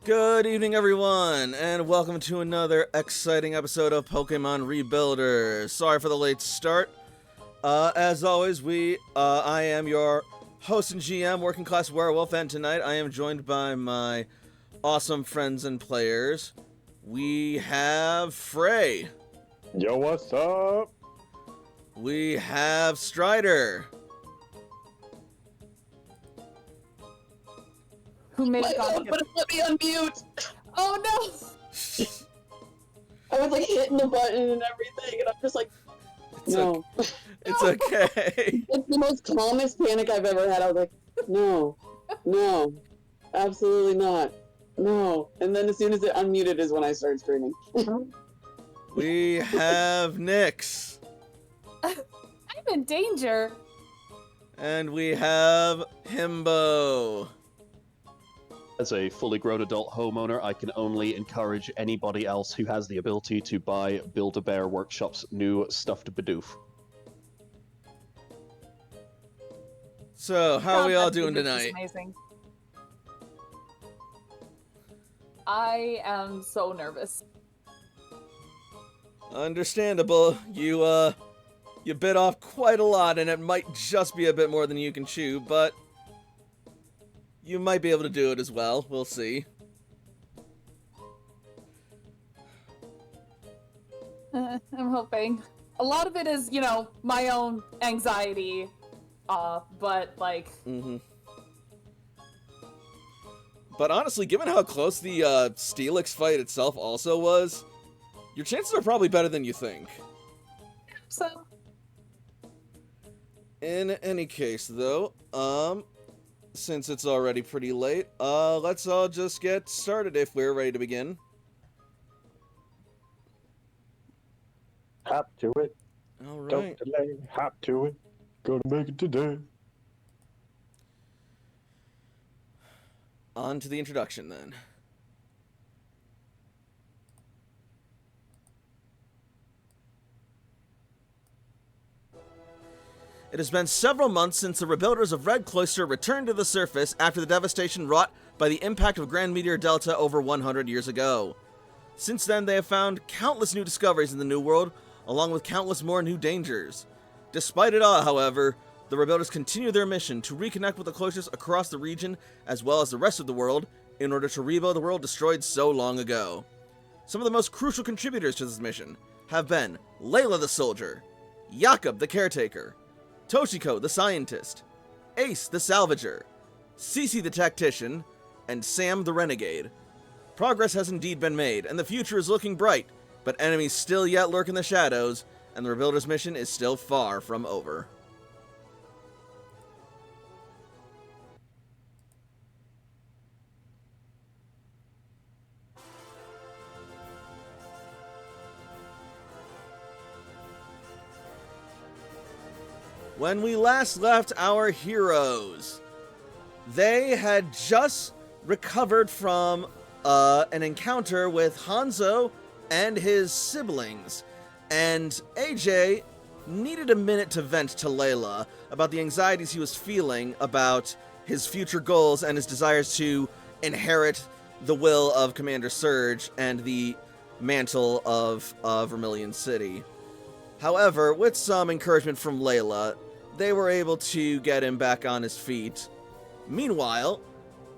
Good evening, everyone, and welcome to another exciting episode of Pokemon Rebuilders. Sorry for the late start. As always, I am your host and GM, Working Class Werewolf, and tonight I am joined by my awesome friends and players. We have Frey. Yo, what's up? We have Strider. Who made My it God, but it let me unmute. Oh no! I was like hitting the button and everything, and I'm just like, It's no. It's okay. It's the most calmest panic I've ever had. I was like, no, absolutely not, no. And then as soon as it unmuted is when I started screaming. We have Nyx. I'm in danger. And we have Himbo. As a fully grown adult homeowner, I can only encourage anybody else who has the ability to buy Build-A-Bear Workshop's new stuffed Bidoof. So, how are we all That doing is just tonight? Amazing. I am so nervous. Understandable. You bit off quite a lot, and it might just be a bit more than you can chew, but you might be able to do it as well. We'll see. I'm hoping. A lot of it is, my own anxiety. But like. Mm-hmm. But honestly, given how close the Steelix fight itself also was, your chances are probably better than you think. So. In any case, though, since it's already pretty late, let's all just get started if we're ready to begin. Hop to it. All right. Don't delay. Hop to it. Gonna make it today. On to the introduction, then. It has been several months since the rebuilders of Red Cloister returned to the surface after the devastation wrought by the impact of Grand Meteor Delta over 100 years ago. Since then, they have found countless new discoveries in the New World, along with countless more new dangers. Despite it all, however, the rebuilders continue their mission to reconnect with the Cloisters across the region, as well as the rest of the world, in order to rebuild the world destroyed so long ago. Some of the most crucial contributors to this mission have been Layla the Soldier, Jakob the Caretaker, Toshiko the Scientist, Ace the Salvager, Cece the Tactician, and Sam the Renegade. Progress has indeed been made, and the future is looking bright, but enemies still yet lurk in the shadows, and the Rebuilders' mission is still far from over. When we last left our heroes, they had just recovered from an encounter with Hanzo and his siblings, and AJ needed a minute to vent to Layla about the anxieties he was feeling about his future goals and his desires to inherit the will of Commander Surge and the mantle of Vermilion City. However, with some encouragement from Layla, they were able to get him back on his feet. Meanwhile,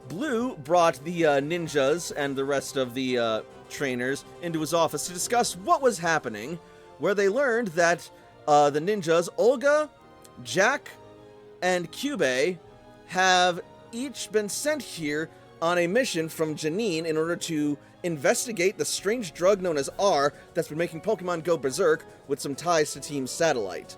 Blue brought the ninjas and the rest of the trainers into his office to discuss what was happening, where they learned that the ninjas, Olga, Jack, and Cube, have each been sent here on a mission from Janine in order to investigate the strange drug known as R that's been making Pokemon go berserk with some ties to Team Satellite.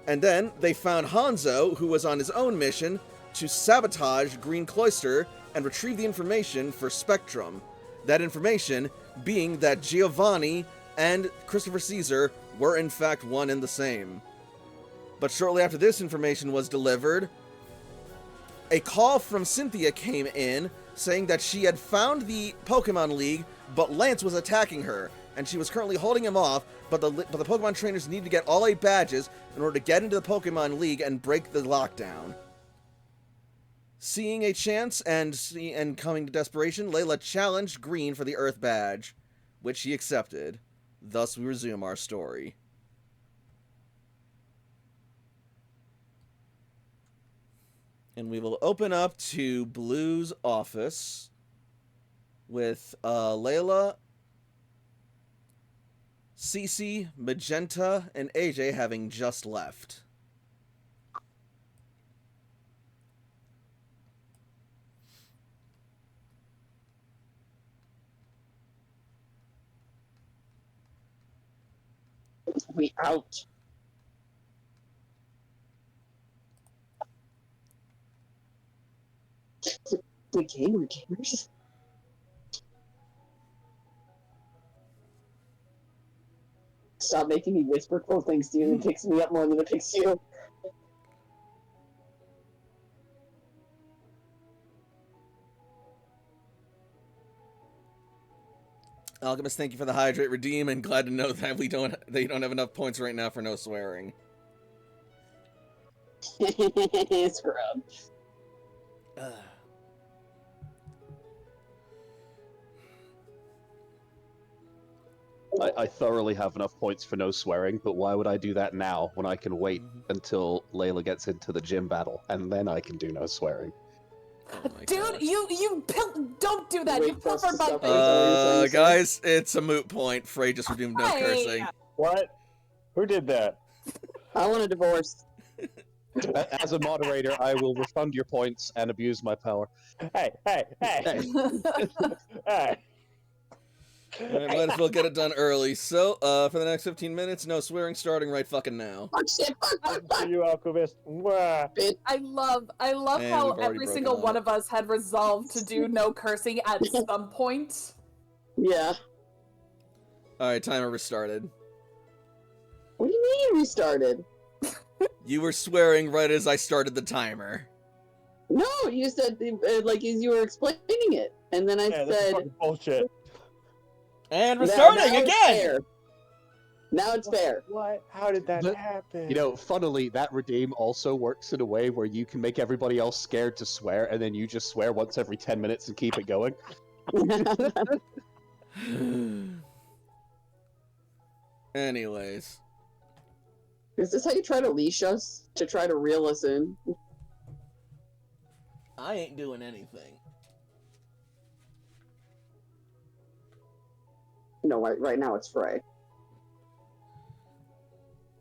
And then they found Hanzo, who was on his own mission to sabotage Green Cloister and retrieve the information for Spectrum. That information being that Giovanni and Christopher Caesar were in fact one and the same. But shortly after this information was delivered, a call from Cynthia came in saying that she had found the Pokemon League, but Lance was attacking her, and she was currently holding him off, but the Pokemon trainers need to get all 8 badges in order to get into the Pokemon League and break the lockdown. Seeing a chance and coming to desperation, Layla challenged Green for the Earth Badge, which he accepted. Thus, we resume our story. And we will open up to Blue's office with Layla, Cece, Magenta, and AJ having just left. We out. The gamers. Stop making me whisper cool things to you. It picks me up more than it picks you. Alchemist, thank you for the hydrate redeem, and glad to know that you don't have enough points right now for no swearing. Scrub. I thoroughly have enough points for no swearing, but why would I do that now when I can wait until Layla gets into the gym battle, and then I can do no swearing? Oh my Dude, gosh. don't do that. Wait You for us to pilfered my stop face. saying, sir. Guys, it's a moot point. Frey just redeemed no Hey. cursing. What? Who did that? I want a divorce. As a moderator, I will refund your points and abuse my power. Hey, hey, hey, hey. I might as well get it done early. So, for the next 15 minutes, no swearing starting right fucking now. Fuck shit, fuck. For you, Alchemist. Mwah. I love And how we've already every broken single up. one of us had resolved to do no cursing at some point. Yeah. Alright, timer restarted. What do you mean you restarted? You were swearing right as I started the timer. No, you said, like, as you were explaining it. And then I Yeah, this is said... fucking bullshit. And now restarting it's again! fair. Now it's fair. What? How did that But, happen? You know, funnily, that redeem also works in a way where you can make everybody else scared to swear, and then you just swear once every 10 minutes and keep it going. Anyways. Is this how you try to leash us? To try to reel us in? I ain't doing anything. No, right now it's Frey.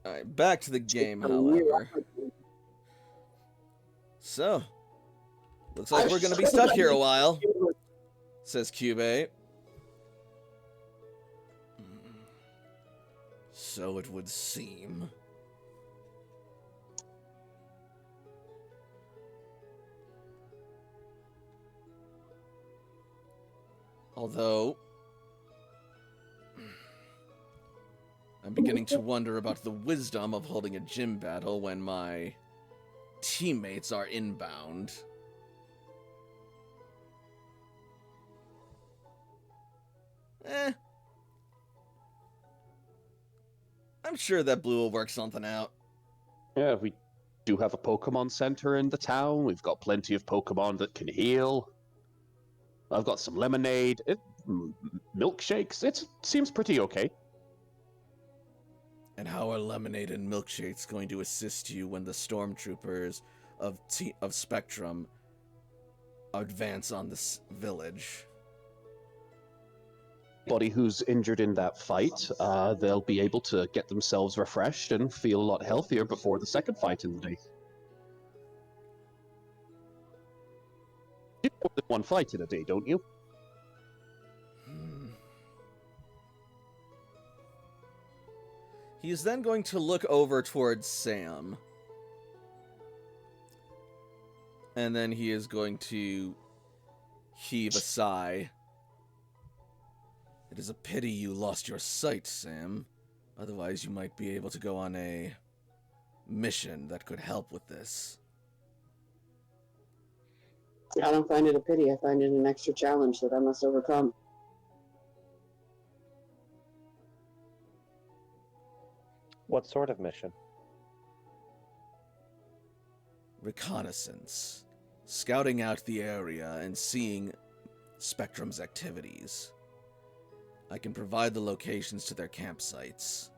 Alright, back to the game, A weird- however. So, looks like we're gonna be stuck here a while, says Cube. So it would seem. Although, I'm beginning to wonder about the wisdom of holding a gym battle when my teammates are inbound. I'm sure that Blue will work something out. Yeah, we do have a Pokemon Center in the town. We've got plenty of Pokemon that can heal. I've got some lemonade, milkshakes. It seems pretty okay. And how are lemonade and milkshakes going to assist you when the stormtroopers of Spectrum advance on this village? Anybody who's injured in that fight, they'll be able to get themselves refreshed and feel a lot healthier before the second fight in the day. You do more than one fight in a day, don't you? He's then going to look over towards Sam. And then he is going to heave a sigh. It is a pity you lost your sight, Sam. Otherwise, you might be able to go on a mission that could help with this. I don't find it a pity. I find it an extra challenge that I must overcome. What sort of mission? Reconnaissance. scouting out the area and seeing Spectrum's activities. I can provide the locations to their campsites.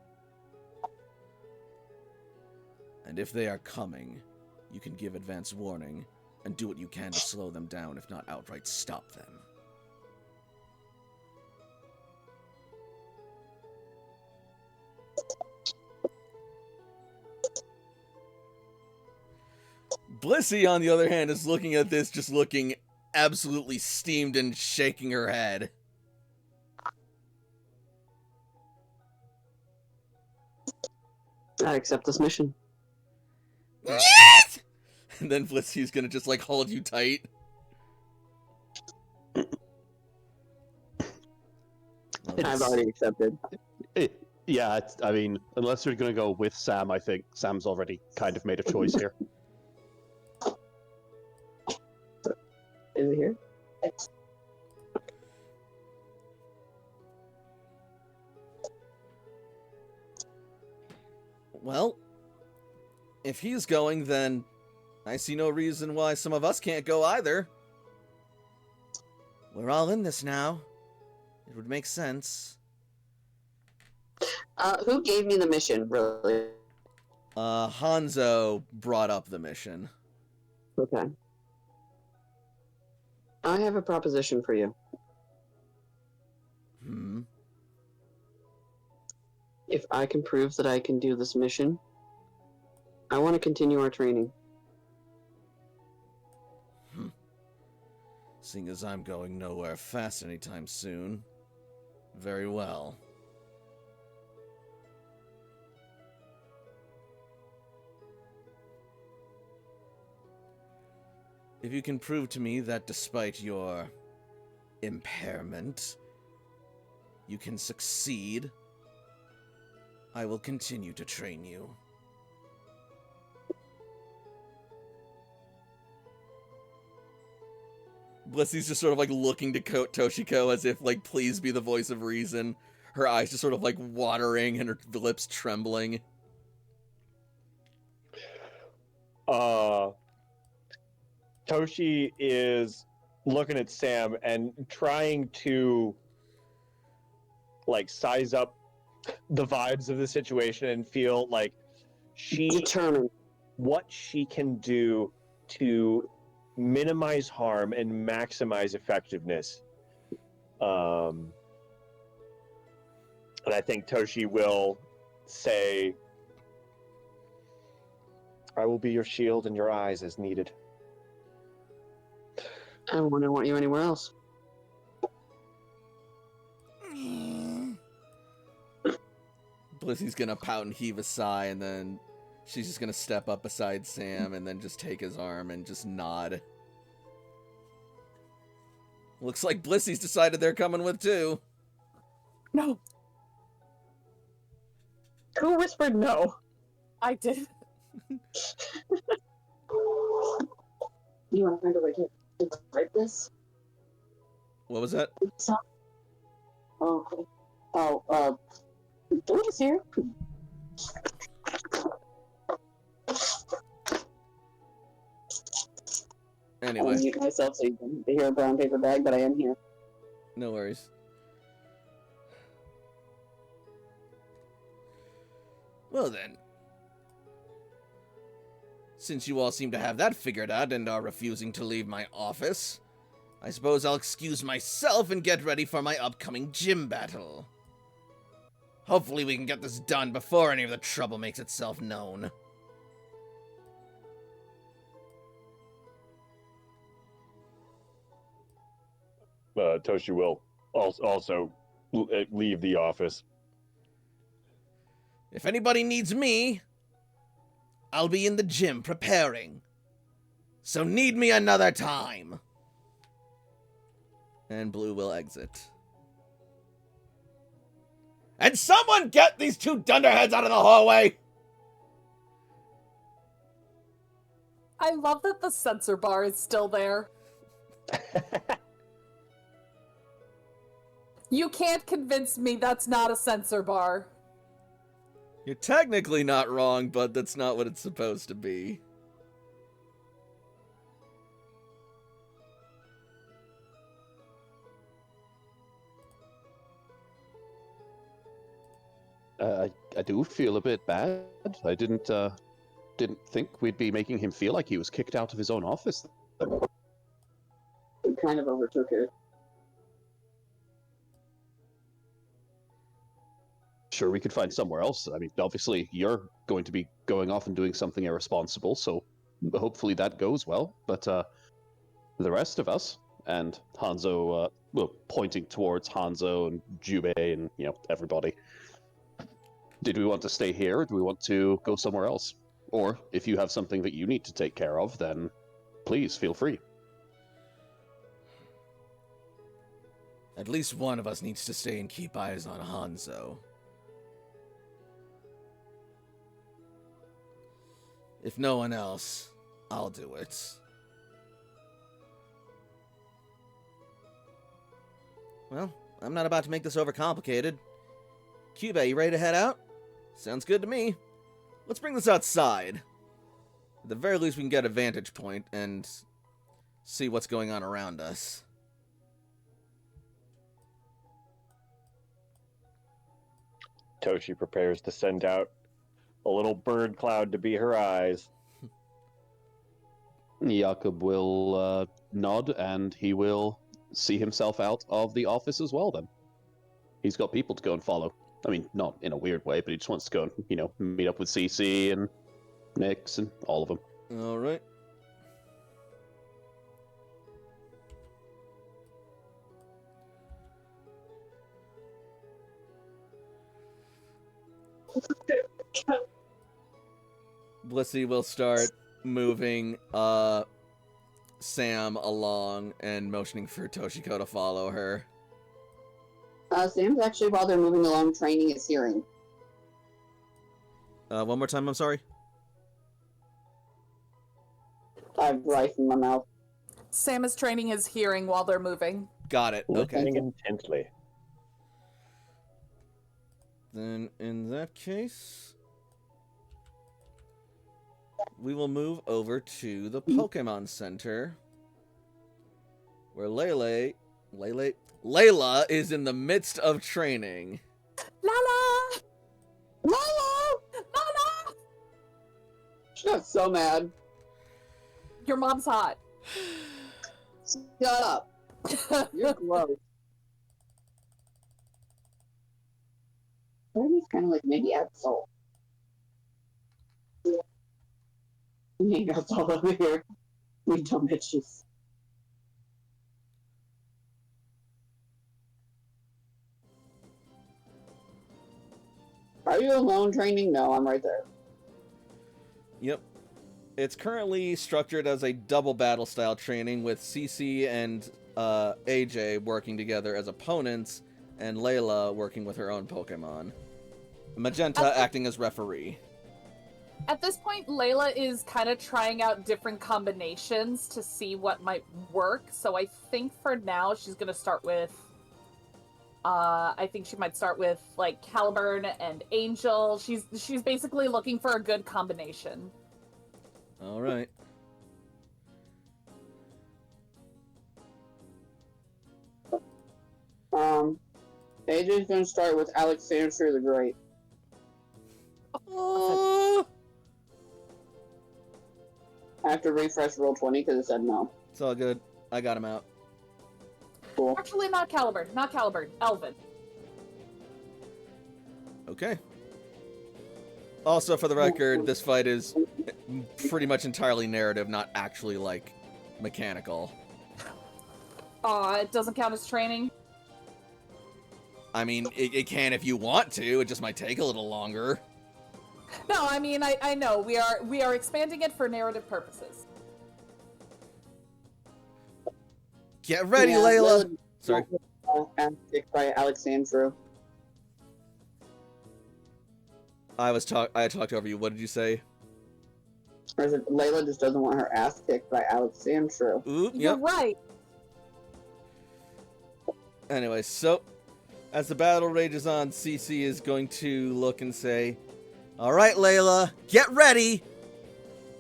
And if they are coming, you can give advance warning and do what you can to slow them down, if not outright stop them. Blissey, on the other hand, is looking at this, just looking absolutely steamed and shaking her head. I accept this mission. Yes! And then Blissey's gonna just, like, hold you tight. I've already accepted. Yeah, I mean, unless you're going to go with Sam, I think Sam's already kind of made a choice here. Is it here? Well, if he's going, then I see no reason why some of us can't go either. We're all in this now. It would make sense. Who gave me the mission, really? Hanzo brought up the mission. Okay. I have a proposition for you. If I can prove that I can do this mission, I want to continue our training. Seeing as I'm going nowhere fast anytime soon. Very well. If you can prove to me that despite your impairment, you can succeed, I will continue to train you. Blissey's just sort of like looking to Toshiko as if, like, please be the voice of reason. Her eyes just sort of like watering and her lips trembling. Toshi is looking at Sam and trying to, like, size up the vibes of the situation and feel like Determined. what she can do to minimize harm and maximize effectiveness. And I think Toshi will say, I will be your shield and your eyes as needed. I wouldn't want you anywhere else. Blissey's gonna pout and heave a sigh, and then she's just gonna step up beside Sam and then just take his arm and just nod. Looks like Blissey's decided they're coming with too. No, Who whispered no? I did. You want to find a way to write this? What was that? Oh, okay. Oh, George is here. I Anyway, mute myself so you can hear a brown paper bag, but I am here. no worries. Well then. Since you all seem to have that figured out and are refusing to leave my office, I suppose I'll excuse myself and get ready for my upcoming gym battle. Hopefully we can get this done before any of the trouble makes itself known. Toshi will also leave the office. If anybody needs me, I'll be in the gym preparing. So need me another time. And Blue will exit. And someone get these two dunderheads out of the hallway! I love that the sensor bar is still there. You can't convince me that's not a sensor bar. You're technically not wrong, but that's not what it's supposed to be. I do feel a bit bad. I didn't think we'd be making him feel like he was kicked out of his own office. We kind of overtook it. Sure, we could find somewhere else. I mean, obviously, you're going to be going off and doing something irresponsible, so hopefully that goes well. But the rest of us, and Hanzo, well, pointing towards Hanzo and Jubei and, everybody, did we want to stay here, or do we want to go somewhere else? Or, if you have something that you need to take care of, then please feel free. At least one of us needs to stay and keep eyes on Hanzo. If no one else, I'll do it. Well, I'm not about to make this overcomplicated. Cube, you ready to head out? Sounds good to me. Let's bring this outside. At the very least, we can get a vantage point and see what's going on around us. Toshi prepares to send out a little bird cloud to be her eyes. Jakob will nod, and he will see himself out of the office as well, then. He's got people to go and follow. I mean, not in a weird way, but he just wants to go and, meet up with CC and Nyx and all of them. All right. Blissey will start moving Sam along and motioning for Toshiko to follow her. Sam's actually, while they're moving along, training his hearing. One more time, I'm sorry. I have rice in my mouth. Sam is training his hearing while they're moving. Got it. Okay. Listening intently. Then, in that case, we will move over to the Pokemon Center, where Layla is in the midst of training. Lala! Lala! Lala! She got so mad. Your mom's hot. Shut up. You're gross. He's kind of like maybe Absol. He got all over here. We dumb bitches. Are you alone training? No, I'm right there. Yep. It's currently structured as a double battle style training with CC and AJ working together as opponents and Layla working with her own Pokemon. Magenta acting as referee. At this point, Layla is kind of trying out different combinations to see what might work. So I think for now she's going to start with... I think she might start with, like, Caliburn and Angel. She's basically looking for a good combination. All right. AJ's gonna start with Alexander the Great. Oh, I have to refresh roll 20 because it said no. it's all good. I got him out. Cool. Actually, not Caliburn. Not Caliburn. Elvin. Okay. Also, for the record, this fight is pretty much entirely narrative, not actually, like, mechanical. It doesn't count as training. I mean, it can if you want to. It just might take a little longer. No, I mean, I know. We are expanding it for narrative purposes. Get ready, Yeah, Layla! Sorry. Kicked by Alexandru. I had talked over you. What did you say? Or is it Layla just doesn't want her ass kicked by Alexandru? Ooh, You're yep. right. Anyway, so as the battle rages on, CC is going to look and say, "All right, Layla, get ready.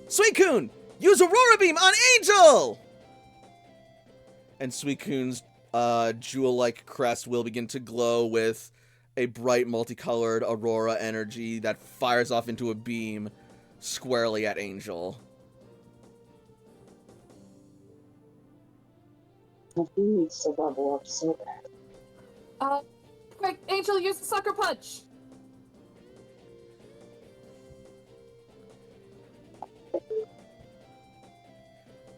Suicune, use Aurora Beam on Angel!" And Suicune's jewel-like crest will begin to glow with a bright multicolored aurora energy that fires off into a beam squarely at Angel. He needs to level up so bad. Quick, Angel, use the sucker punch.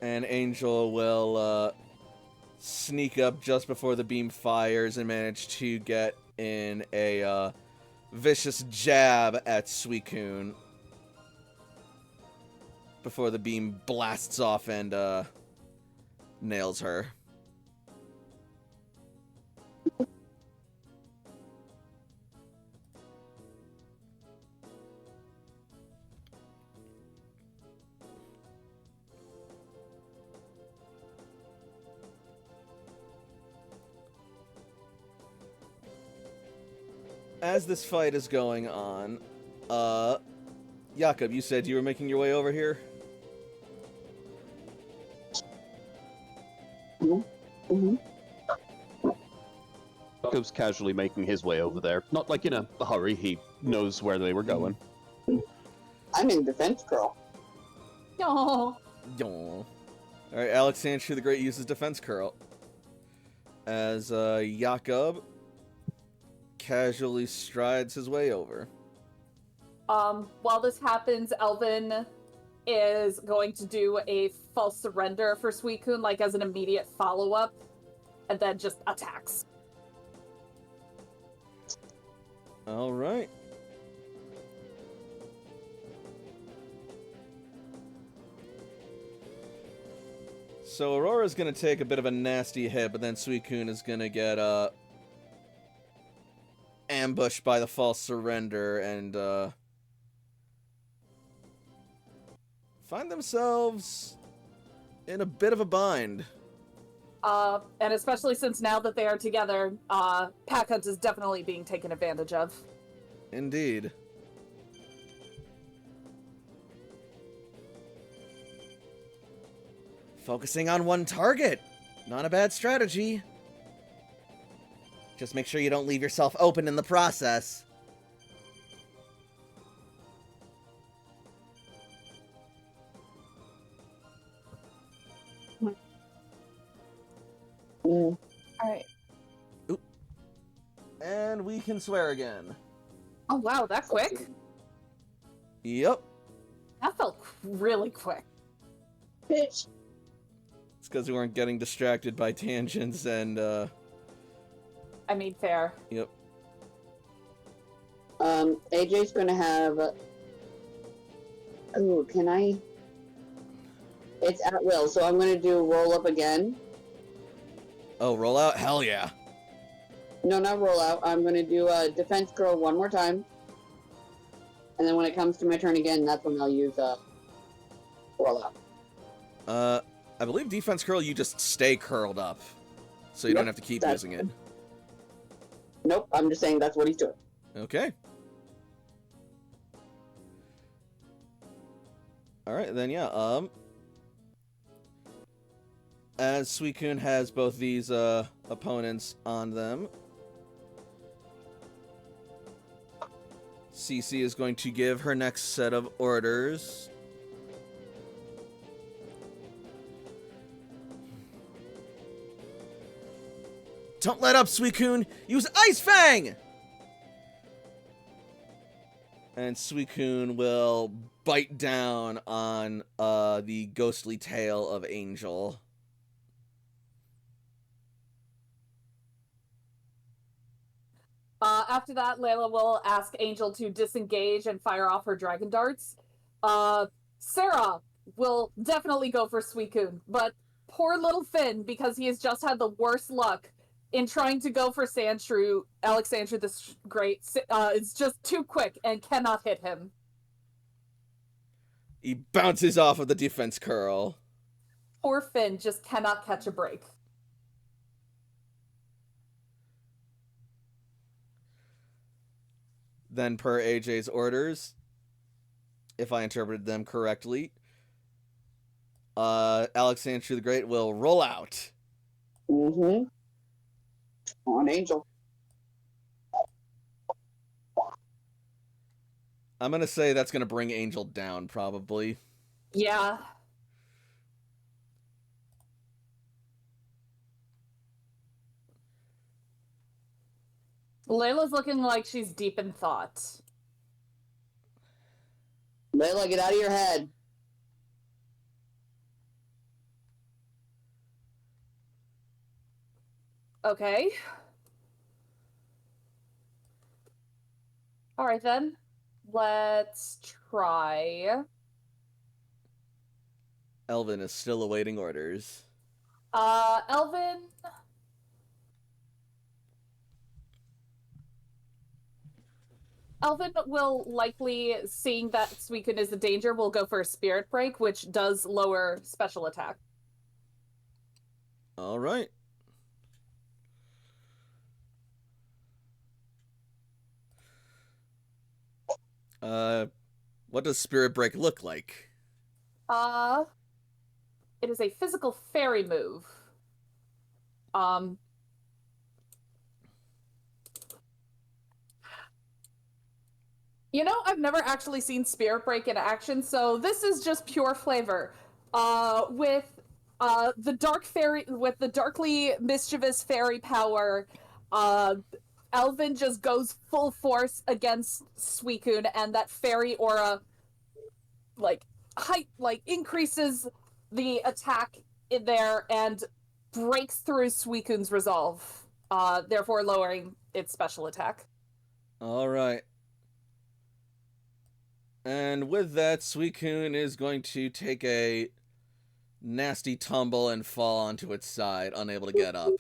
And Angel will sneak up just before the beam fires and manage to get in a vicious jab at Suicune before the beam blasts off and nails her. As this fight is going on, Jakob, you said you were making your way over here? Mm-hmm. Jakob's casually making his way over there. Not like in a hurry, he knows where they were going. I'm in defense curl. Oh, Aw. Alright, Alexandru the Great uses Defense Curl. As Jakob casually strides his way over. while this happens, Elvin is going to do a false surrender for Suicune, like as an immediate follow-up, and then just attacks. Alright. So Aurora's gonna take a bit of a nasty hit, but then Suicune is gonna get ambushed by the false surrender and find themselves in a bit of a bind. And especially since now that they are together, Pack Hunt is definitely being taken advantage of. Indeed. Focusing on one target. Not a bad strategy. Just make sure you don't leave yourself open in the process. Mm. Alright. And we can swear again. Oh wow, that quick? Yep. That felt really quick. Bitch. It's because we weren't getting distracted by tangents and, I mean, fair. yep. AJ's gonna have. Ooh, can I? It's at will, so I'm gonna do roll up again. Oh, roll out? Hell yeah. No, not roll out. I'm gonna do a defense curl one more time, and then when it comes to my turn again, that's when I'll use roll out. I believe defense curl, you just stay curled up. So you Yep, don't have to keep that's- using it. Nope, I'm just saying that's what he's doing. Okay. Alright, then yeah, as Suicune has both these, opponents on them, CC is going to give her next set of orders. Don't let up, Suicune! Use Ice Fang! And Suicune will bite down on the ghostly tail of Angel. After that, Layla will ask Angel to disengage and fire off her dragon darts. Sarah will definitely go for Suicune, but poor little Finn, because he has just had the worst luck in trying to go for Sandshrew, Alexandru the Great, is just too quick and cannot hit him. He bounces off of the defense curl. Poor Finn just cannot catch a break. Then, per AJ's orders, if I interpreted them correctly, Alexandru the Great will roll out. Mm-hmm. On Angel. I'm gonna say that's gonna bring Angel down, probably. Yeah. Layla's looking like she's deep in thought. Layla, get out of your head. Okay. Alright then. Let's try. Elvin is still awaiting orders. Elvin. Elvin will likely, seeing that Suicune is a danger, will go for a Spirit Break, which does lower special attack. All right. What does Spirit Break look like? It is a physical fairy move. You know, I've never actually seen Spirit Break in action, so this is just pure flavor. With the dark fairy, with the darkly mischievous fairy power, Elvin just goes full force against Suicune, and that fairy aura, increases the attack in there and breaks through Suicune's resolve, therefore lowering its special attack. All right. And with that, Suicune is going to take a nasty tumble and fall onto its side, unable to get up.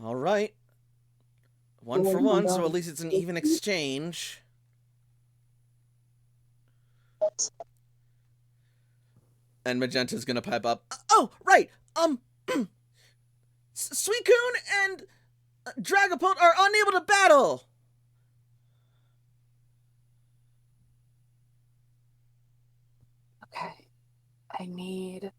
All right. 1 for 1, so at least it's an even exchange. And Magenta's gonna pipe up. Oh, right! Suicune and Dragapult are unable to battle! Okay. I need...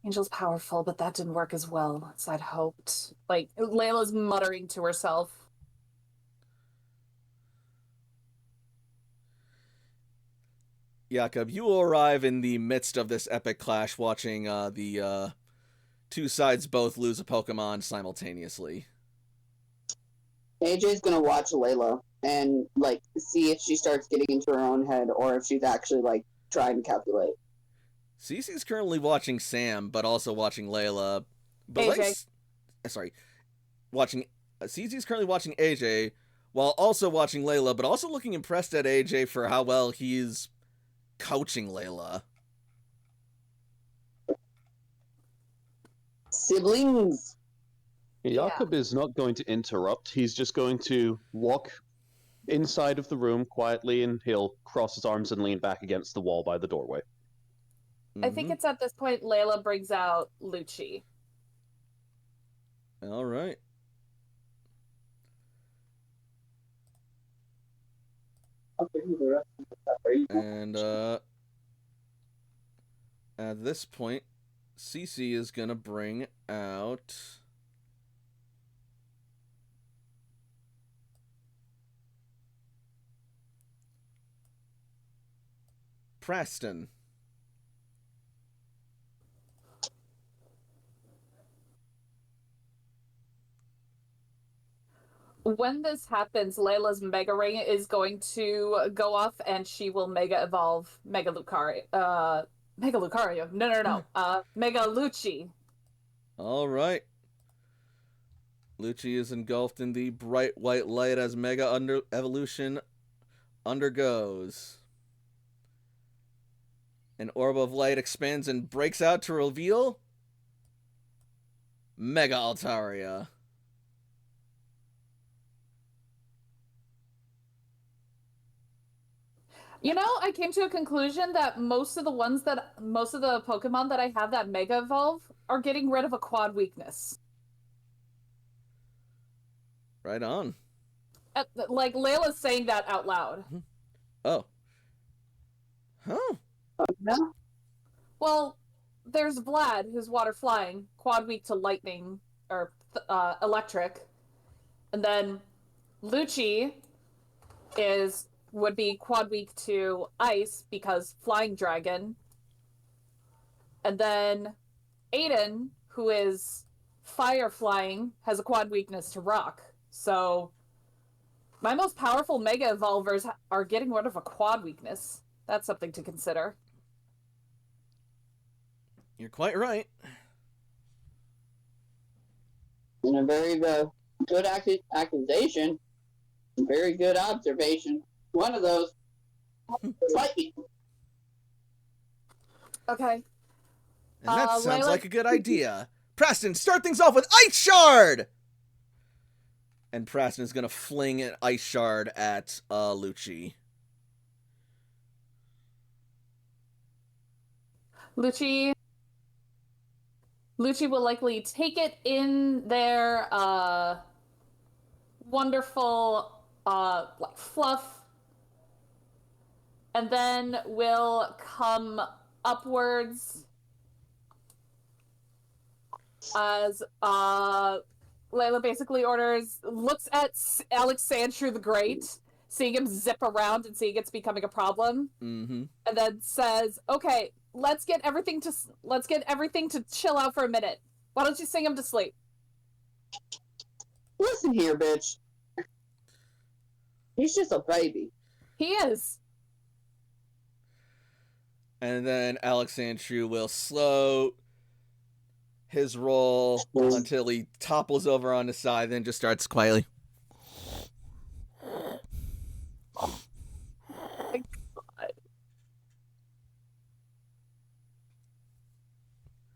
Angel's powerful, but that didn't work as well as I'd hoped. Like, Layla's muttering to herself. Jakob, you will arrive in the midst of this epic clash watching the two sides both lose a Pokemon simultaneously. AJ's gonna watch Layla and, like, see if she starts getting into her own head or if she's actually, like, trying to calculate. Cece's currently watching Sam, but also watching Layla. But AJ. Cece's currently watching AJ, while also watching Layla, but also looking impressed at AJ for how well he's coaching Layla. Siblings! Jakob is not going to interrupt. He's just going to walk inside of the room quietly, and he'll cross his arms and lean back against the wall by the doorway. I think it's at this point Layla brings out Lucci. All right. And at this point, Cece is gonna bring out Preston. When this happens, Layla's Mega Ring is going to go off, and she will Mega Evolve Mega Lucario. Mega Lucario? No. Mega Lucci. All right. Lucci is engulfed in the bright white light as Mega Evolution undergoes. An orb of light expands and breaks out to reveal Mega Altaria. You know, I came to a conclusion that most of the Pokemon that I have that Mega Evolve are getting rid of a quad weakness. Right on. Like, Layla's saying that out loud. Oh. Huh. No? Well, there's Vlad, who's water flying, quad weak to lightning, or electric. And then Lucci would be quad weak to ice because flying dragon. And then Aiden, who is fire flying, has a quad weakness to rock. So my most powerful Mega Evolvers are getting rid of a quad weakness. That's something to consider. You're quite right. And a very good accusation. Very good observation. One of those. Slightly. Okay. And that sounds Layla- like a good idea. Preston, start things off with Ice Shard! And Preston is going to fling an Ice Shard at Lucci. Lucci will likely take it in their wonderful like fluff, and then will come upwards as Layla basically looks at Alex Sandshrew the Great, seeing him zip around and seeing it's becoming a problem, Mm-hmm. and then says, "Okay, let's get everything to chill out for a minute. Why don't you sing him to sleep?" Listen here, bitch. He's just a baby. He is. And then Alex Sandshrew will slow his roll until he topples over on the side, then just starts quietly.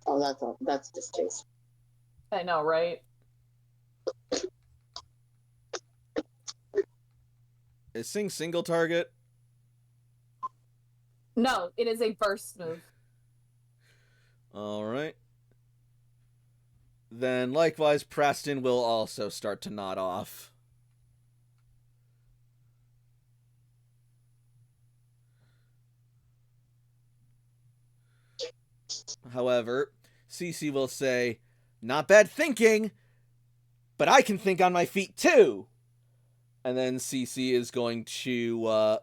Oh, that's distasteful. I know, right? Is Sing single target? No, it is a burst move. Alright. Then likewise, Preston will also start to nod off. However, Cece will say, "Not bad thinking, but I can think on my feet too." And then Cece is going to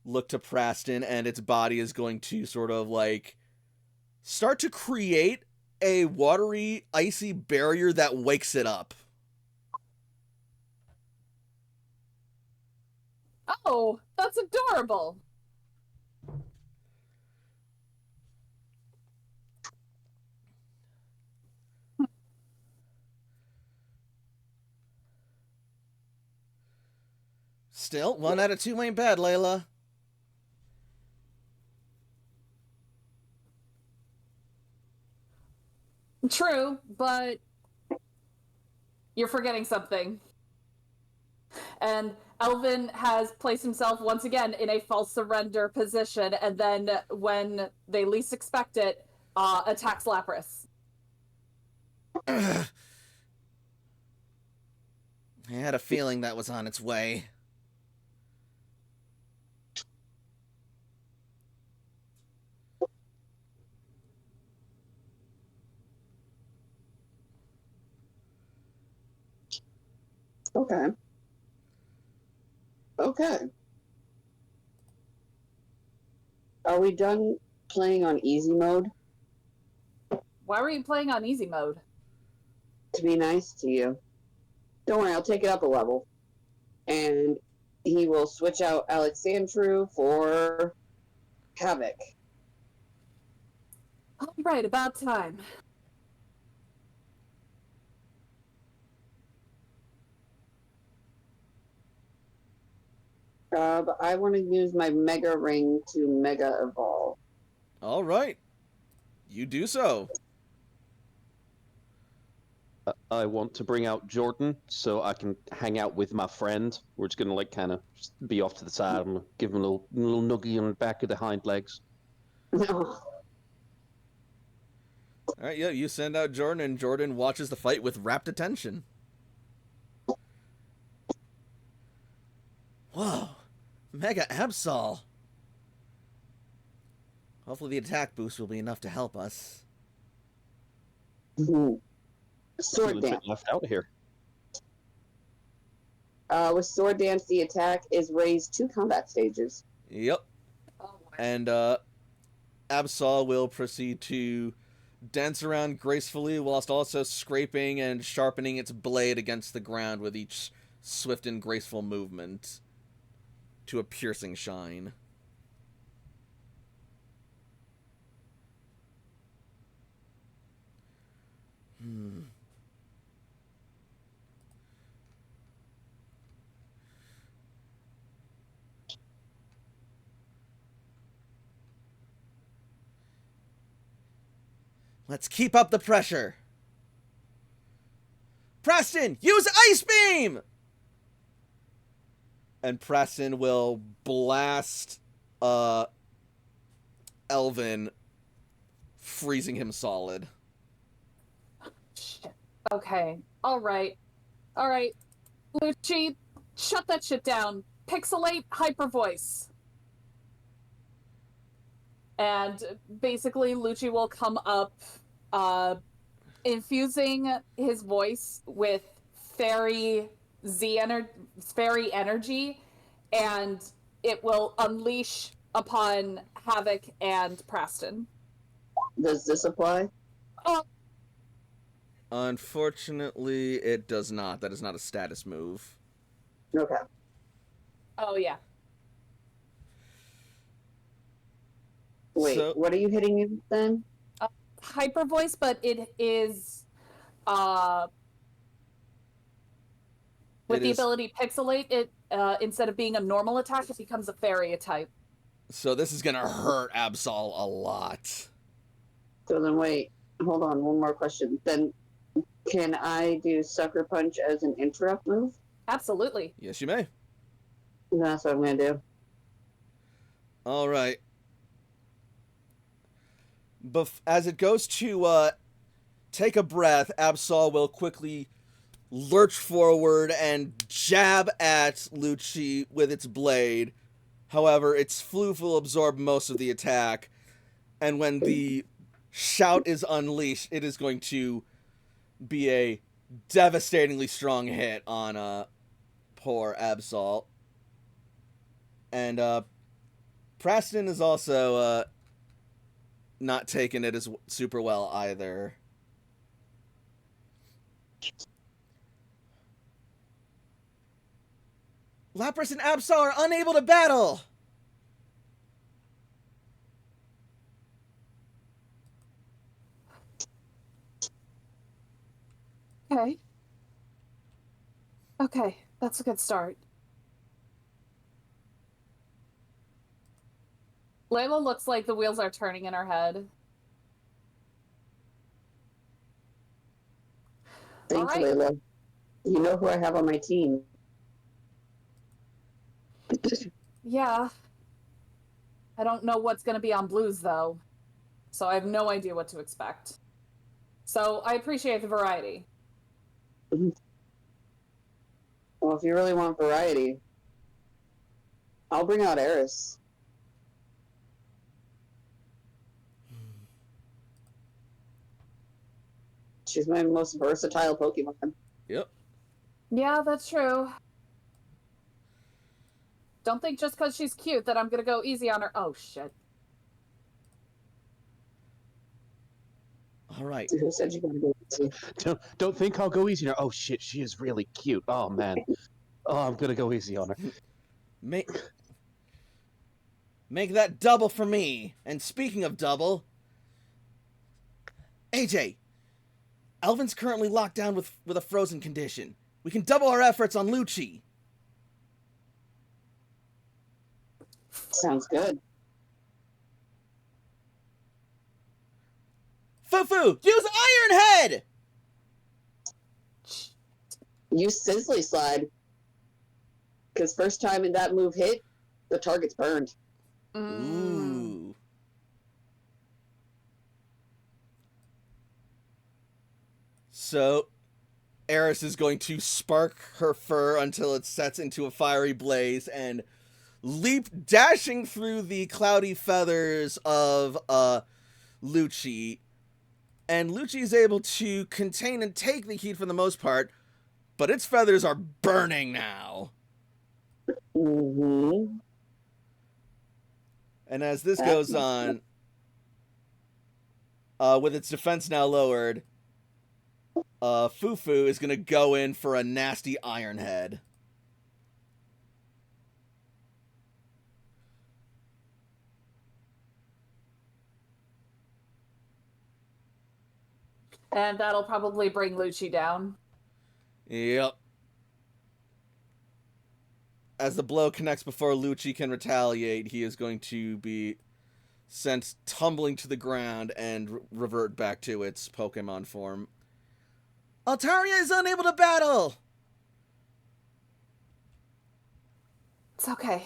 look to Preston, and its body is going to sort of like start to create a watery, icy barrier that wakes it up. Oh, that's adorable. Still, 1 out of 2 ain't bad, Layla. True, but you're forgetting something. And Elvin has placed himself once again in a false surrender position, and then when they least expect it, attacks Lapras. I had a feeling that was on its way. Okay. Okay. Are we done playing on easy mode? Why were you playing on easy mode? To be nice to you. Don't worry, I'll take it up a level. And he will switch out Alex Sandshrew for Havoc. All right, about time. But I want to use my Mega Ring to Mega Evolve. All right. You do so. I want to bring out Jordan so I can hang out with my friend. We're just gonna like kind of be off to the side and give him a little nuggie on the back of the hind legs. No. All right, yeah, you send out Jordan, and Jordan watches the fight with rapt attention. Whoa, Mega Absol. Hopefully the attack boost will be enough to help us. Sword Feeling a bit dance. left out here. With sword dance, the attack is raised 2 combat stages. Yep. Oh, my. And Absol will proceed to dance around gracefully whilst also scraping and sharpening its blade against the ground with each swift and graceful movement to a piercing shine. Let's keep up the pressure. Preston, use Ice Beam! And Preston will blast Elvin, freezing him solid. Shit. Okay. All right. Lucci, shut that shit down. Pixelate hyper voice. And basically, Lucci will come up, infusing his voice with fairy energy, and it will unleash upon Havoc and Preston. Does this apply? Oh, Unfortunately, it does not. That is not a status move. Okay. oh yeah. Wait, So- what are you hitting me with then? Hyper voice, but it is with It the is- ability pixelate. It instead of being a normal attack, it becomes a fairy type. So this is gonna hurt Absol a lot. So then wait, hold on, one more question. Then can I do Sucker Punch as an interrupt move? Absolutely. Yes, you may. That's what I'm gonna do. All right. As it goes to take a breath, Absol will quickly lurch forward and jab at Lucci with its blade. However, its floof will absorb most of the attack, and when the shout is unleashed, it is going to be a devastatingly strong hit on poor Absol. And Preston is also not taking it as super well either. Lapras and Absol are unable to battle! Okay. Okay, that's a good start. Layla looks like the wheels are turning in her head. Thanks, All right. Layla. You know who I have on my team. Yeah. I don't know what's going to be on Blues, though. So I have no idea what to expect. So I appreciate the variety. Well, if you really want variety, I'll bring out Eris. She's my most versatile Pokemon. Yep. Yeah, that's true. Don't think just because she's cute that I'm going to go easy on her. Oh, shit. All right. Who said you gotta go easy? Don't think I'll go easy on her. Oh shit, she is really cute. Oh man. Oh, I'm gonna go easy on her. Make that double for me. And speaking of double, AJ, Elvin's currently locked down with a frozen condition. We can double our efforts on Lucci. Sounds good. Fufu, use Iron Head! Use Sizzly Slide. Because first time in that move hit, the target's burned. Ooh. So, Eris is going to spark her fur until it sets into a fiery blaze and leap dashing through the cloudy feathers of Lucci. And Lucci is able to contain and take the heat for the most part, but its feathers are burning now. Mm-hmm. And as this That's goes not on, with its defense now lowered, Fufu is going to go in for a nasty Iron Head. And that'll probably bring Lucci down. Yep. As the blow connects before Lucci can retaliate, he is going to be sent tumbling to the ground and revert back to its Pokemon form. Altaria is unable to battle! It's okay.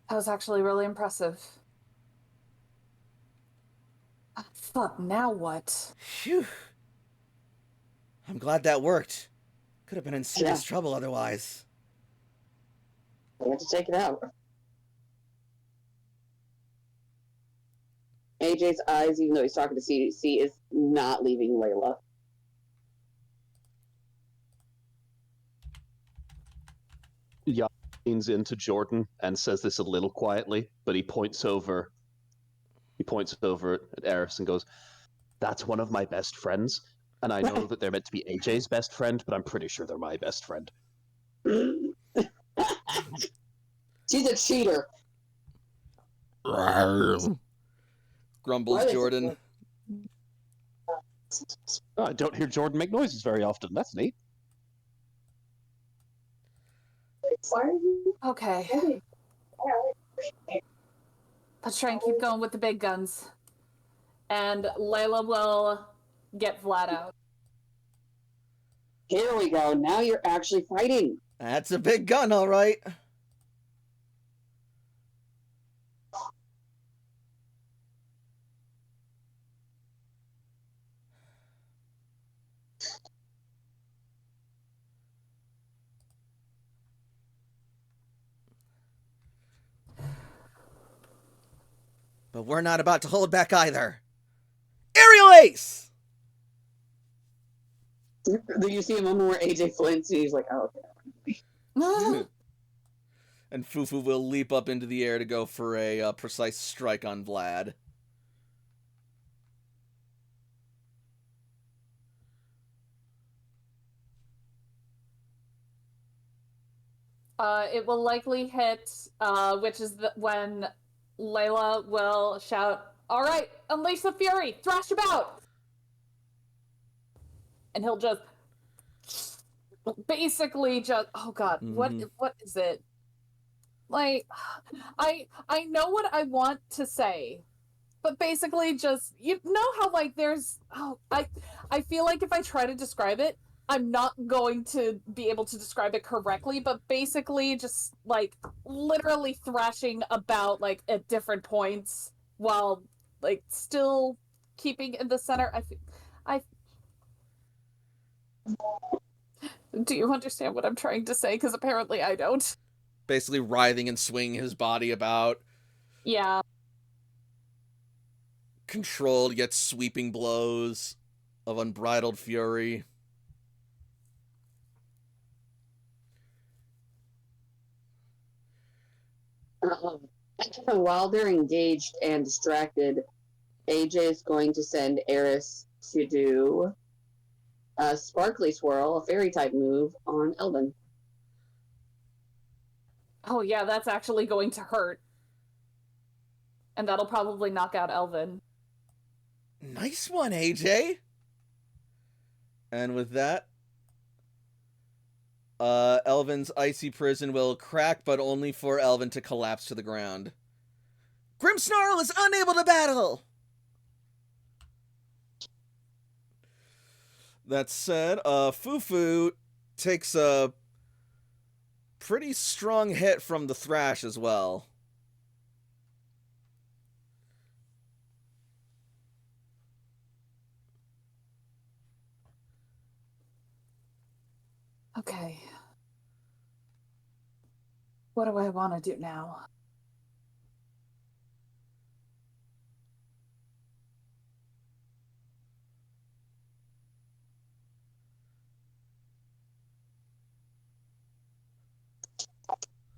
That was actually really impressive. Fuck, now what? Phew. I'm glad that worked. Could have been in serious trouble otherwise. I had to take it out. AJ's eyes, even though he's talking to CDC, is not leaving Layla. Yeah, leans into Jordan and says this a little quietly, but he points over at Eris and goes, "That's one of my best friends, and I know that they're meant to be AJ's best friend, but I'm pretty sure they're my best friend." She's a cheater. Grumbles Jordan. I don't hear Jordan make noises very often. That's neat. Okay. Let's try and keep going with the big guns. And Layla will get Vlad out. Here we go. Now you're actually fighting. That's a big gun, all right. But we're not about to hold back either. Aerial Ace! You see a moment where AJ flints and he's like, oh, okay. And Fufu will leap up into the air to go for a precise strike on Vlad. It will likely hit, which is when Layla will shout, "All right, unleash the fury, thrash about!" And he'll just basically just, oh god, what is it? Like, I know what I want to say, but basically just, you know how like there's, I feel like if I try to describe it, I'm not going to be able to describe it correctly, but basically just like literally thrashing about like at different points while like still keeping in the center. Do you understand what I'm trying to say? Because apparently I don't. Basically writhing and swinging his body about. Yeah. Controlled yet sweeping blows of unbridled fury. While they're engaged and distracted, AJ is going to send Eris to do a Sparkly Swirl, a fairy type move, on Elvin. Oh yeah, that's actually going to hurt. And that'll probably knock out Elvin. Nice one, AJ! And with that, Elvin's icy prison will crack, but only for Elvin to collapse to the ground. Grimmsnarl is unable to battle! That said, Fufu takes a pretty strong hit from the thrash as well. Okay. What do I want to do now?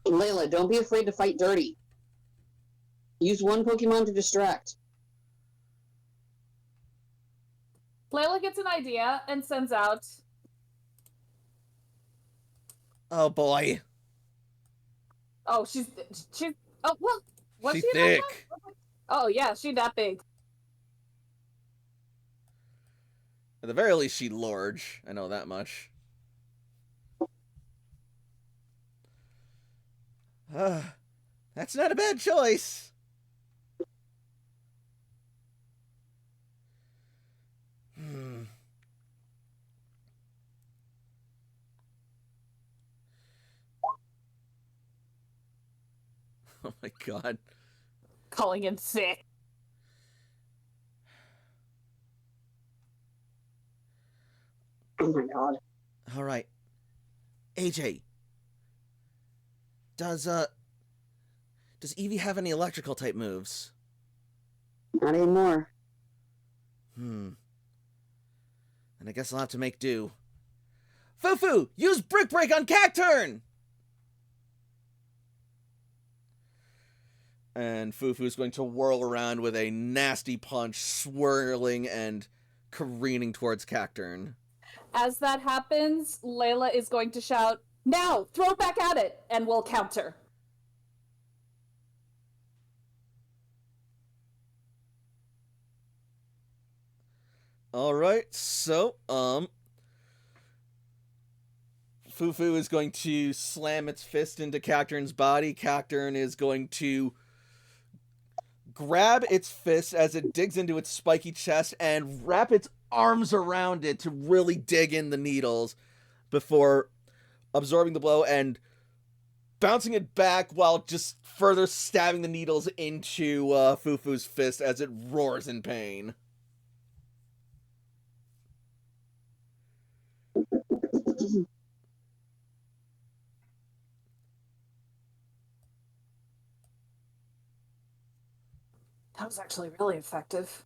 Layla, don't be afraid to fight dirty. Use one Pokemon to distract. Layla gets an idea and sends out. Oh boy. Oh, she's. Oh, well. Was She's she that thick. much? Oh, yeah, she's that big. At the very least, she large. I know that much. That's not a bad choice. Oh my god. Calling him sick. Oh my god. All right. AJ. Does Eevee have any electrical type moves? Not anymore. And I guess I'll have to make do. Fufu, use Brick Break on Cacturn! And Fufu's going to whirl around with a nasty punch, swirling and careening towards Cacturn. As that happens, Layla is going to shout, "Now, throw back at it!" and we'll counter. Alright, so, Fufu is going to slam its fist into Cacturn's body. Cacturn is going to grab its fist as it digs into its spiky chest and wrap its arms around it to really dig in the needles before absorbing the blow and bouncing it back while just further stabbing the needles into Fufu's fist as it roars in pain. That was actually really effective.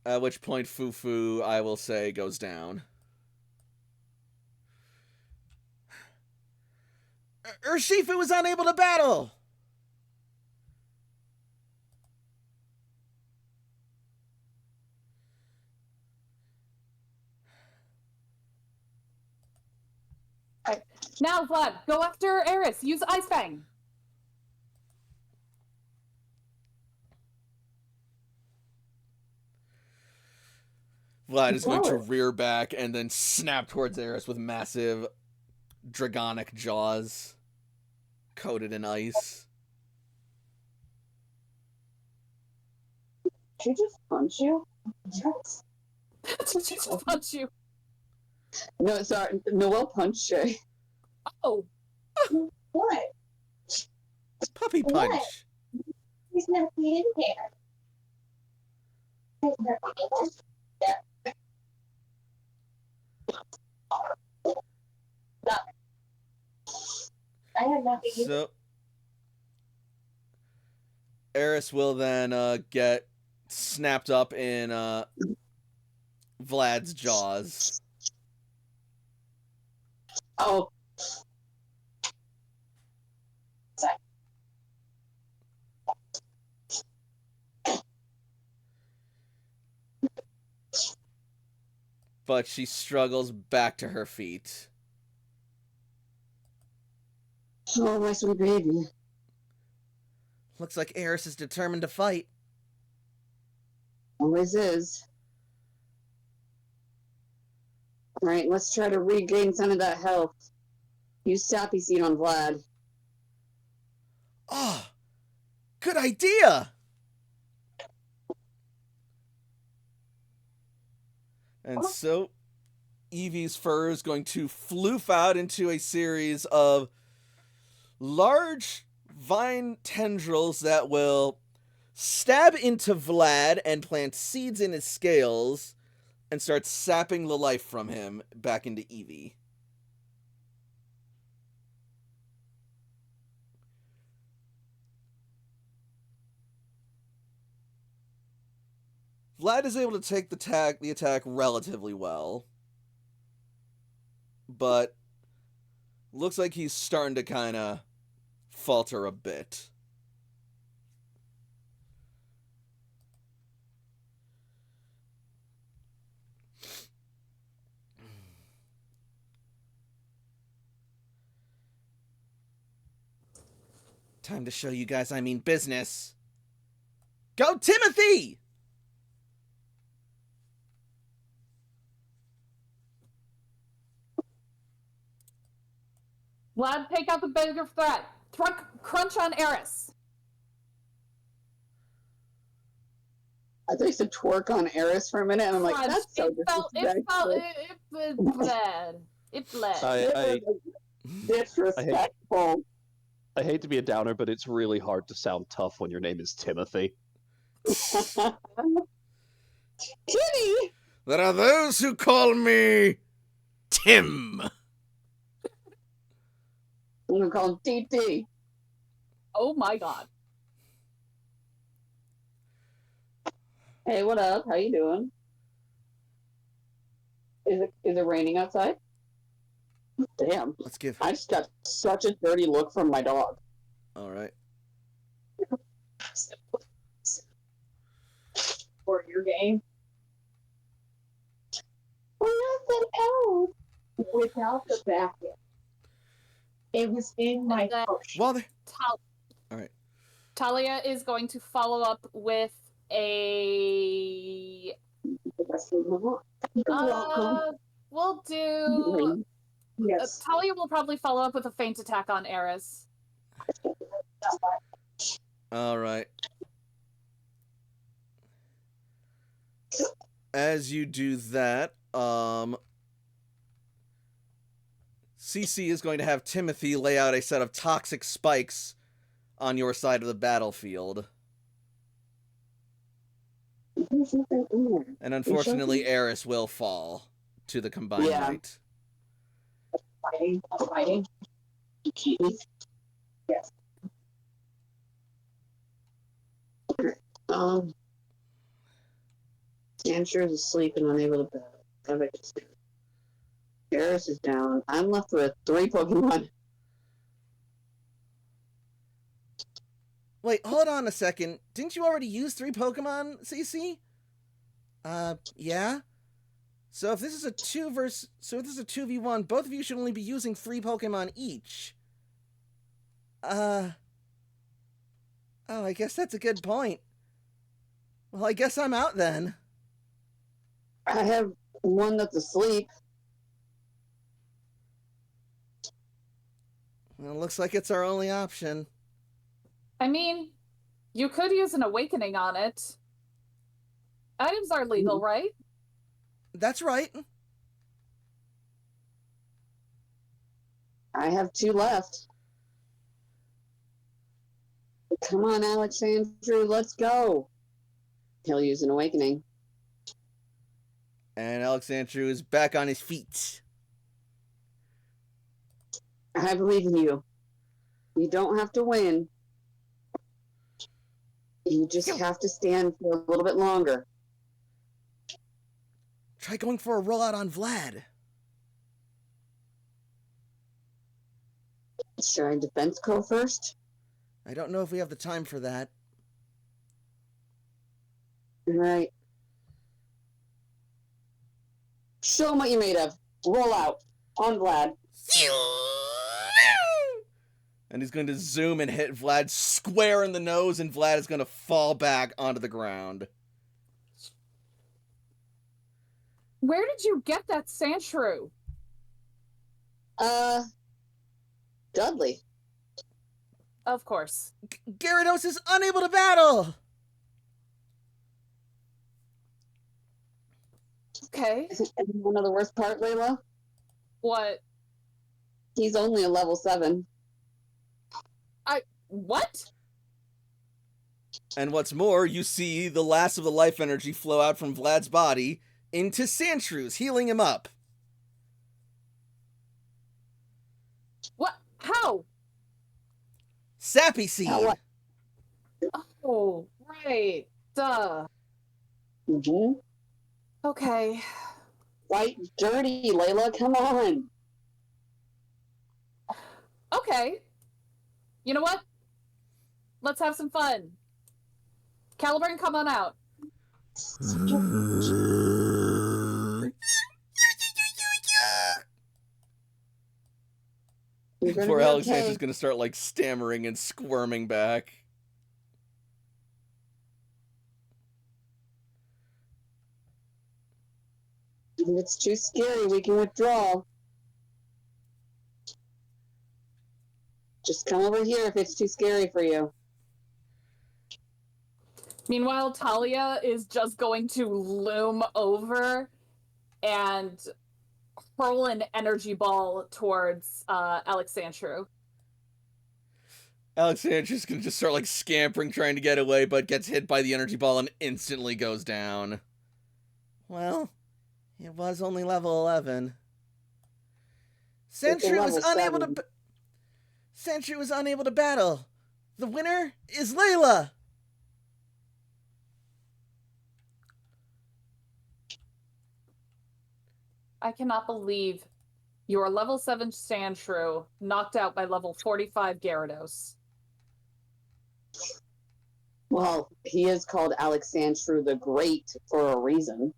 At which point Fufu, I will say, goes down. Urshifu was unable to battle! Right. Now, Vlad, go after Eris. Use Ice Fang. Vlad is going to rear back and then snap towards Eris with massive dragonic jaws coated in ice. Did she just punch you? Yes. Did she just punch you? No, sorry. Noelle punched Shay. Oh. What? Puppy What? punch. He's not in there. He's not in there. Nothing. I have nothing. So Eris will then get snapped up in Vlad's jaws. Oh. But she struggles back to her feet. Oh, my sweet baby. Looks like Eris is determined to fight. Always is. Alright, let's try to regain some of that health. Use Sappy Seed on Vlad. Oh, good idea! And so Eevee's fur is going to floof out into a series of large vine tendrils that will stab into Vlad and plant seeds in his scales and start sapping the life from him back into Eevee. Vlad is able to take the attack relatively well, but looks like he's starting to kind of falter a bit. Time to show you guys I mean business. Go Timothy! Vlad, take out the bigger threat. Crunch on Eris. I thought you said twerk on Eris for a minute, and I'm like, Crunch. that's so disrespectful. It bled. It bled. Disrespectful. I hate to be a downer, but it's really hard to sound tough when your name is Timothy. Timmy! There are those who call me Tim. I'm gonna call him TT. Oh my god. Hey, what up? How you doing? Is it raining outside? Damn. Let's give. I just got such a dirty look from my dog. All right. For your game. Where's the out without the backet? It was in my And then- purse. Well, they... All right. Talia is going to follow up with a. We'll do. Yes. Talia will probably follow up with a feint attack on Eris. All right. As you do that, CC is going to have Timothy lay out a set of toxic spikes on your side of the battlefield. And unfortunately, Eris will fall to the combined Yeah. might. Fighting. Yes. Sansher is asleep and unable to battle. Eris is down. I'm left with 3 Pokemon. Wait, hold on a second. Didn't you already use 3 Pokemon, CC? Yeah? So if this is a 2v1, both of you should only be using 3 Pokemon each. Oh, I guess that's a good point. Well, I guess I'm out then. I have one that's asleep. Well, looks like it's our only option. I mean, you could use an awakening on it. Items are legal, right? That's right. I have 2 left. Come on, Alexandru, let's go. He'll use an awakening. And Alexandru is back on his feet. I believe in you. You don't have to win. You just have to stand for a little bit longer. Try going for a rollout on Vlad. Should I defense go first? I don't know if we have the time for that. Right. Show him what you're made of. Roll out. On Vlad. And he's going to zoom and hit Vlad square in the nose, and Vlad is going to fall back onto the ground. Where did you get that Sandshrew? Dudley. Of course. Gyarados is unable to battle! Okay. And one of the worst part, Layla, What? he's only a level 7. What? And what's more, you see the last of the life energy flow out from Vlad's body into Sandshrews, healing him up. What? How? Sappy Seed! Now what? Oh, right. Duh. Mm-hmm. Okay. Fight dirty, Layla. Come on. Okay. You know what? Let's have some fun. Caliburn, come on out. You're gonna Poor be Alexander's okay. gonna start, like, stammering and squirming back. If it's too scary, we can withdraw. Just come over here if it's too scary for you. Meanwhile, Talia is just going to loom over and hurl an energy ball towards Alexandru. Alexander's gonna just start, like, scampering, trying to get away, but gets hit by the energy ball and instantly goes down. Well, it was only level 11. Sentry was level unable 7. to... Sentry was unable to battle. The winner is Layla. I cannot believe your level 7 Sandshrew knocked out by level 45 Gyarados. Well, he is called Alexandru the Great for a reason.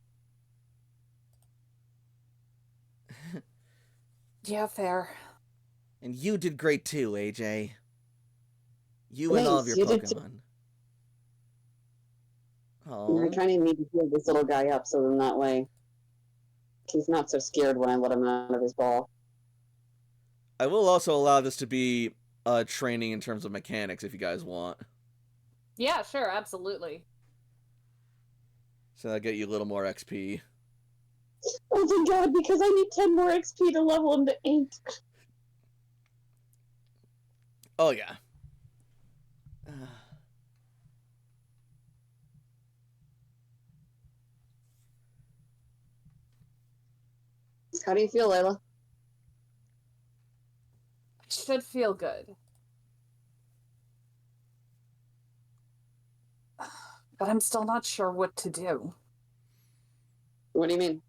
Yeah, fair. And you did great too, AJ. You and all of Thanks, your you did too. Pokemon. I Oh. kind of need to heal this little guy up so then that way he's not so scared when I let him out of his ball. I will also allow this to be training in terms of mechanics if you guys want. Yeah, sure, absolutely. So that'll get you a little more XP. Oh thank God, because I need 10 more XP to level him to 8. Oh, yeah. How do you feel, Layla? I should feel good. But I'm still not sure what to do. What do you mean?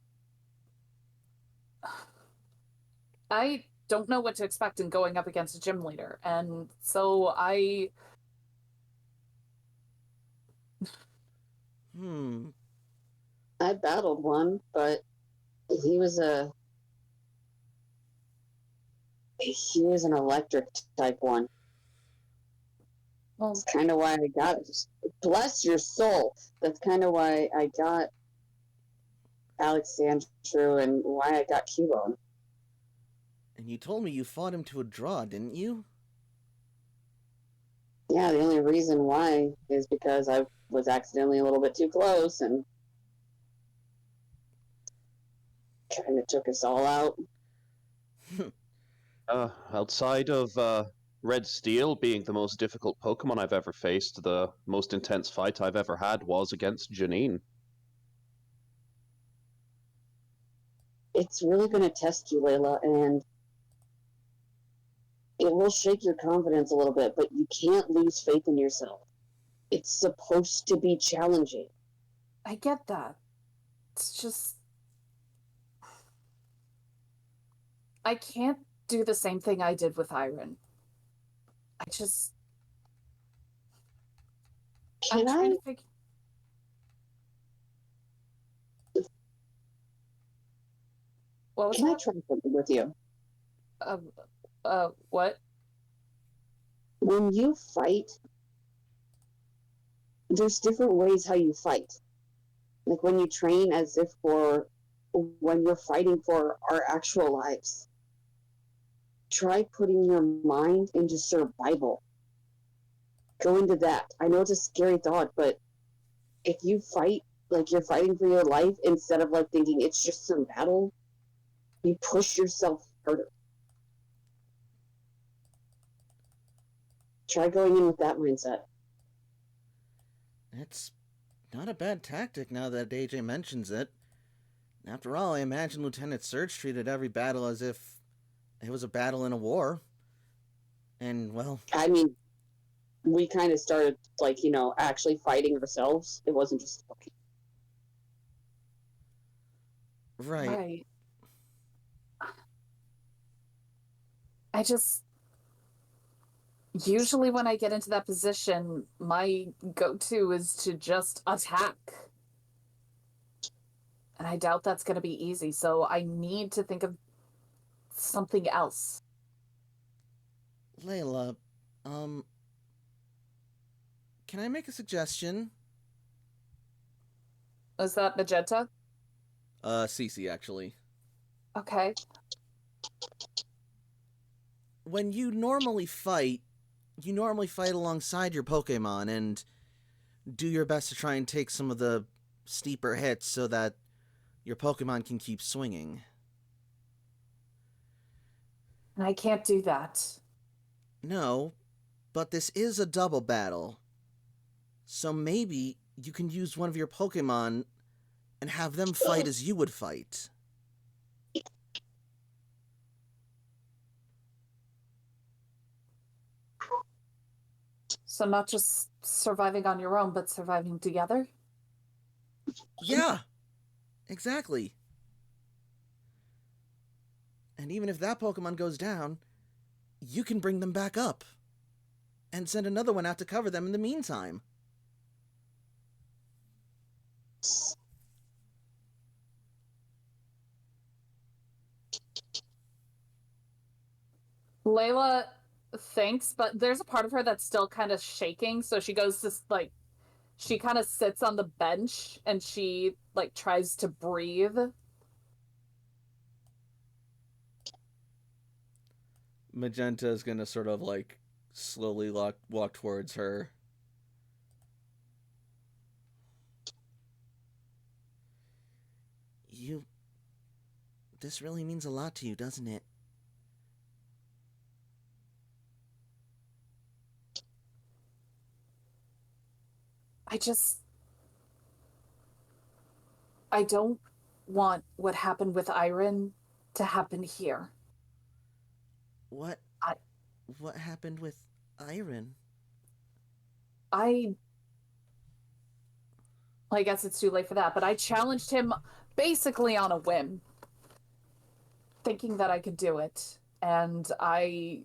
I don't know what to expect in going up against a gym leader, and so I... I battled one, but he was an electric type one. Well, That's kind of why I got it. Bless your soul. That's kind of why I got Alexandru and why I got Cubone. And you told me you fought him to a draw, didn't you? Yeah, the only reason why is because I was accidentally a little bit too close and kind of took us all out. Outside of Red Steel being the most difficult Pokemon I've ever faced, the most intense fight I've ever had was against Janine. It's really going to test you, Layla, and it will shake your confidence a little bit, but you can't lose faith in yourself. It's supposed to be challenging. I get that. It's just... I can't do the same thing I did with Iron. I just... Can I? to figure... What was Can I that? try something with you? What? When you fight, there's different ways how you fight. Like when you train as if for when you're fighting for our actual lives. Try putting your mind into survival. Go into that. I know it's a scary thought, but if you fight like you're fighting for your life instead of like thinking it's just some battle. You push yourself harder. Try going in with that mindset. It's not a bad tactic now that AJ mentions it. After all, I imagine Lieutenant Surge treated every battle as if it was a battle in a war. And, well, I mean, we kind of started, like, actually fighting ourselves. It wasn't just, okay. right. Right. I just usually when I get into that position, my go-to is to just attack. And I doubt that's going to be easy, so I need to think of something else. Layla, can I make a suggestion? Is that Magenta? Cece, actually. Okay. When you normally fight alongside your Pokemon and do your best to try and take some of the steeper hits so that your Pokemon can keep swinging. And I can't do that. No, but this is a double battle. So maybe you can use one of your Pokemon and have them fight as you would fight. So not just surviving on your own, but surviving together? Yeah, exactly. And even if that Pokemon goes down, you can bring them back up and send another one out to cover them in the meantime. Layla thinks, but there's a part of her that's still kind of shaking, so she goes to, like, she kind of sits on the bench and she, like, tries to breathe. Magenta is gonna sort of, like, slowly walk towards her. This really means a lot to you, doesn't it? I don't want what happened with Iron to happen here. What happened with Iron? I guess it's too late for that, but I challenged him basically on a whim, thinking that I could do it, and I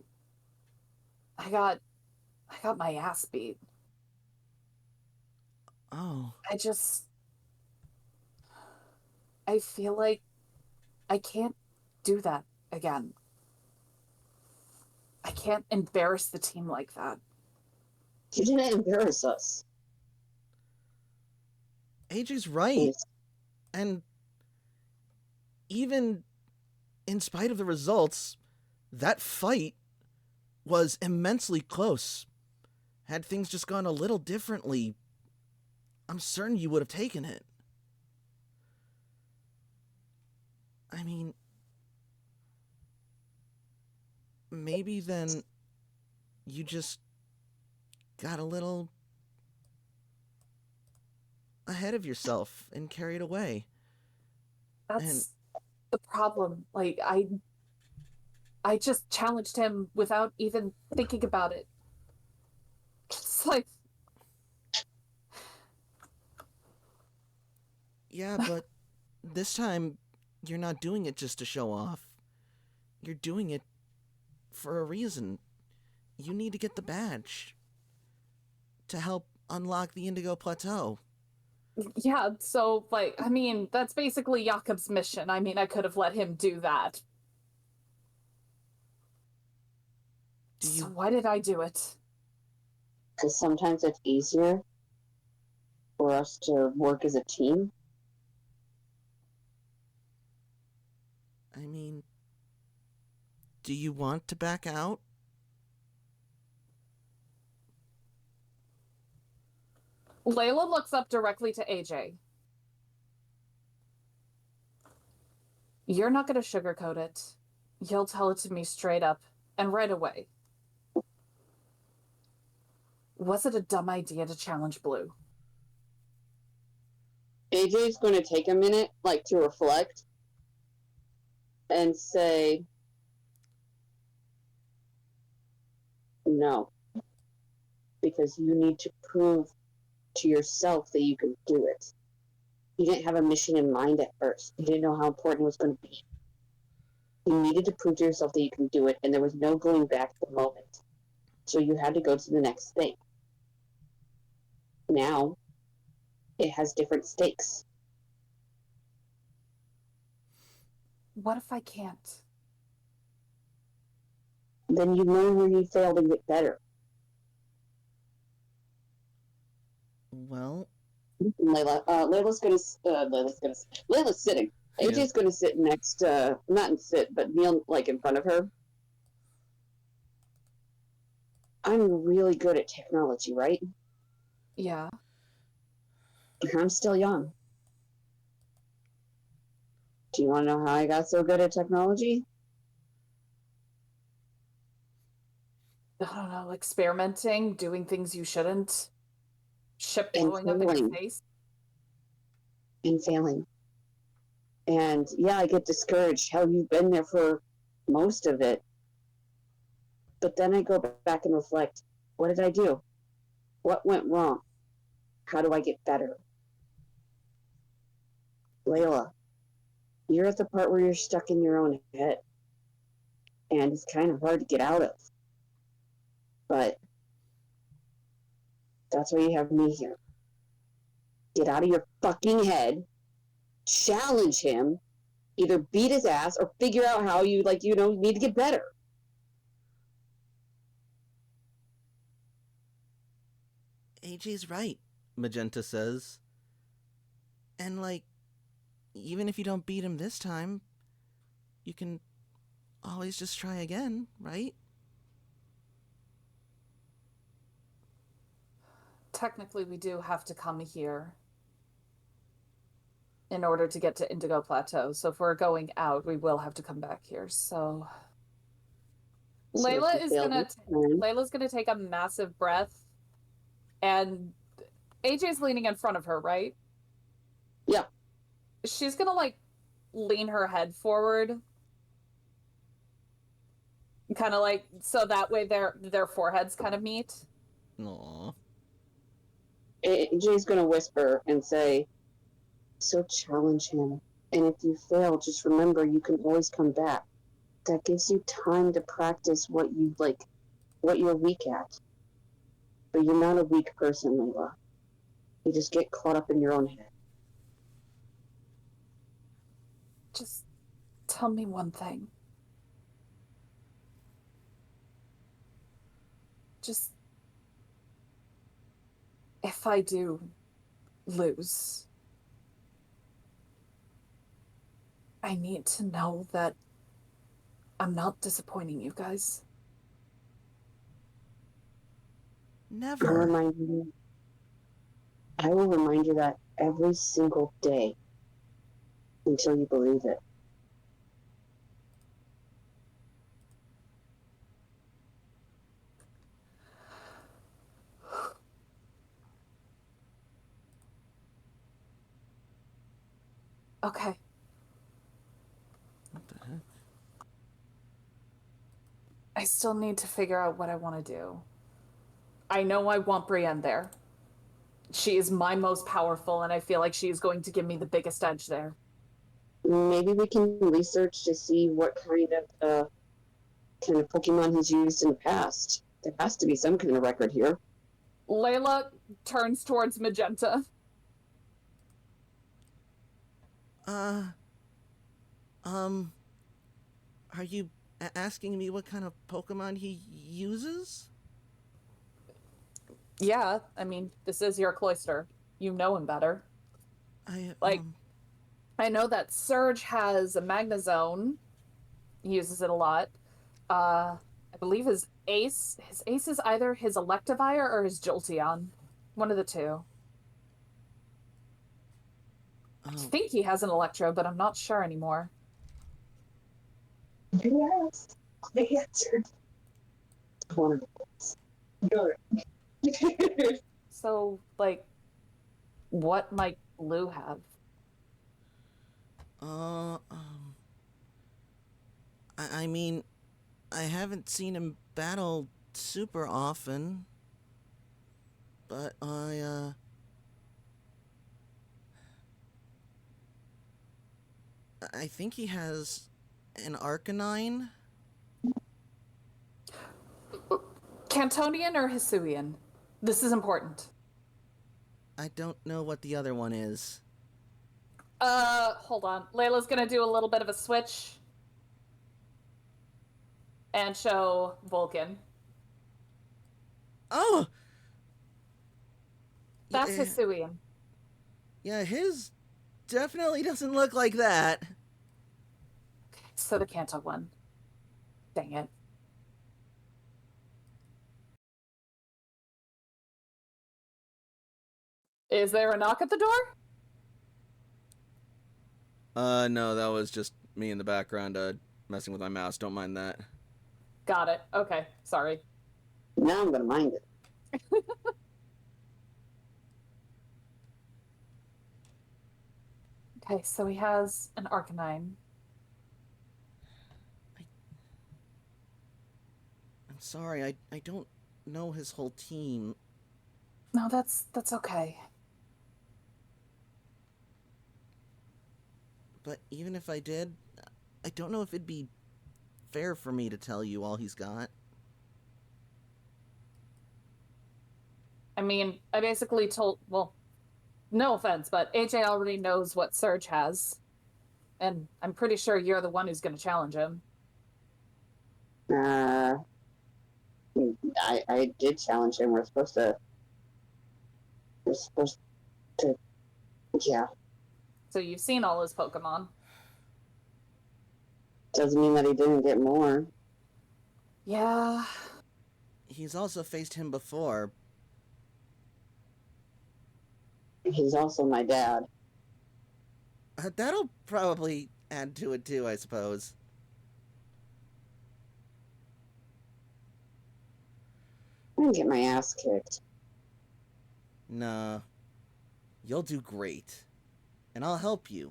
got my ass beat. Oh. I feel like I can't do that again. I can't embarrass the team like that. You didn't embarrass us. AJ's right. And even in spite of the results, that fight was immensely close. Had things just gone a little differently, I'm certain you would have taken it. I mean, maybe then you just got a little ahead of yourself and carried away. That's the problem. Like, I just challenged him without even thinking about it. It's like... Yeah, but this time you're not doing it just to show off. You're doing it for a reason. You need to get the badge to help unlock the Indigo Plateau. Yeah, so, like, I mean, that's basically Jakob's mission. I mean, I could have let him do that. So why did I do it? Because sometimes it's easier for us to work as a team. I mean, do you want to back out? Layla looks up directly to AJ. You're not going to sugarcoat it. You'll tell it to me straight up and right away. Was it a dumb idea to challenge Blue? AJ's going to take a minute, like, to reflect and say, no. Because you need to prove to yourself that you can do it. You didn't have a mission in mind at first. You didn't know how important it was going to be. You needed to prove to yourself that you can do it, and there was no going back at the moment. So you had to go to the next thing. Now, it has different stakes. What if I can't? Then you know where you failed and get better. Well, Layla, Layla's sitting. AJ's going to sit next, not sit, but kneel, like, in front of her. I'm really good at technology, right? Yeah. I'm still young. Do you want to know how I got so good at technology? I don't know, experimenting, doing things you shouldn't. Ship And blowing up in your failing. face. And failing. And yeah, I get discouraged. Hell, you've been there for most of it. But then I go back and reflect. What did I do? What went wrong? How do I get better? Layla, you're at the part where you're stuck in your own head. And it's kind of hard to get out of. But that's why you have me here. Get out of your fucking head, challenge him, either beat his ass or figure out how you, like, you know, need to get better. AJ's right, Magenta says. And, like, even if you don't beat him this time, you can always just try again, right? Technically, we do have to come here in order to get to Indigo Plateau. So if we're going out, we will have to come back here. So So if Layla you is fail gonna this time- Layla's gonna take a massive breath, and AJ's leaning in front of her, right? Yeah. She's gonna like lean her head forward, kind of like so that way their foreheads kind of meet. Aww. AJ's gonna whisper and say, so challenge him. And if you fail, just remember you can always come back. That gives you time to practice what you like, what you're weak at. But you're not a weak person, Layla. You just get caught up in your own head. Just tell me one thing. Just if I do lose, I need to know that I'm not disappointing you guys. I'll Never. remind you. I will remind you that every single day until you believe it. Okay. What the heck? I still need to figure out what I want to do. I know I want Brienne there. She is my most powerful, and I feel like she is going to give me the biggest edge there. Maybe we can research to see what kind of Pokemon he's used in the past. There has to be some kind of record here. Layla turns towards Magenta. Are you asking me what kind of Pokemon he uses? Yeah, I mean, this is your cloister. You know him better. Like, I know that Surge has a Magnezone. He uses it a lot. I believe his ace is either his Electivire or his Jolteon. One of the two. I think he has an Electro, but I'm not sure anymore. Yes, I answered. One of Good. So, like, what might Lou have? Uh, um, I mean, I haven't seen him battle super often, but I think he has an Arcanine. Cantonian or Hisuian? This is important. I don't know what the other one is. Hold on. Layla's gonna do a little bit of a switch and show Vulcan. Oh! That's Yeah, Hisuian. yeah, his definitely doesn't look like that. So the Kanto one. Dang it. Is there a knock at the door? No, that was just me in the background, messing with my mouse. Don't mind that. Got it. Okay. Sorry. Now I'm gonna mind it. Okay, so he has an Arcanine. I'm sorry, I don't know his whole team. No, that's okay. But even if I did, I don't know if it'd be fair for me to tell you all he's got. I mean, I basically told, well, no offense, but AJ already knows what Surge has. And I'm pretty sure you're the one who's going to challenge him. I did challenge him. We're supposed to. Yeah. So you've seen all his Pokemon. Doesn't mean that he didn't get more. Yeah. He's also faced him before. He's also my dad. That'll probably add to it too, I suppose. I'm gonna get my ass kicked. Nah. You'll do great. And I'll help you.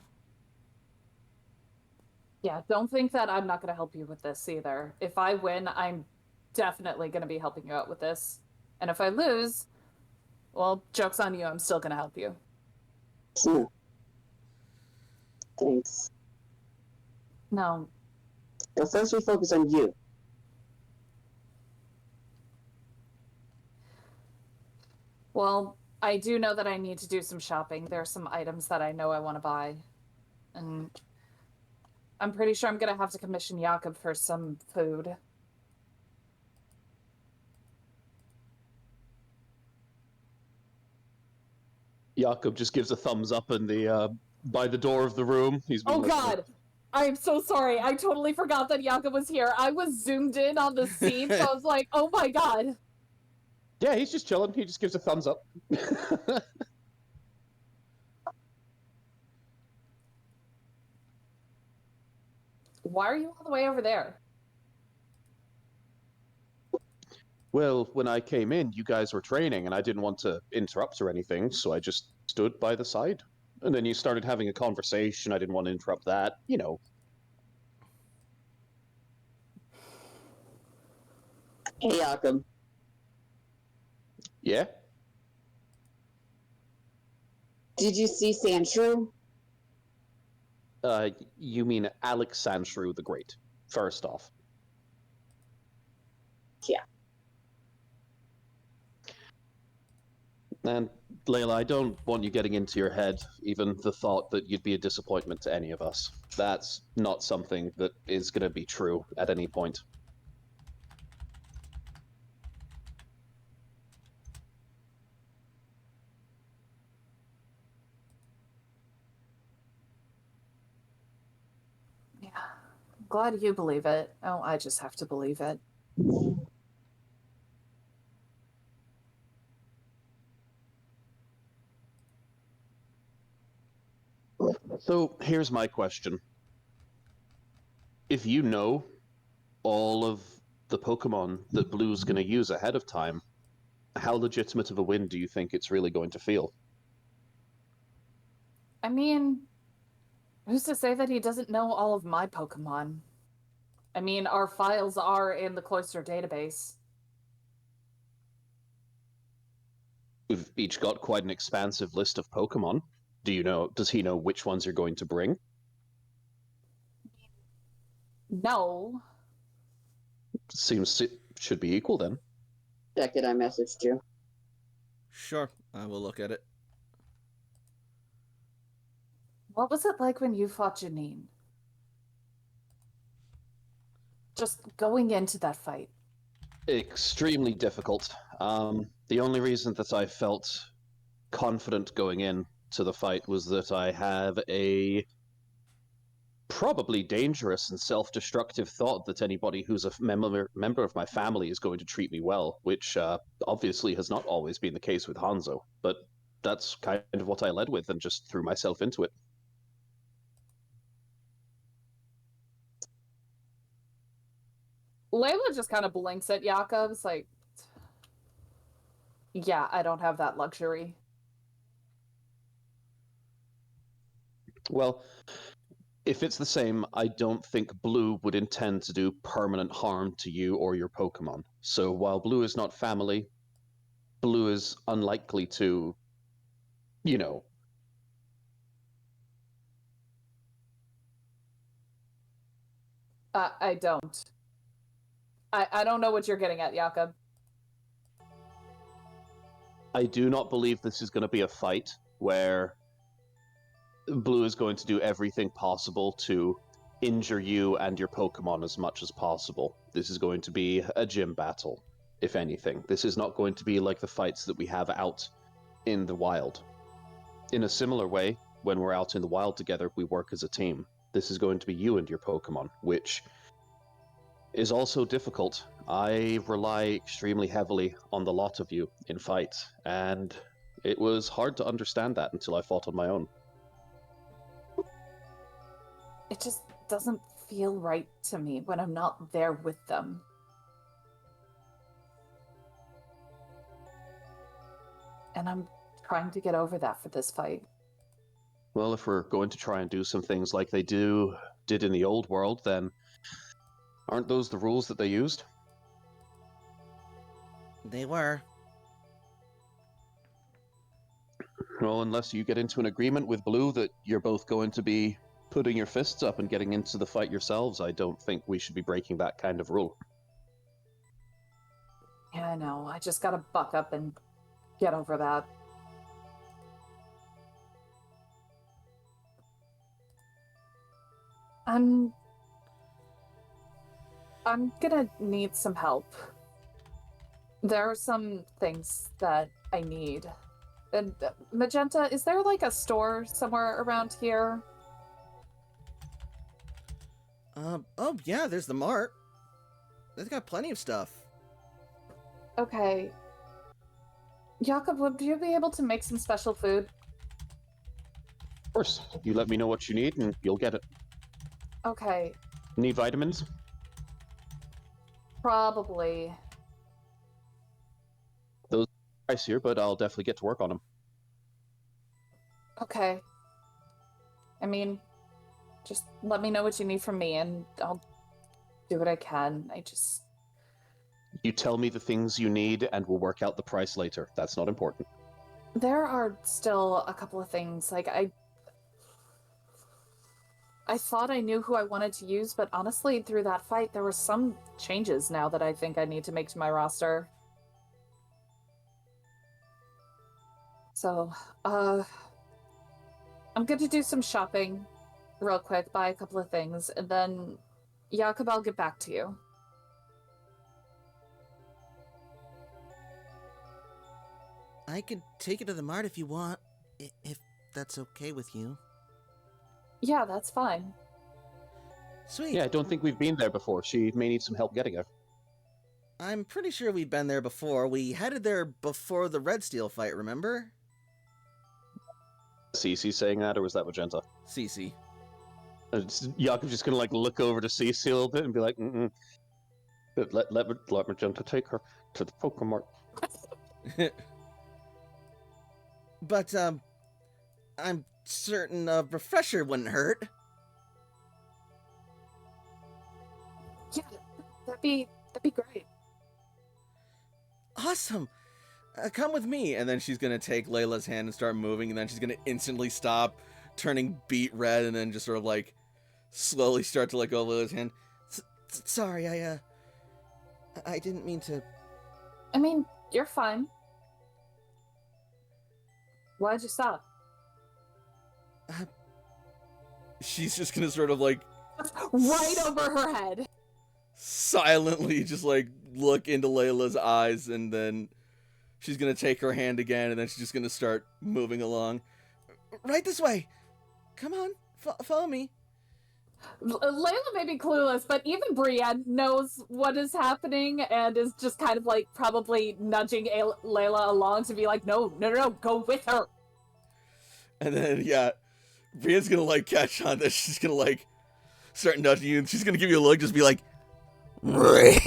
Yeah, don't think that I'm not going to help you with this either. If I win, I'm definitely going to be helping you out with this. And if I lose, well, joke's on you, I'm still going to help you. Thanks. No. But first we focus on you. Well, I do know that I need to do some shopping. There are some items that I know I want to buy. And I'm pretty sure I'm going to have to commission Jakob for some food. Jakob just gives a thumbs up in the by the door of the room. He's been Oh listening. god! I'm so sorry. I totally forgot that Jakob was here. I was zoomed in on the scene, so I was like, oh my god. Yeah, he's just chilling. He just gives a thumbs up. Why are you all the way over there? Well, when I came in, you guys were training, and I didn't want to interrupt or anything, so I just stood by the side. And then you started having a conversation. I didn't want to interrupt that. You know. Hey, Jakob. Yeah? Did you see Sandshrew? You mean Alex Sandshrew the Great, first off. Yeah. And Layla, I don't want you getting into your head even the thought that you'd be a disappointment to any of us. That's not something that is going to be true at any point. Yeah. Glad you believe it. Oh, I just have to believe it. So here's my question. if you know all of the Pokemon that Blue's going to use ahead of time, how legitimate of a win do you think it's really going to feel? I mean, who's to say that he doesn't know all of my Pokemon? I mean, our files are in the Cloister database. We've each got quite an expansive list of Pokemon. Does he know which ones you're going to bring? No. Seems it should be equal then. Check it, I messaged you. Sure, I will look at it. What was it like when you fought Janine? Just going into that fight. Extremely difficult. The only reason that I felt confident going in to the fight was that I have a probably dangerous and self-destructive thought that anybody who's a member of my family is going to treat me well, which obviously has not always been the case with Hanzo, but that's kind of what I led with and just threw myself into it. Layla just kind of blinks at Jakob. It's like, yeah, I don't have that luxury. Well, if it's the same, I don't think Blue would intend to do permanent harm to you or your Pokemon. So while Blue is not family, Blue is unlikely to, you know. I don't. I don't know what you're getting at, Jakob. I do not believe this is going to be a fight where Blue is going to do everything possible to injure you and your Pokemon as much as possible. This is going to be a gym battle, if anything. This is not going to be like the fights that we have out in the wild. In a similar way, when we're out in the wild together, we work as a team. This is going to be you and your Pokemon, which is also difficult. I rely extremely heavily on the lot of you in fights, and it was hard to understand that until I fought on my own. It just doesn't feel right to me when I'm not there with them. And I'm trying to get over that for this fight. Well, if we're going to try and do some things like they did in the old world, then aren't those the rules that they used? They were. Well, unless you get into an agreement with Blue that you're both going to be putting your fists up and getting into the fight yourselves, I don't think we should be breaking that kind of rule. Yeah, I know. I just gotta buck up and get over that. I'm gonna need some help. There are some things that I need. And Magenta, is there like a store somewhere around here? Oh yeah, there's the mart. They've got plenty of stuff. Okay. Jakob, would you be able to make some special food? Of course, you let me know what you need and you'll get it. Okay, Need vitamins? probably. Those are pricier, but I'll definitely get to work on them. Okay. I mean, just let me know what you need from me and I'll do what I can. You tell me the things you need and we'll work out the price later. That's not important. There are still a couple of things. Like, I thought I knew who I wanted to use, but honestly, through that fight, there were some changes now that I think I need to make to my roster. So, I'm going to do some shopping real quick, buy a couple of things, and then, Jakob, I'll get back to you. I could take you to the mart if you want, if that's okay with you. Yeah, that's fine. Sweet. Yeah, I don't think we've been there before. She may need some help getting there. I'm pretty sure we've been there before. We headed there before the Red Steel fight, remember? Cece saying that, or was that Magenta? Cece. Jakob's just gonna like look over to Cecile a bit and be like, let Magenta take her to the Pokemon. But, I'm certain a refresher wouldn't hurt. Yeah, that'd be great. Awesome. Come with me. And then she's going to take Layla's hand and start moving, and then she's going to instantly stop, turning beet red, and then just sort of like slowly start to let go of Layla's hand. Sorry, I didn't mean to. I mean, you're fine. Why'd you stop? She's just going to sort of like Right over her head. silently just like look into Layla's eyes, and then she's going to take her hand again, and then she's just going to start moving along. Right this way. Come on, follow me. Layla may be clueless, but even Brienne knows what is happening and is just kind of like probably nudging Layla along to be like, no, go with her. And then, yeah, Brienne's gonna, like, catch on this. She's gonna, like, start nudging you, and she's gonna give you a look, just be like, Brienne,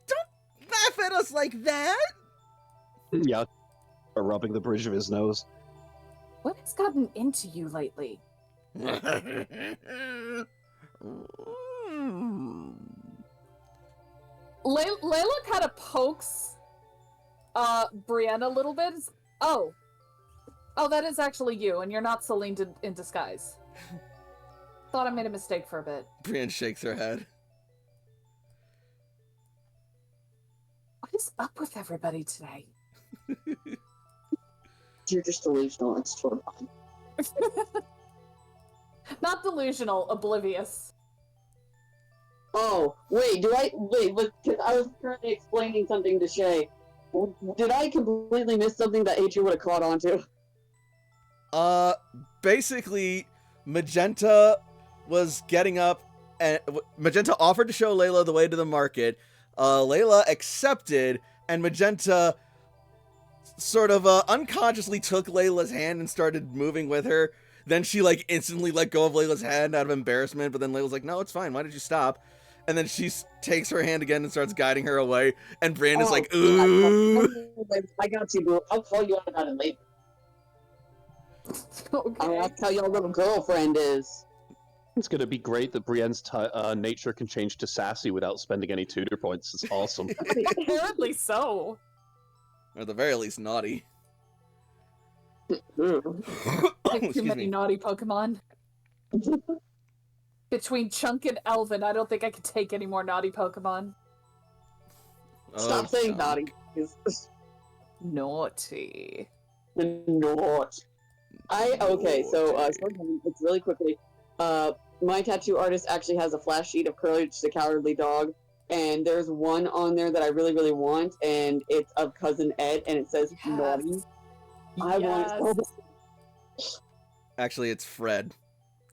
don't laugh at us like that. Yeah, rubbing the bridge of his nose. What has gotten into you lately? Layla kind of pokes Brienne a little bit. Oh, that is actually you, and you're not Celine in disguise. Thought I made a mistake for a bit. Brienne shakes her head. What is up with everybody today? you're just delusional. It's totally fine. Not delusional, oblivious. Oh, wait, because I was currently explaining something to Shay. Did I completely miss something that Adrian would have caught on to? Basically, Magenta was getting up, and Magenta offered to show Layla the way to the market. Layla accepted, and Magenta sort of unconsciously took Layla's hand and started moving with her. Then she, like, instantly let go of Layla's hand out of embarrassment, but then Layla's like, no, it's fine, why did you stop? And then she takes her hand again and starts guiding her away, and Brandon's like, ooh. I got you, boo. I'll call you out about it later. Okay. That's how your little girlfriend is. It's gonna be great that Brienne's nature can change to sassy without spending any tutor points. It's awesome. Apparently so. Or at the very least, naughty. Like too Excuse many me. naughty Pokemon. Between Chunk and Elvin, I don't think I could take any more naughty Pokemon. Stop saying Chunk. naughty. Naughty. Not. Okay, so it's really quickly. My tattoo artist actually has a flash sheet of Courage the Cowardly Dog, and there's one on there that I really, really want, and it's of Cousin Ed, and it says Yes. naughty. I want it so bad. Actually, it's Fred.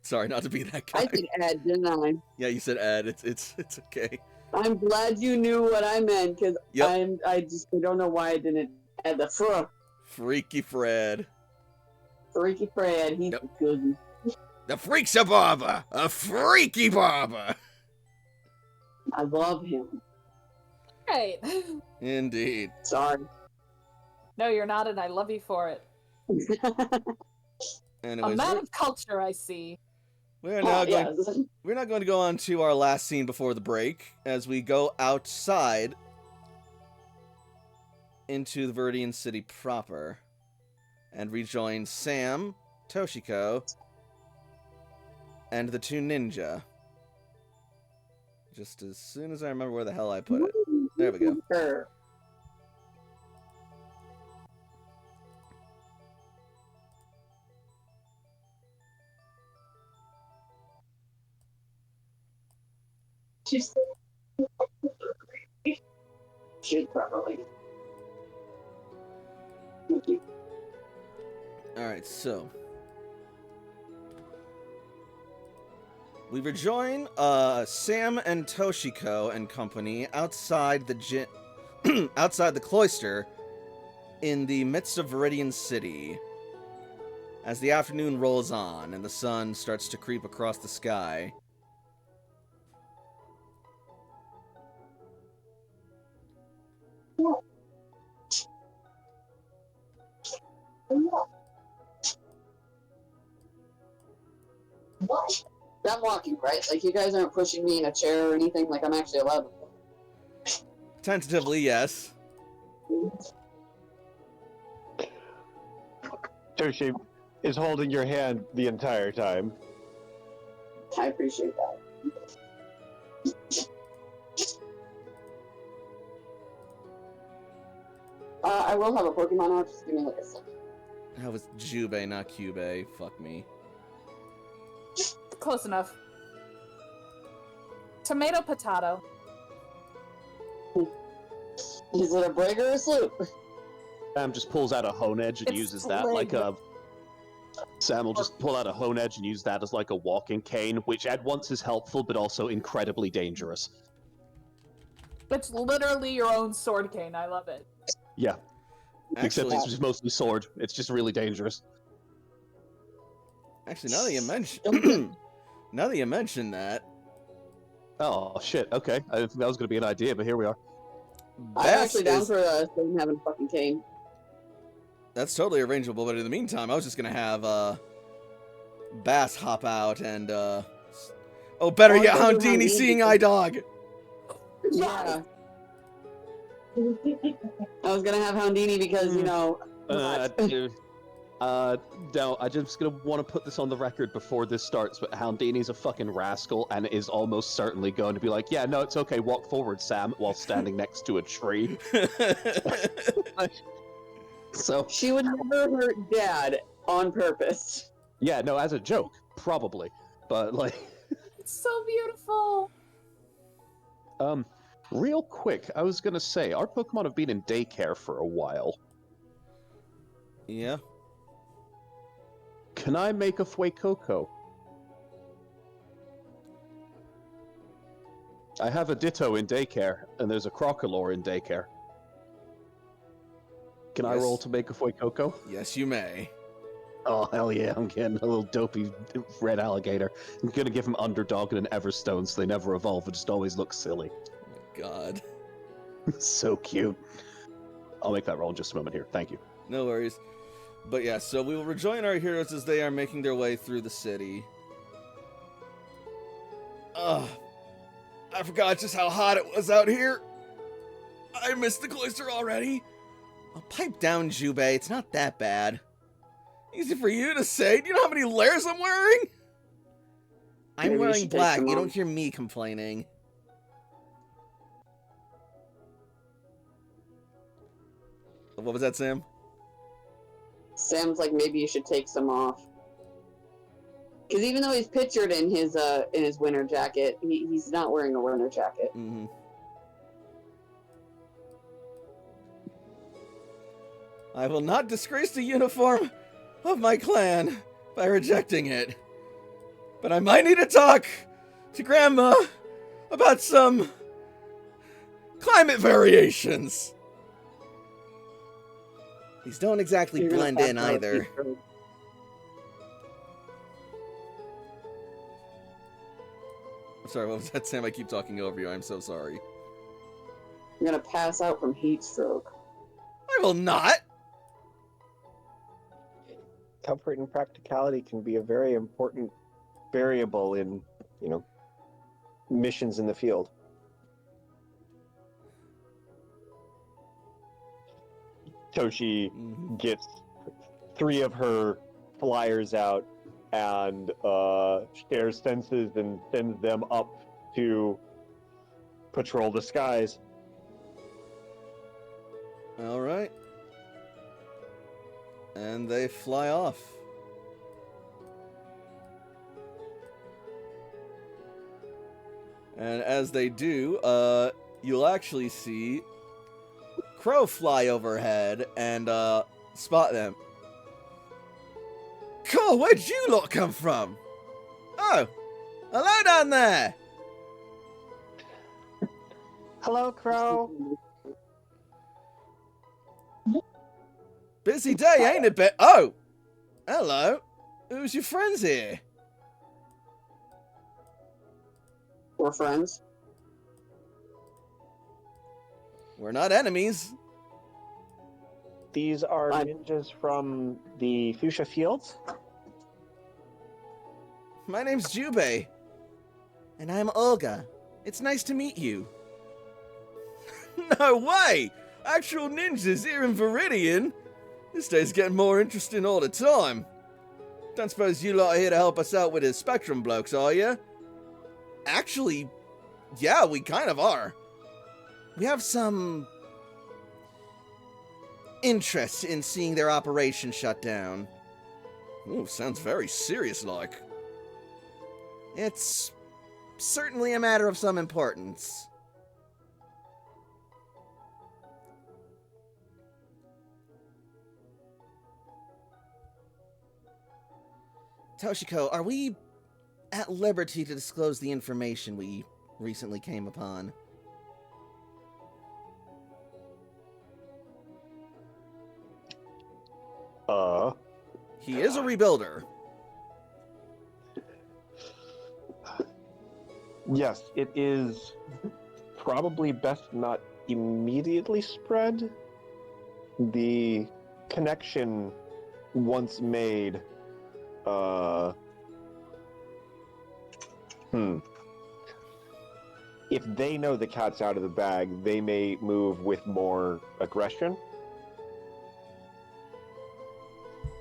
Sorry, not to be that guy. I said Ed, didn't I? Yeah, you said Ed. It's okay. I'm glad you knew what I meant, because Yep. I don't know why I didn't add the Freaky Fred. Freaky Fred. He's Yep. good. The Freak's a barber. A freaky barber. I love him. Right. Indeed. Sorry. No, you're not, and I love you for it. Anyways, A man of culture, I see. we're now going. yes. We're not going to go on to our last scene before the break, as we go outside into the Viridian City proper and rejoin Sam, Toshiko, and the two ninja. Just as soon as I remember where the hell I put it. There we go. Sure. She's Should probably. Alright, so. We rejoin Sam and Toshiko and company outside the outside the cloister in the midst of Viridian City. As the afternoon rolls on and the sun starts to creep across the sky. What? I'm walking, right? Like, you guys aren't pushing me in a chair or anything, like I'm actually allowed to. Tentatively, yes. Toshi is holding your hand the entire time. I appreciate that. I will have a Pokemon out, just give me like a second. That was Jubei, not Cubei. Fuck me. Close enough. Tomato, potato. Is it a break or a sloop? Sam just pulls out a hone edge and It's uses that like a... flag. Sam will just pull out a hone edge and use that as like a walking cane, which at once is helpful, but also incredibly dangerous. It's literally your own sword cane. I love it. Yeah. Except Actually, it's just mostly sword. It's just really dangerous. now that you mention that, Oh, shit. Okay. I didn't think that was going to be an idea, but here we are. I'm Bass actually down is- for having a fucking cane. That's totally arrangeable, but in the meantime, I was just gonna have Bass hop out and better Oh, yet, I thought you were Houndini Houndini. seeing eye dog. Yeah. I was gonna have Houndini because, you know... No, I'm just gonna want to put this on the record before this starts, but Houndini's a fucking rascal and is almost certainly going to be like, yeah, no, it's okay, walk forward, Sam, while standing next to a tree. So, She would never hurt Dad on purpose. yeah, no, as a joke, probably. But, like, It's so beautiful. real quick, I was gonna say, our Pokemon have been in daycare for a while. Yeah. Can I make a Fuecoco? I have a Ditto in daycare, and there's a Crocolore in daycare. Can I Yes. roll to make a Fuecoco? Yes, you may. Oh, hell yeah, I'm getting a little dopey red alligator. I'm gonna give him Underdog and an Everstone so they never evolve and just always look silly. God. So cute. I'll make that roll in just a moment here. Thank you. No worries. But yeah, so we will rejoin our heroes as they are making their way through the city. Ugh. I forgot just how hot it was out here. I missed the cloister already. Oh, pipe down, Jubei. It's not that bad. Easy for you to say. Do you know how many layers I'm wearing? I'm Maybe you wearing should take black. some You off. don't hear me complaining. What was that, Sam? Sam's like, maybe you should take some off. Because even though he's pictured in his winter jacket, he's not wearing a winter jacket. Mm-hmm. I will not disgrace the uniform of my clan by rejecting it. But I might need to talk to Grandma about some climate variations. These don't exactly You're gonna blend pass in out either. heat stroke. I'm sorry, what was that, Sam? I keep talking over you. I'm so sorry. You're gonna pass out from heat stroke. I will not! Comfort and practicality can be a very important variable in, missions in the field. Toshi Mhm. gets 3 of her flyers out and shares senses and sends them up to patrol the skies. All right. And they fly off. And as they do, you'll actually see Crow fly overhead and spot them. Cool, where'd you lot come from? Oh, Hello down there! Hello, Crow. Busy day, ain't it, Oh! Hello. Who's your friends here? We're friends. We're not enemies. These are ninjas from the Fuchsia Fields. My name's Jubei. And I'm Olga. It's nice to meet you. No way! Actual ninjas here in Viridian? This day's getting more interesting all the time. Don't suppose you lot are here to help us out with the Spectrum blokes, are you? Actually, yeah, we kind of are. We have some interest in seeing their operation shut down. Ooh, sounds very serious-like. It's certainly a matter of some importance. Toshiko, are we at liberty to disclose the information we recently came upon? He is a rebuilder. Yes, it is probably best not immediately spread. The connection once made, if they know the cat's out of the bag, they may move with more aggression.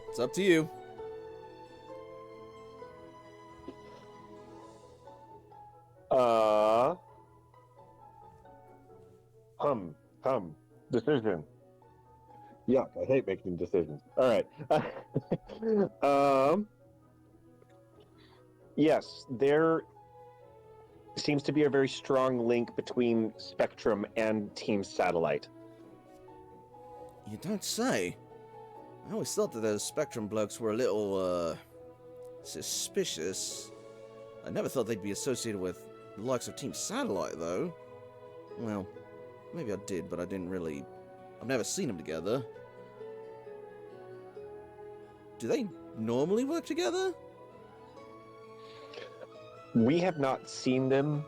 It's up to you. Decision. Yuck, I hate making decisions. All right. Yes, there seems to be a very strong link between Spectrum and Team Satellite. You don't say. I always thought that those Spectrum blokes were a little, suspicious. I never thought they'd be associated with the likes of Team Satellite, though. Well, maybe I did, but I didn't really... I've never seen them together. Do they normally work together? We have not seen them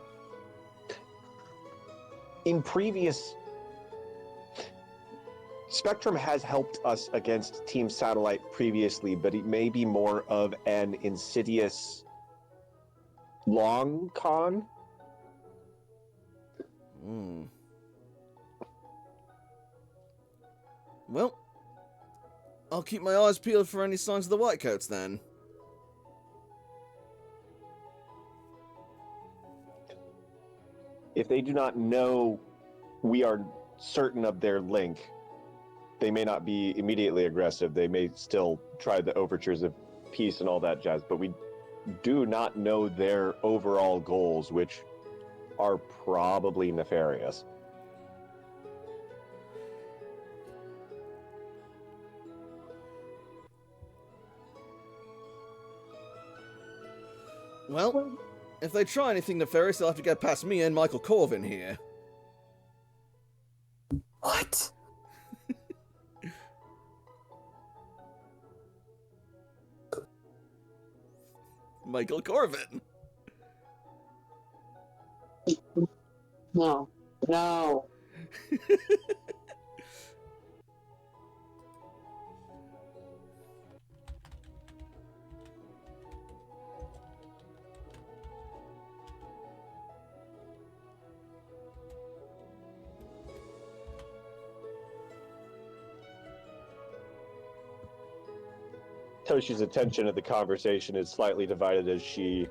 in previous... Spectrum has helped us against Team Satellite previously, but it may be more of an insidious long con. Well, I'll keep my eyes peeled for any signs of the Whitecoats, then. If they do not know we are certain of their link, they may not be immediately aggressive. They may still try the overtures of peace and all that jazz, but we do not know their overall goals, which are probably nefarious. Well, if they try anything nefarious, they'll have to get past me and Michael Corvin here. What? Michael Corvin. No. No. Toshi's attention at the conversation is slightly divided as she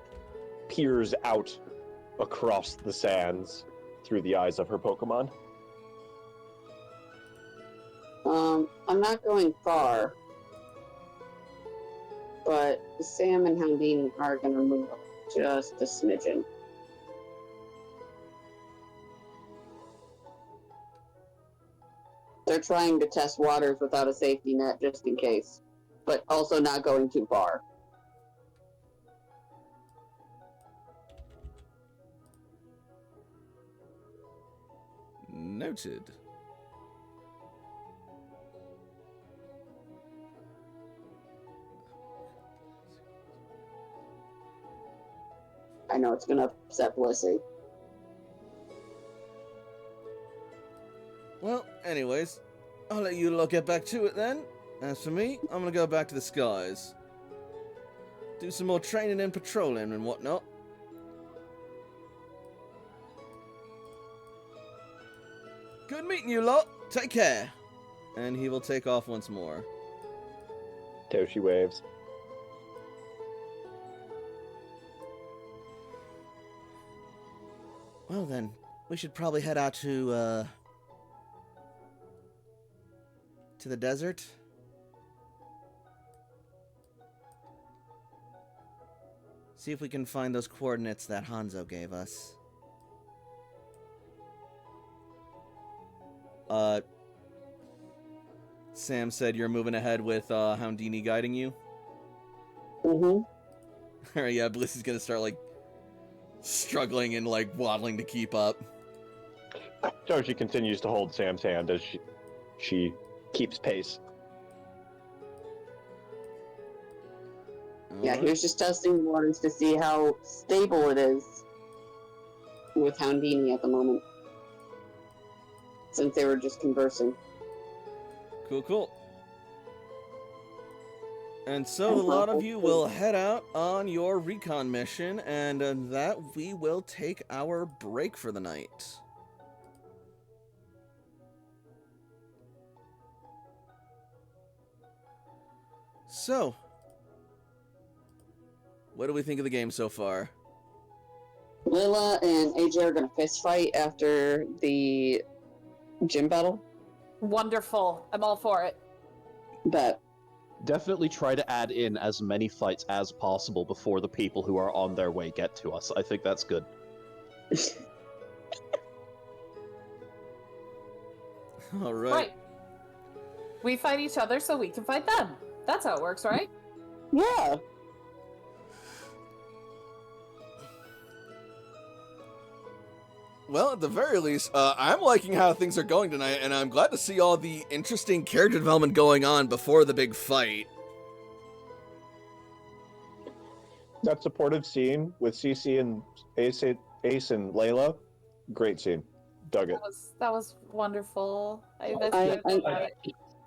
peers out across the sands through the eyes of her Pokemon. I'm not going far, but Sam and Houdini are going to move just a smidgen. They're trying to test waters without a safety net just in case, but also not going too far. Noted. I know it's gonna upset Blissey. Well, anyways, I'll let you lot get back to it then. As for me, I'm gonna go back to the skies. Do some more training and patrolling and whatnot. Good meeting you lot. Take care. And he will take off once more. Toshi waves. Well then, we should probably head out to the desert. See if we can find those coordinates that Hanzo gave us. Sam said you're moving ahead with Houndini guiding you. Mm-hmm. Alright, yeah, Blissey's gonna start like struggling and like waddling to keep up. Toshi continues to hold Sam's hand as she keeps pace. Yeah, he was just testing the waters to see how stable it is with Houndini at the moment. Since they were just conversing. Cool, cool. And so a lot of you will head out on your recon mission, and that we will take our break for the night. So, what do we think of the game so far? Lila and AJ are gonna fist fight after the gym battle. Wonderful. I'm all for it. But Definitely try to add in as many fights as possible before the people who are on their way get to us. I think that's good. All right. Right. We fight each other so we can fight them. That's how it works, right? yeah, Well, at the very least, I'm liking how things are going tonight, and I'm glad to see all the interesting character development going on before the big fight. That supportive scene with CC and Ace and Layla, great scene. Dug it. That was wonderful. I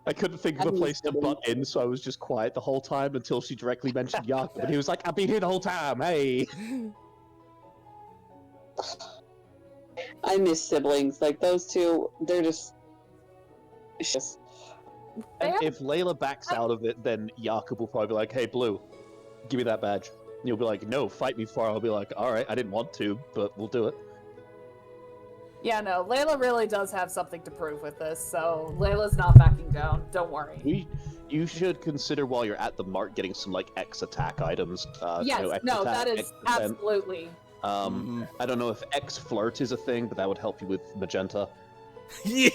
I couldn't think of a place to butt in, so I was just quiet the whole time until she directly mentioned Jakob, and he was like, "I've been here the whole time, hey!" I miss siblings. Like those two, they're just. It's just. And if Layla backs out of it, then Jakob will probably be like, "Hey, Blue, give me that badge." And you'll be like, "No, fight me for it." I'll be like, "Alright, I didn't want to, but we'll do it." Yeah, no, Layla really does have something to prove with this, so Layla's not backing down. Don't worry. You should consider while you're at the mart getting some like X attack items. Yes, X no, attack, that is X defense. absolutely. I don't know if X flirt is a thing, but that would help you with magenta. Yeah.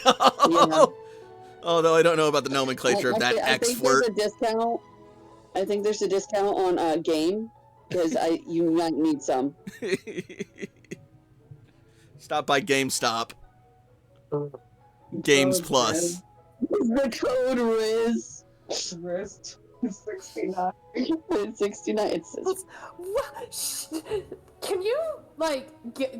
Yeah. Although I don't know about the nomenclature of that X flirt. There's a discount. I think there's a discount on game because you might need some. Stop by GameStop. Games Plus. The code Riz. Wrist 69. It's 69. It says. Can you, like,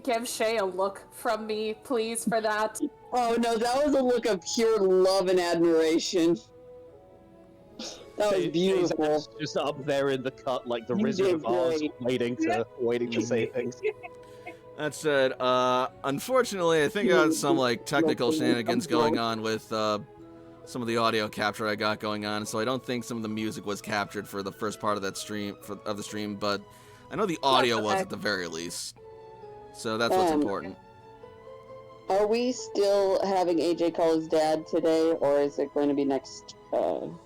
give Shay a look from me, please, for that? Oh no, that was a look of pure love and admiration. That was beautiful. Just up there in the cut, like the You Wizard did of Oz, great. waiting to say things. That said, unfortunately, I think I got some like technical shenanigans going on with some of the audio capture I got going on, so I don't think some of the music was captured for the first part of that stream of the stream, but I know the audio was at the very least. So that's what's important. Are we still having AJ call his dad today, or is it going to be next stream?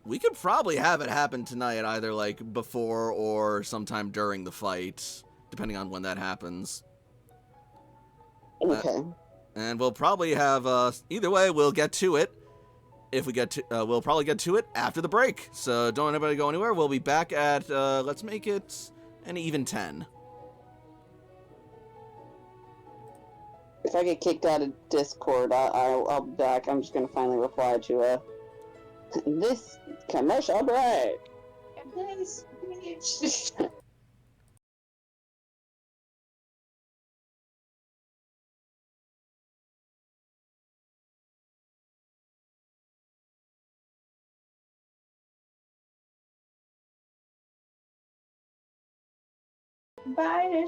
We could probably have it happen tonight, either like before or sometime during the fight, depending on when that happens. Okay. And we'll probably have either way. We'll get to it. If we get to, we'll probably get to it after the break. So don't anybody go anywhere. We'll be back at let's make it an even 10. If I get kicked out of Discord, I'll be back. I'm just gonna finally reply to this commercial break. This Bye.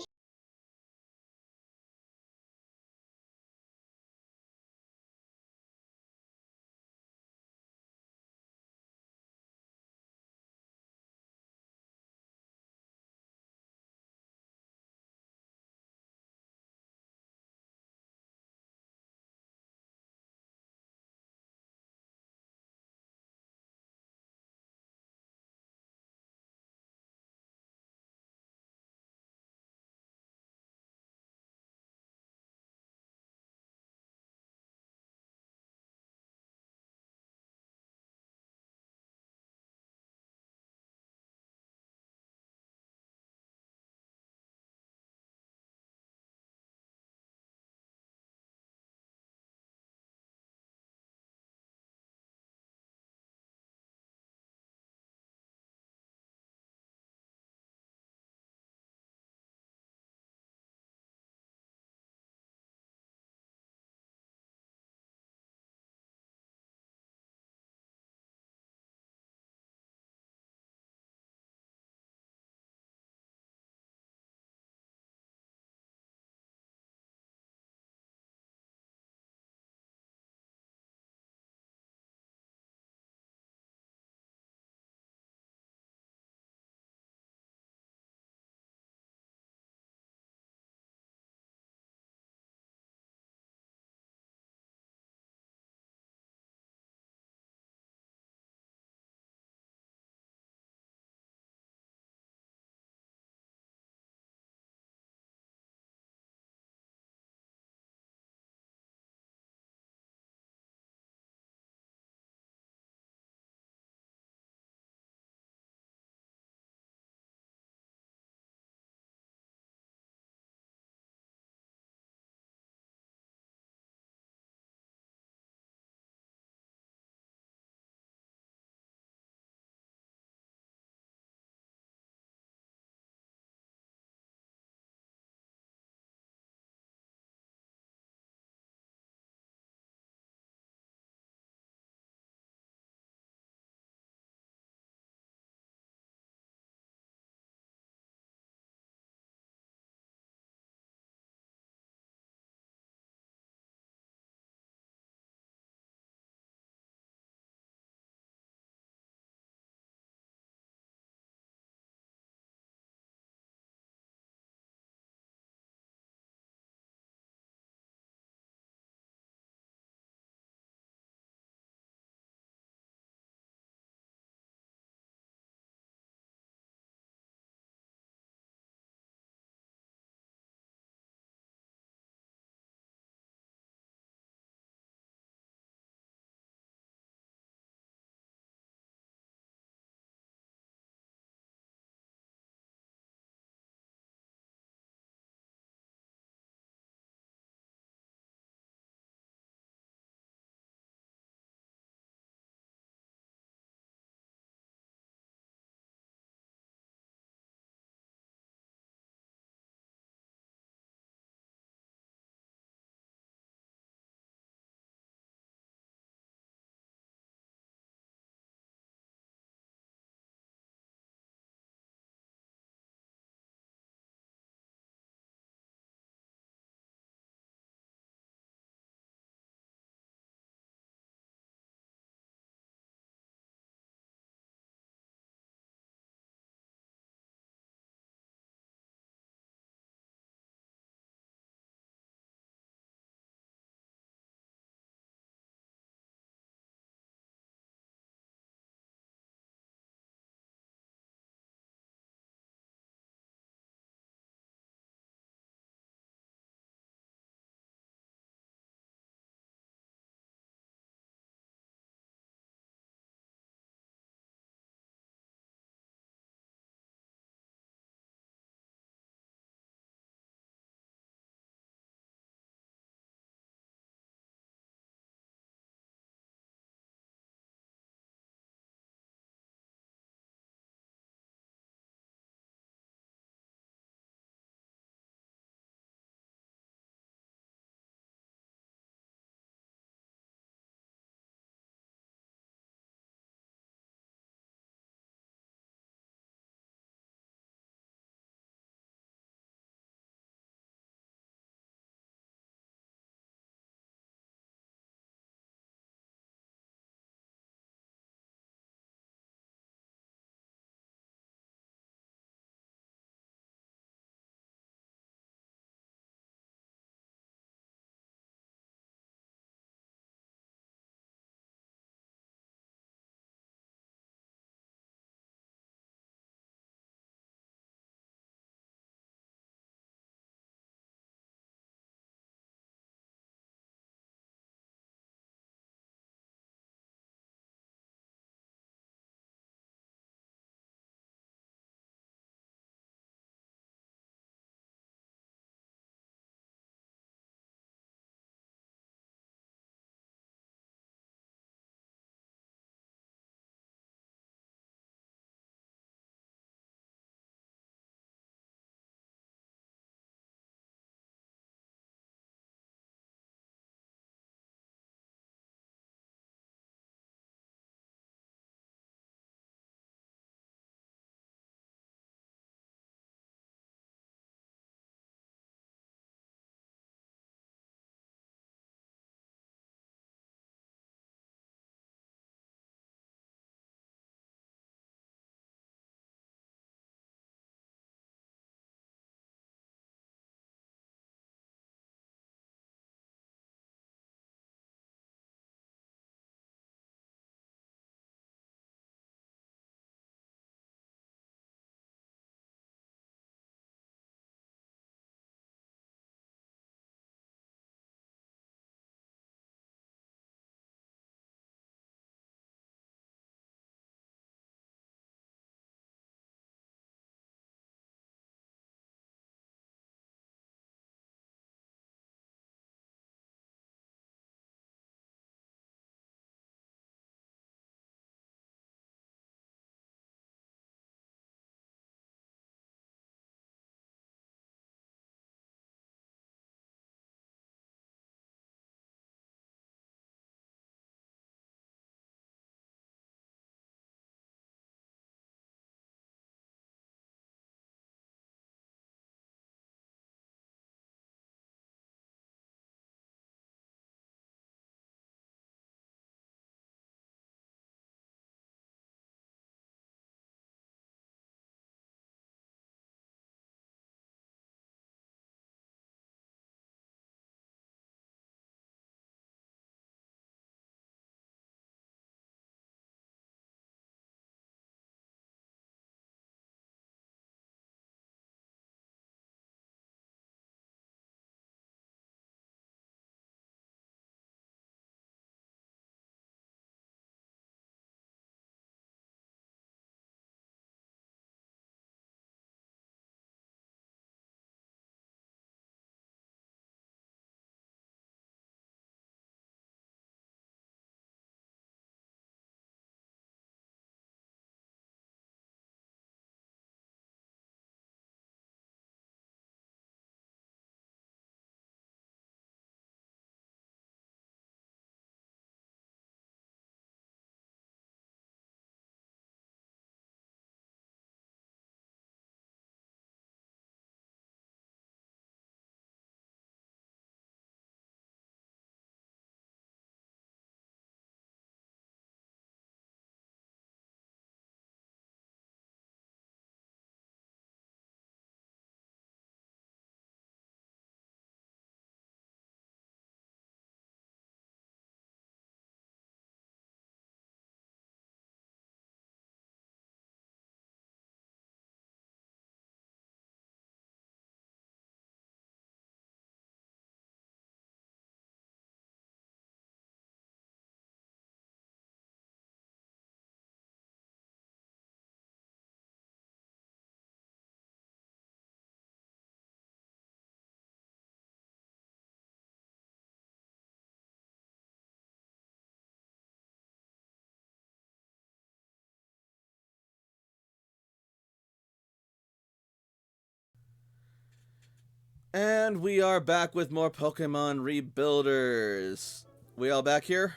And we are back with more Pokemon Rebuilders. We all back here?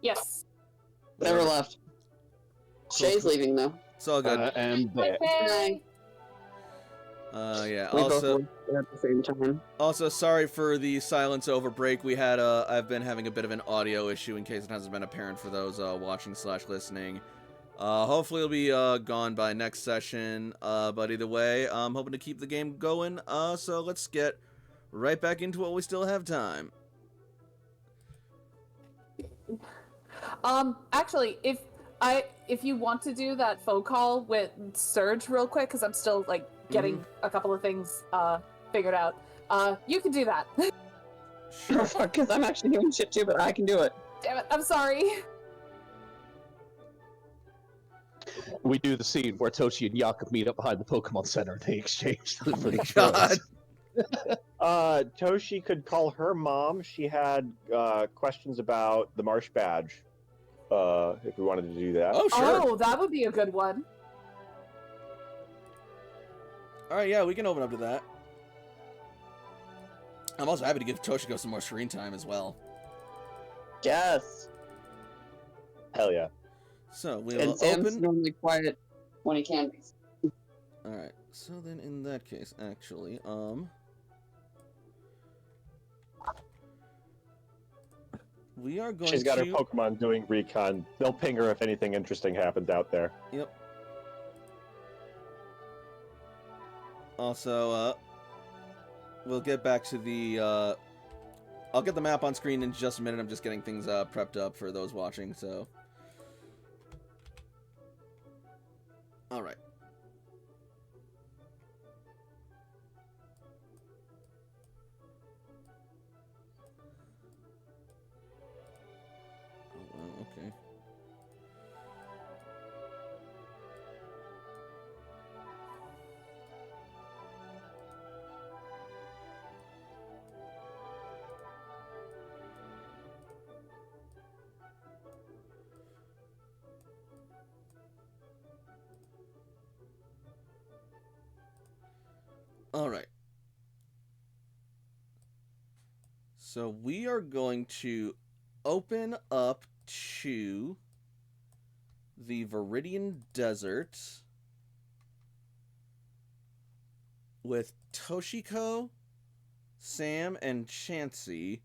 Yes. Never left. Shay's leaving though. It's all good. And there. Okay. Yeah. We both Also, left at the same time. also sorry for the silence over break. We had I've been having a bit of an audio issue in case it hasn't been apparent for those watching/listening. Hopefully it'll be gone by next session. But either way, I'm hoping to keep the game going. So let's get right back into it. We still have time. Actually, if you want to do that phone call with Surge real quick, because I'm still like getting a couple of things figured out, you can do that. Oh fuck, because I'm actually doing shit too, but I can do it. Damn it, I'm sorry. We do the scene where Toshi and Jakob meet up behind the Pokemon Center and they exchange the Oh my God. Toshi could call her mom. She had questions about the Marsh Badge. If we wanted to do that. Oh, sure. Oh, that would be a good one. Alright, yeah, we can open up to that. I'm also happy to give Toshiko some more screen time as well. Yes. Hell yeah. So, we And will Sam's open... normally quiet when he can be. Alright, so then in that case, actually, we are going She's got to... her Pokemon doing recon. They'll ping her if anything interesting happens out there. Yep. Also, we'll get back to the, I'll get the map on screen in just a minute. I'm just getting things, prepped up for those watching, so... Alright. Oh, wow, okay. Alright. So we are going to open up to the Viridian Desert with Toshiko, Sam, and Chansey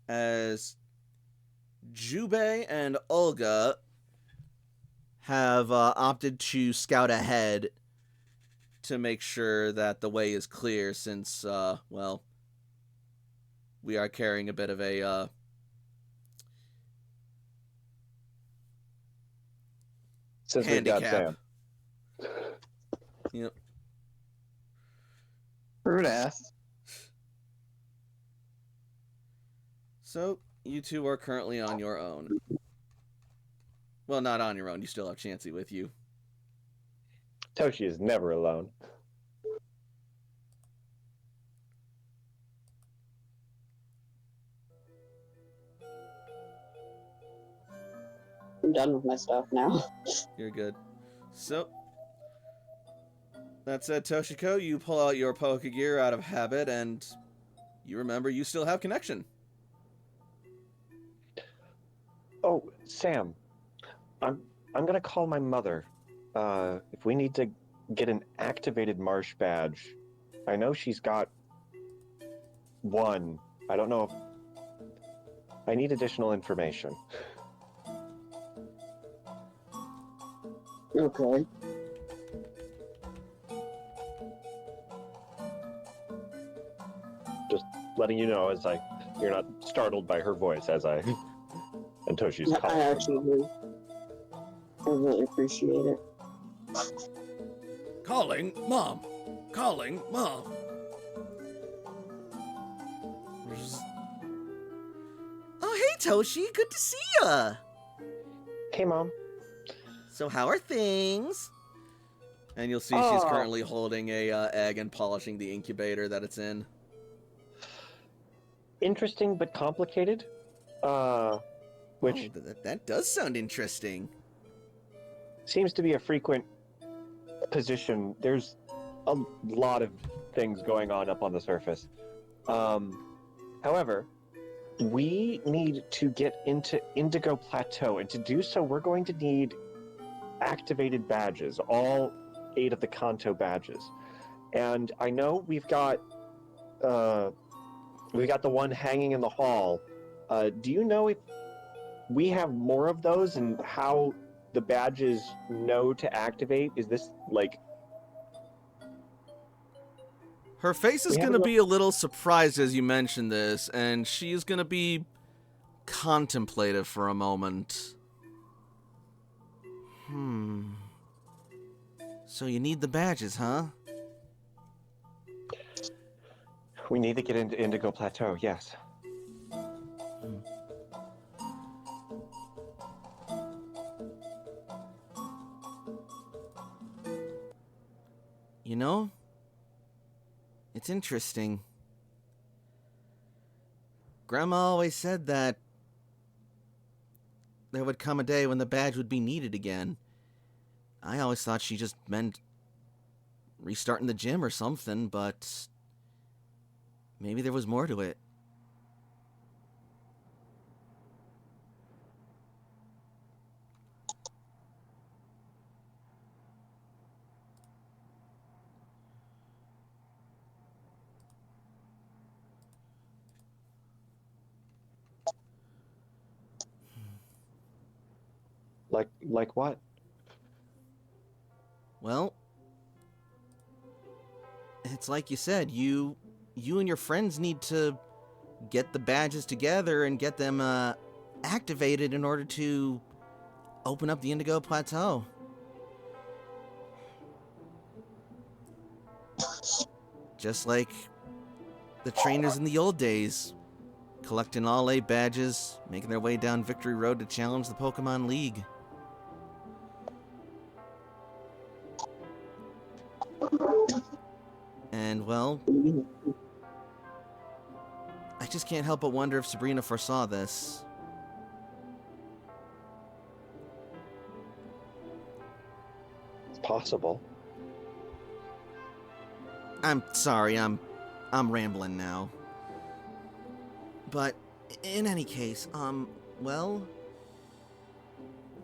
as Jubei and Olga have opted to scout ahead to make sure that the way is clear since, well, we are carrying a bit of a, Since we've got handicap. Sam. Yep. Rude ass. So, you two are currently on your own. Well, not on your own. You still have Chansey with you. Toshi is never alone. I'm done with my stuff now. You're good. So, that said, Toshiko, you pull out your Pokegear out of habit, and you remember you still have connection. Oh, Sam, I'm gonna call my mother. If we need to get an activated Marsh Badge, I know she's got one. I don't know if I need additional information. Okay. Just letting you know, as you're not startled by her voice as I and Toshi's I calling. actually do. I really appreciate it. Calling Mom. Calling Mom. Oh, hey, Toshi. Good to see ya. Hey, Mom. So how are things? And you'll see she's Oh. currently holding a egg and polishing the incubator that it's in. Interesting but complicated. Which That does sound interesting. seems to be a frequent position. There's a lot of things going on up on the surface. However, we need to get into Indigo Plateau, and to do so, we're going to need activated badges, all 8 of the Kanto badges. And I know we've got the one hanging in the hall. Do you know if we have more of those and how the badges know to activate? Is this like... Her face is We going to haven't- be a little surprised as you mention this, and she's going to be contemplative for a moment. So you need the badges, huh? We need to get into Indigo Plateau, yes. You know, it's interesting. Grandma always said that there would come a day when the badge would be needed again. I always thought she just meant restarting the gym or something, but maybe there was more to it. Like what? Well, it's like you said, you and your friends need to get the badges together and get them activated in order to open up the Indigo Plateau. Just like the trainers in the old days, collecting all 8 badges, making their way down Victory Road to challenge the Pokemon League. And, well, I just can't help but wonder if Sabrina foresaw this. It's possible. I'm sorry, I'm rambling now. But in any case, well,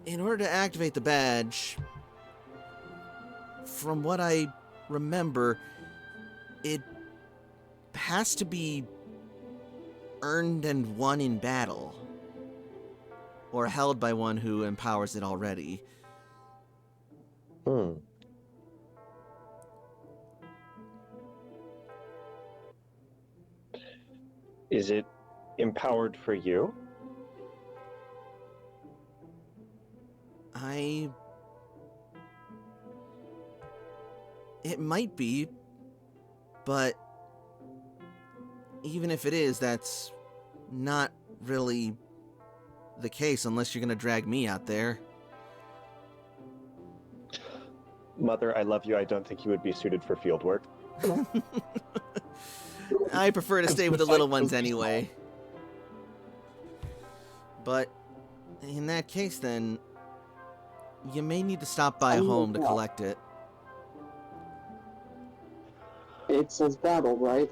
in order to activate the badge, from what I remember, it has to be earned and won in battle, or held by one who empowers it already. Is it empowered for you? It might be, but even if it is, that's not really the case unless you're gonna drag me out there. Mother, I love you. I don't think you would be suited for field work. I prefer to stay with the little ones anyway. But in that case, then, you may need to stop by home to collect it. It says battle, right?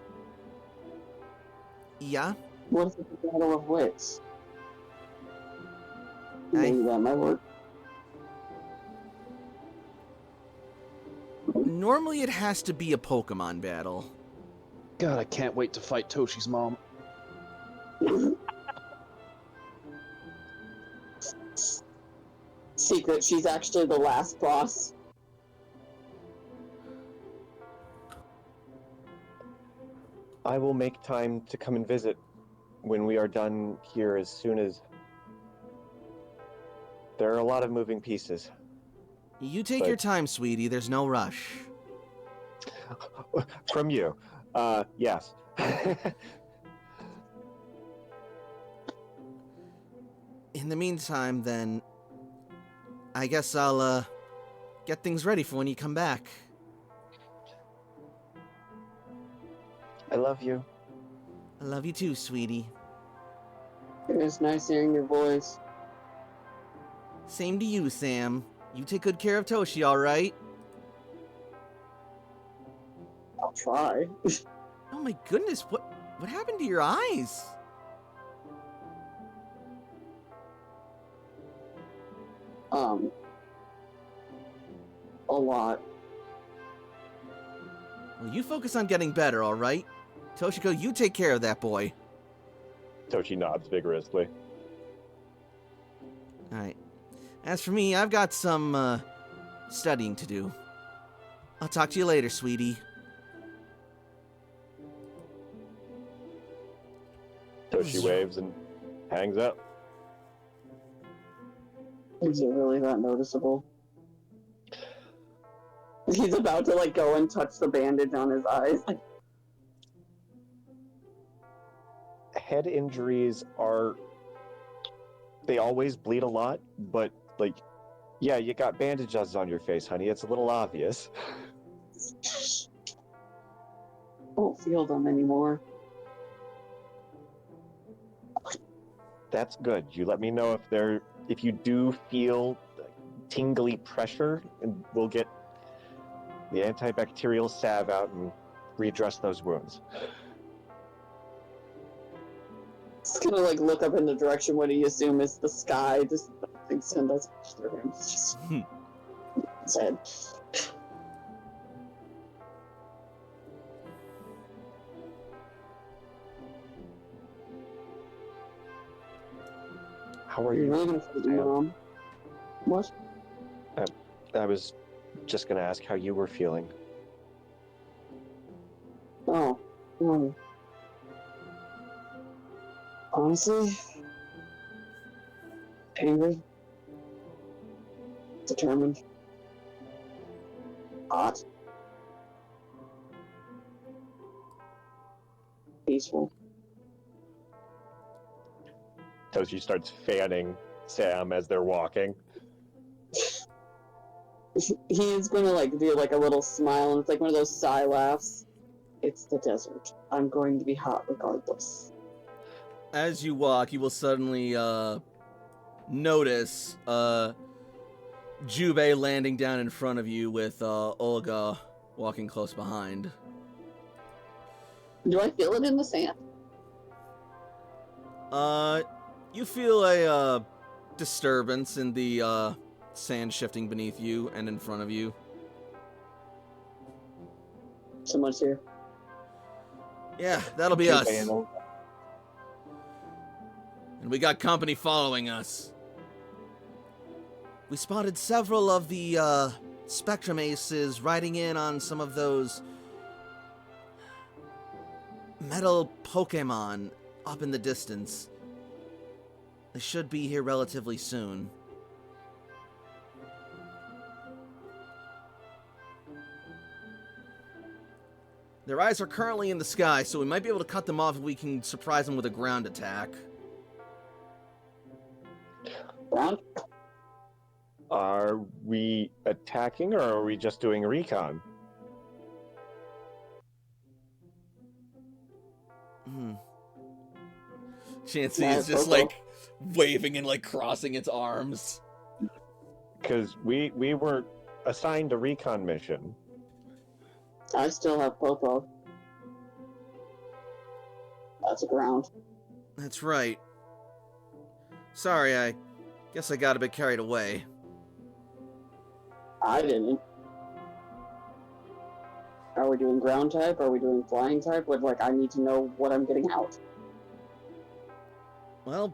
Yeah? What if it's a battle of wits? I- Maybe that might work. Normally it has to be a Pokemon battle. God, I can't wait to fight Toshi's mom. Secret, she's actually the last boss. I will make time to come and visit when we are done here as soon as... There are a lot of moving pieces. You take But- your time, sweetie. There's no rush. From you. Yes. In the meantime, then, I guess I'll, get things ready for when you come back. I love you. I love you too, sweetie. It was nice hearing your voice. Same to you, Sam. You take good care of Toshi, alright? try. Oh my goodness, what happened to your eyes? A lot. Well, you focus on getting better, all right? Toshiko, you take care of that boy. Toshi nods vigorously. All right. As for me, I've got some studying to do. I'll talk to you later, sweetie. Toshi waves and hangs up. Is it really that noticeable? He's about to like go and touch the bandage on his eyes. Head injuries they always bleed a lot, but like, yeah, you got bandages on your face, honey. It's a little obvious. Won't feel them anymore. That's good. You let me know if you do feel tingly pressure, and we'll get the antibacterial salve out and redress those wounds. He's gonna like look up in the direction what he assume is the sky. Just thinks and doesn't through him. It's just his head. How are You're you? waiting for the mom. What? I was just gonna ask how you were feeling. Oh. Honestly, angry, determined, hot, peaceful. Toshi starts fanning Sam as they're walking. He's gonna like do like a little smile, and it's like one of those sigh laughs. It's the desert. I'm going to be hot regardless. As you walk, you will suddenly notice Jubei landing down in front of you with Olga walking close behind. Do I feel it in the sand? You feel a disturbance in the sand shifting beneath you and in front of you. Someone's here. Yeah, that'll be Jubei us. and Olga. And we got company following us. We spotted several of the Spectrum Aces riding in on some of those metal Pokemon up in the distance. They should be here relatively soon. Their eyes are currently in the sky, so we might be able to cut them off if we can surprise them with a ground attack. Round? Are we attacking, or are we just doing recon? Chansey Yeah, is just Popo. like waving and like crossing its arms. Because we were assigned a recon mission. I still have Popo. That's a ground. That's right. Sorry, I guess I got a bit carried away. I didn't. Are we doing ground type? Are we doing flying type? Would like I need to know what I'm getting out. Well,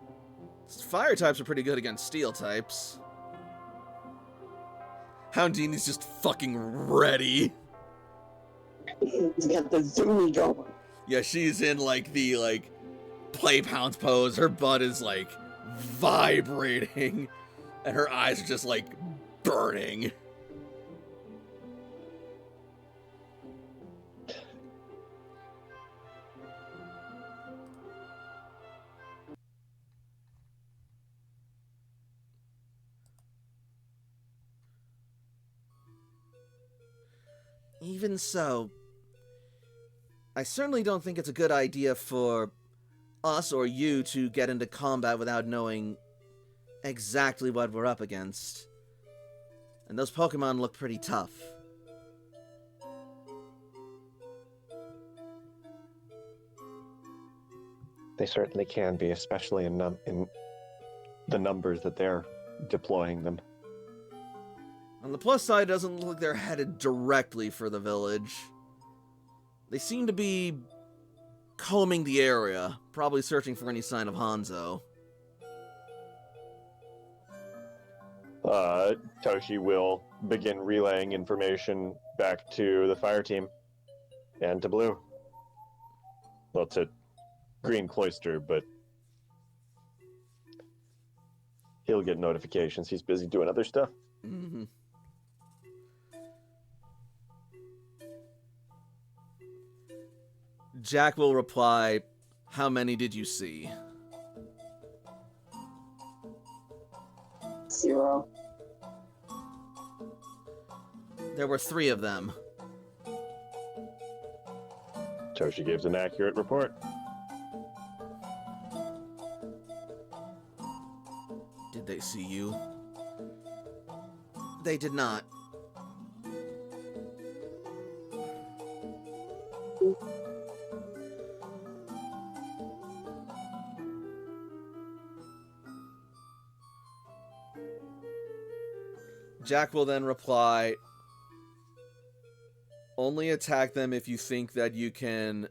fire types are pretty good against steel types. Houndini's just fucking ready. To get the zoomy going. Yeah, she's in like the play pounce pose. Her butt is like vibrating, and her eyes are just like burning. Even so, I certainly don't think it's a good idea for us or you to get into combat without knowing exactly what we're up against. And those Pokemon look pretty tough. They certainly can be, especially in the numbers that they're deploying them. On the plus side, it doesn't look like they're headed directly for the village. They seem to be combing the area, probably searching for any sign of Hanzo. Toshi will begin relaying information back to the fire team and to Blue. Well, to Green Cloister, but he'll get notifications. He's busy doing other stuff. Mm-hmm. Jack will reply, "How many did you see?" 0. There were 3 of them. Toshi gives an accurate report. Did they see you? They did not. Jack will then reply, "Only attack them if you think that you can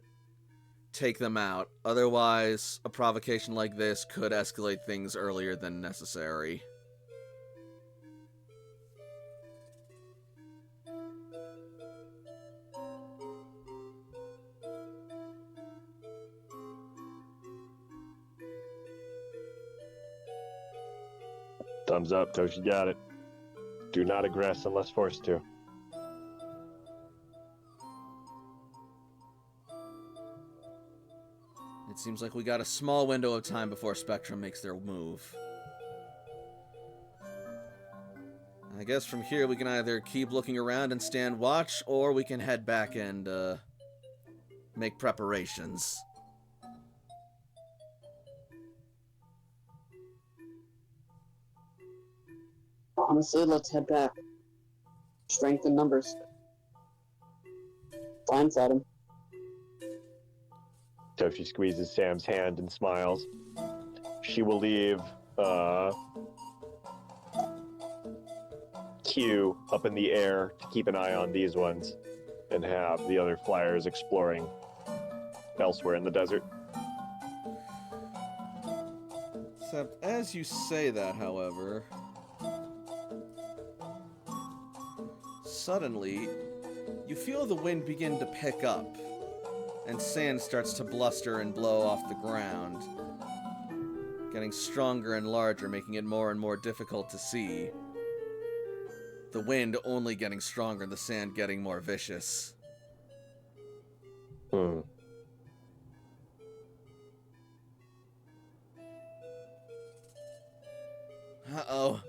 take them out. Otherwise, a provocation like this could escalate things earlier than necessary." Thumbs up, Toshi got it. Do not aggress unless forced to. It seems like we got a small window of time before Spectrum makes their move. I guess from here we can either keep looking around and stand watch, or we can head back and make preparations. Honestly, let's head back. Strength in numbers. Blindside him. Toshi squeezes Sam's hand and smiles. She will leave Q up in the air to keep an eye on these ones and have the other flyers exploring elsewhere in the desert. Except, as you say that, however, suddenly, you feel the wind begin to pick up, and sand starts to bluster and blow off the ground, getting stronger and larger, making it more and more difficult to see. The wind only getting stronger and the sand getting more vicious. Uh-oh.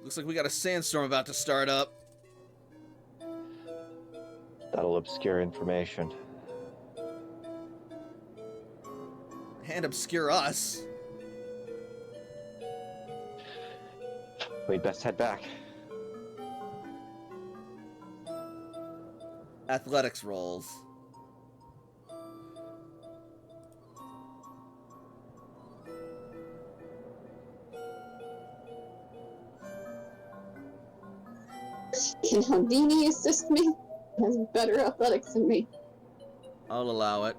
Looks like we got a sandstorm about to start up. That'll obscure information. And obscure us. We'd best head back. Athletics rolls. Can Houdini assist me? He has better athletics than me. I'll allow it.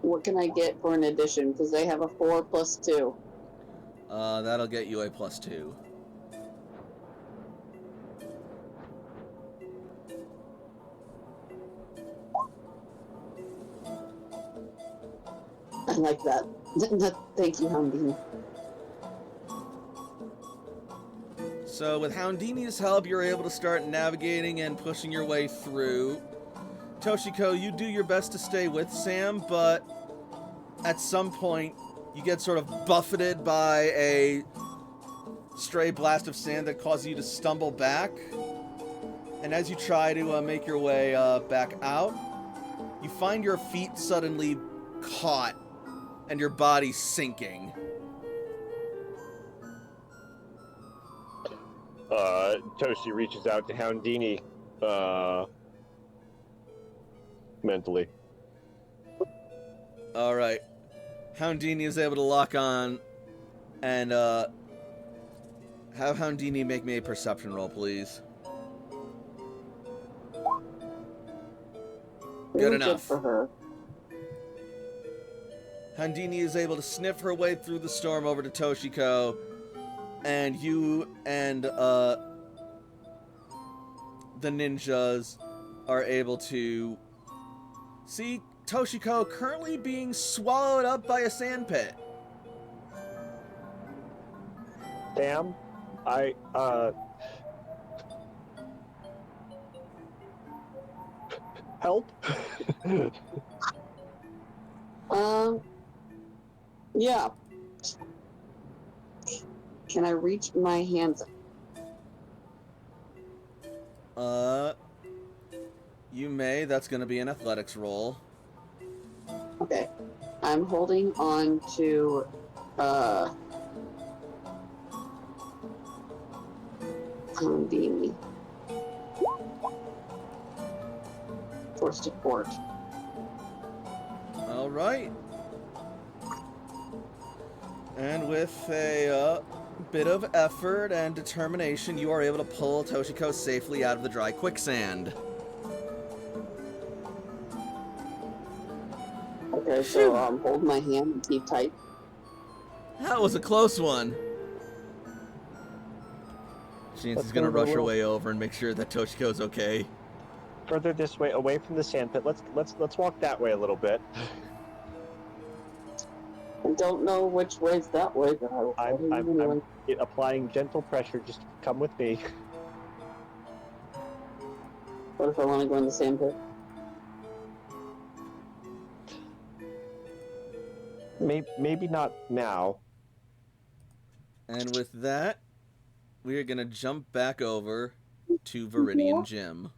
What can I get for an addition? Because they have a 4 plus 2. That'll get you a +2. I like that. Thank you, Houdini. So with Houndini's help, you're able to start navigating and pushing your way through. Toshiko, you do your best to stay with Sam, but at some point, you get sort of buffeted by a stray blast of sand that causes you to stumble back. And as you try to make your way back out, you find your feet suddenly caught and your body sinking. Toshi reaches out to Houndini. mentally. All right. Houndini is able to lock on and have Houndini make me a perception roll, please. Good Really enough. for her. Houndini is able to sniff her way through the storm over to Toshiko, and you and the ninjas are able to see Toshiko currently being swallowed up by a sandpit. Sam, help? Yeah. Can I reach my hands? You may. That's going to be an athletics roll. Okay. I'm holding on to, Houdini. For support. All right. And with a bit of effort and determination, you are able to pull Toshiko safely out of the dry quicksand. Okay, so hold my hand and keep tight. That was a close one. Chance is gonna rush her way over and make sure that Toshiko's okay. Further this way, away from the sandpit. Let's walk that way a little bit. I don't know which way's that way, but I will follow you anyway. I'm applying gentle pressure. Just come with me. What if I want to go in the sandpit? Maybe not now. And with that, we are gonna jump back over to Viridian Gym.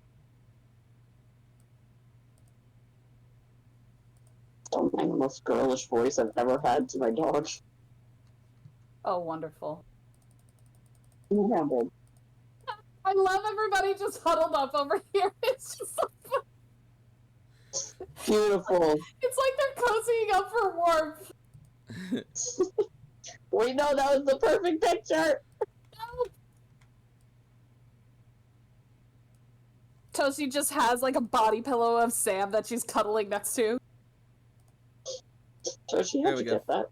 Don't mind the most girlish voice I've ever had to my dog. Oh, wonderful. Yeah, babe. I love everybody just huddled up over here. It's just so fun. Beautiful. It's like they're cozying up for warmth. We know that was the perfect picture. Toshi just has like a body pillow of Sam that she's cuddling next to. Toshi, There how'd we you go. get that?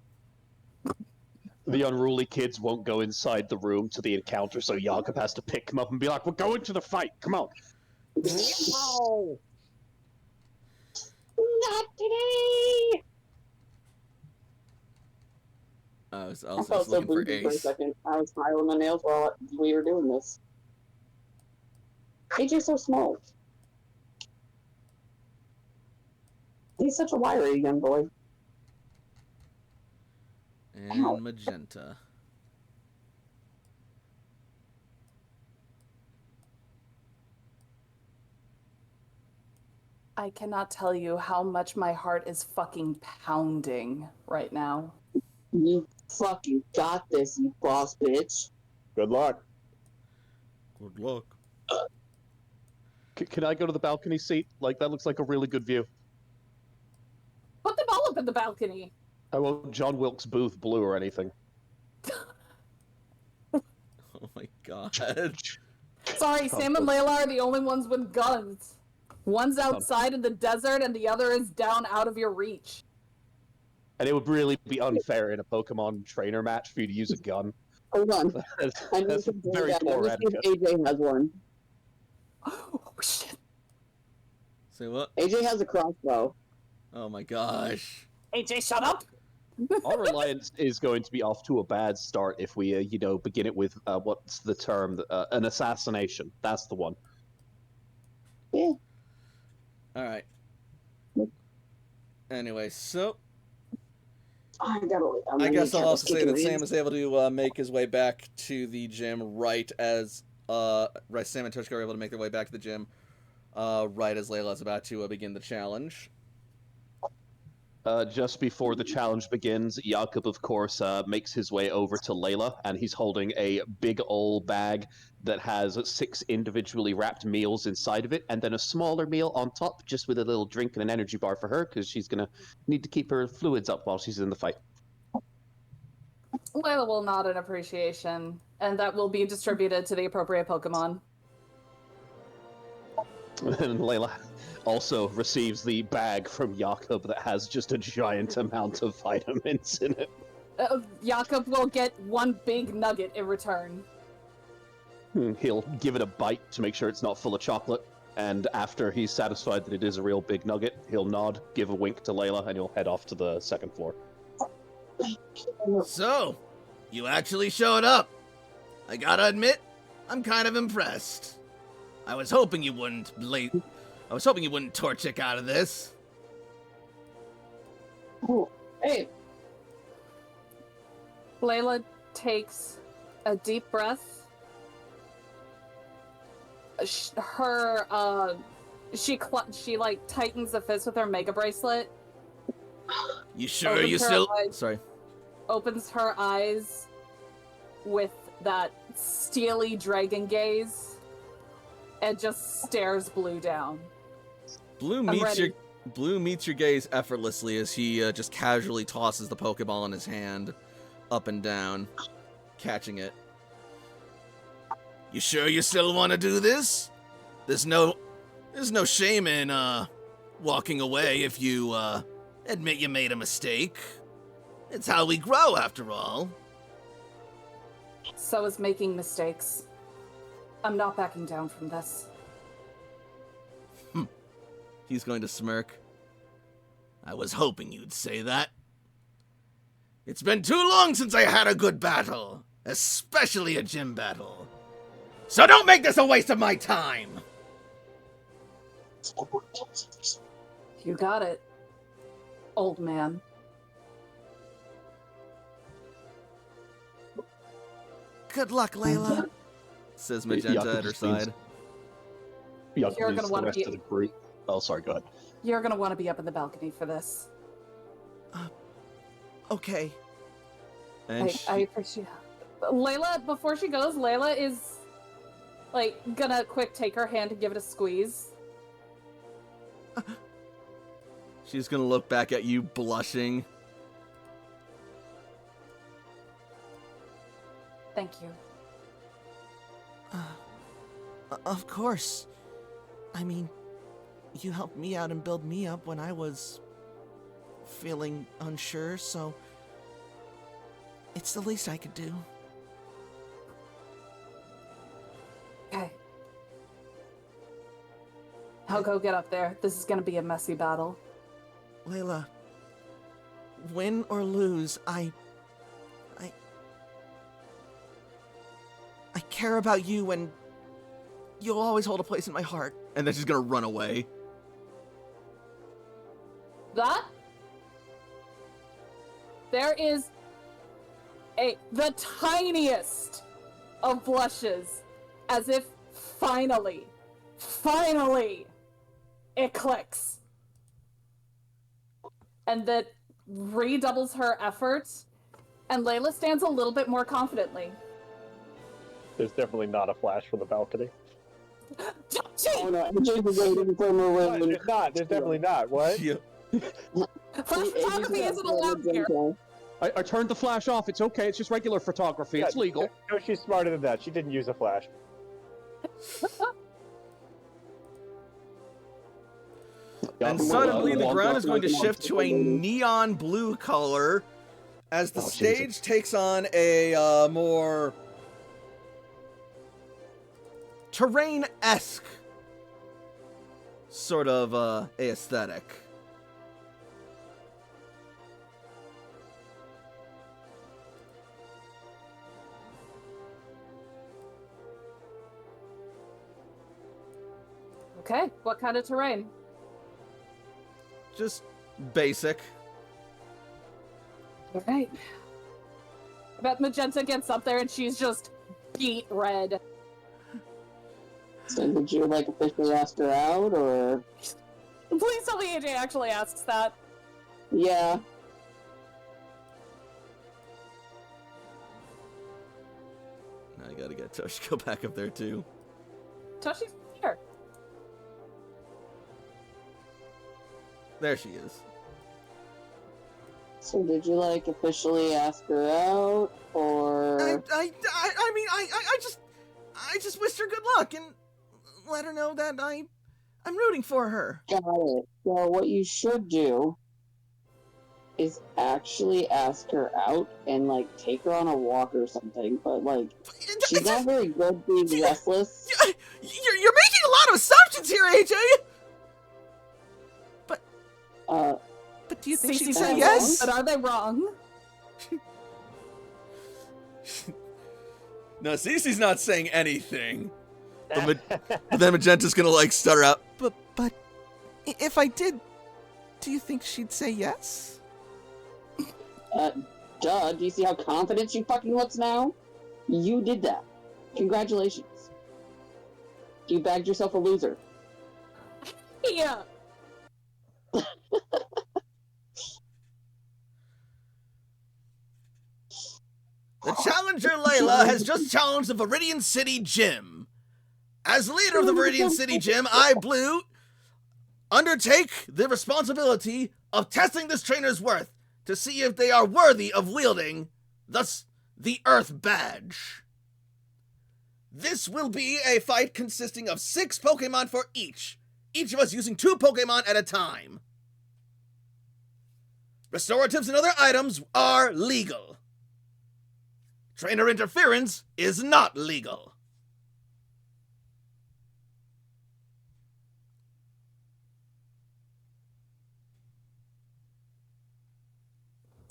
The unruly kids won't go inside the room to the encounter, so Jakob has to pick them up and be like, "We're going to the fight. Come on." Oh. Not today! I was I also felt just so looking for bougie for a Ace. second. I was filing my nails while we were doing this. AJ's so small. He's such a wiry young boy. And magenta. I cannot tell you how much my heart is fucking pounding right now. You fucking got this, you boss bitch. Good luck. Good luck. Can I go to the balcony seat? Like, that looks like a really good view. Put them all up in the balcony. I won't John Wilkes Booth blue or anything. Oh my god. Sorry, Sam and Layla are the only ones with guns. One's outside in the desert and the other is down out of your reach. And it would really be unfair in a Pokemon trainer match for you to use a gun. Hold on. I need That's to do very that. poor Let me see etiquette. if AJ has one. Oh, shit. Say what? AJ has a crossbow. Oh my gosh. AJ, shut up! Our alliance is going to be off to a bad start if we, begin it with, what's the term? An assassination. That's the one. Yeah. Alright. Anyway, so I guess I'll also say that Sam is able to make his way back to the gym right as Sam and Toshiko are able to make their way back to the gym right as Layla is about to begin the challenge. Just before the challenge begins, Jakob, of course, makes his way over to Layla, and he's holding a big old bag that has 6 individually wrapped meals inside of it, and then a smaller meal on top, just with a little drink and an energy bar for her, because she's going to need to keep her fluids up while she's in the fight. Layla will nod in appreciation, and that will be distributed to the appropriate Pokemon. And Layla also receives the bag from Jakob that has just a giant amount of vitamins in it. Jakob will get 1 big nugget in return. He'll give it a bite to make sure it's not full of chocolate, and after he's satisfied that it is a real big nugget, he'll nod, give a wink to Layla, and he'll head off to the 2nd floor. So, you actually showed up. I gotta admit, I'm kind of impressed. I was hoping you wouldn't Torchic out of this. Oh, hey. Layla takes a deep breath. She like tightens the fist with her mega bracelet. You sure you still... Sorry. Opens her eyes with that steely dragon gaze and just stares Blue down. Blue meets your gaze effortlessly as he just casually tosses the Pokeball in his hand up and down, catching it. You sure you still want to do this? There's no shame in walking away if you admit you made a mistake. It's how we grow, after all. So is making mistakes. I'm not backing down from this. He's going to smirk. I was hoping you'd say that. It's been too long since I had a good battle, especially a gym battle. So don't make this a waste of my time! You got it, old man. Good luck, Layla, says Magenta at her side. Jakob You're leaves gonna the wanna rest be- of the group. Oh, sorry, go ahead. You're gonna want to be up in the balcony for this. Okay. And I appreciate Layla, before she goes, Layla is like gonna quick take her hand and give it a squeeze. she's gonna look back at you, blushing. Thank you. Of course. I mean, you helped me out and build me up when I was feeling unsure, so it's the least I could do. Okay. I'll go get up there. This is gonna be a messy battle. Layla, win or lose, I care about you and you'll always hold a place in my heart. And then she's gonna run away. There is the tiniest of blushes, as if finally, it clicks. And that redoubles her efforts, and Layla stands a little bit more confidently. There's definitely not a flash from the balcony. Oh no, AJ's waiting for Maroon. There's not. There's definitely not. What? Yeah. Flash photography isn't allowed here. I turned the flash off. It's okay. It's just regular photography. It's legal. No, she's smarter than that. She didn't use a flash. And suddenly the ground is going to shift to a neon blue color as the stage takes on a more terrain-esque sort of aesthetic. Okay, what kind of terrain? Just basic. Alright. I bet Magenta gets up there and she's just beet red. So did you like officially ask her out, or? Please tell me AJ actually asks that. Yeah. Now you gotta get Toshiko back up there too. Toshi's here. There she is. So did you like officially ask her out, or? I mean, I just wished her good luck and let her know that I'm rooting for her. Got it. Well, what you should do is actually ask her out and like take her on a walk or something. But like, she's not very good being restless. You're making a lot of assumptions here, AJ. But do you think she'd say Am I yes? But are they wrong? No, Cece's not saying anything. But then Magenta's gonna like stutter out. But if I did, do you think she'd say yes? Duh. Do you see how confident she fucking looks now? You did that. Congratulations. You bagged yourself a loser. Yeah. The challenger Layla has just challenged the Viridian City Gym. As leader of the Viridian City Gym, I, Blue, undertake the responsibility of testing this trainer's worth to see if they are worthy of wielding, thus, the Earth Badge. This will be a fight consisting of 6 Pokemon for each of us using 2 Pokemon at a time. Restoratives and other items are legal. Trainer interference is not legal.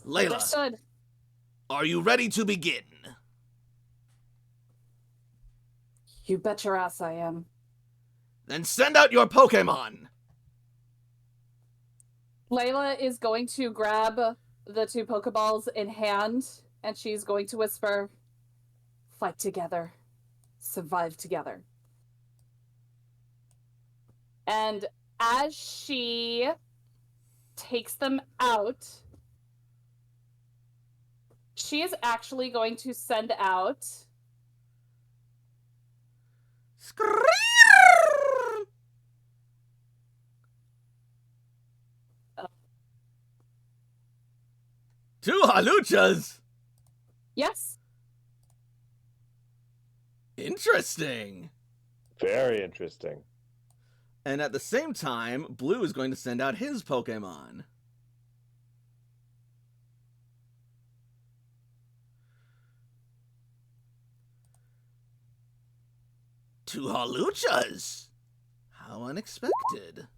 Layla, Understood. are you ready to begin? You bet your ass I am. Then send out your Pokemon. Layla is going to grab the 2 Pokeballs in hand, and she's going to whisper, "Fight together. Survive together." And as she takes them out, she is actually going to send out Two Haluchas. yes. Interesting. Very interesting. And at the same time, Blue is going to send out his Pokemon. Two Haluchas. How unexpected.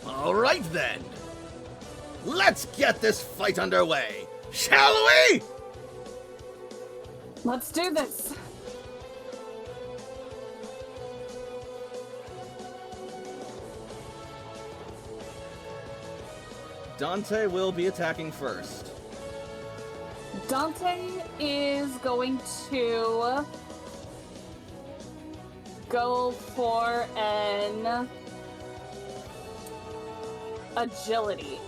All right then. Let's get this fight underway, shall we? Let's do this. Dante will be attacking first. Dante is going to go for an agility.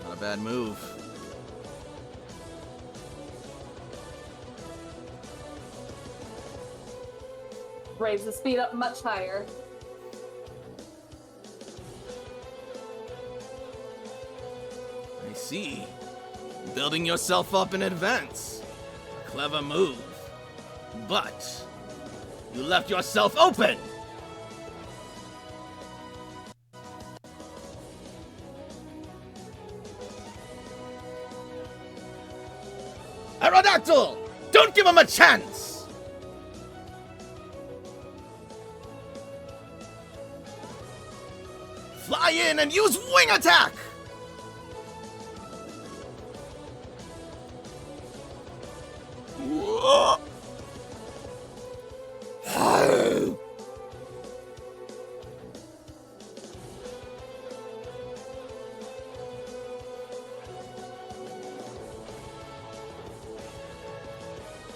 Not a bad move. Raise the speed up much higher. see. Building yourself up in advance. Clever move. But you left yourself open! Aerodactyl! Don't give him a chance! Fly in and use wing attack!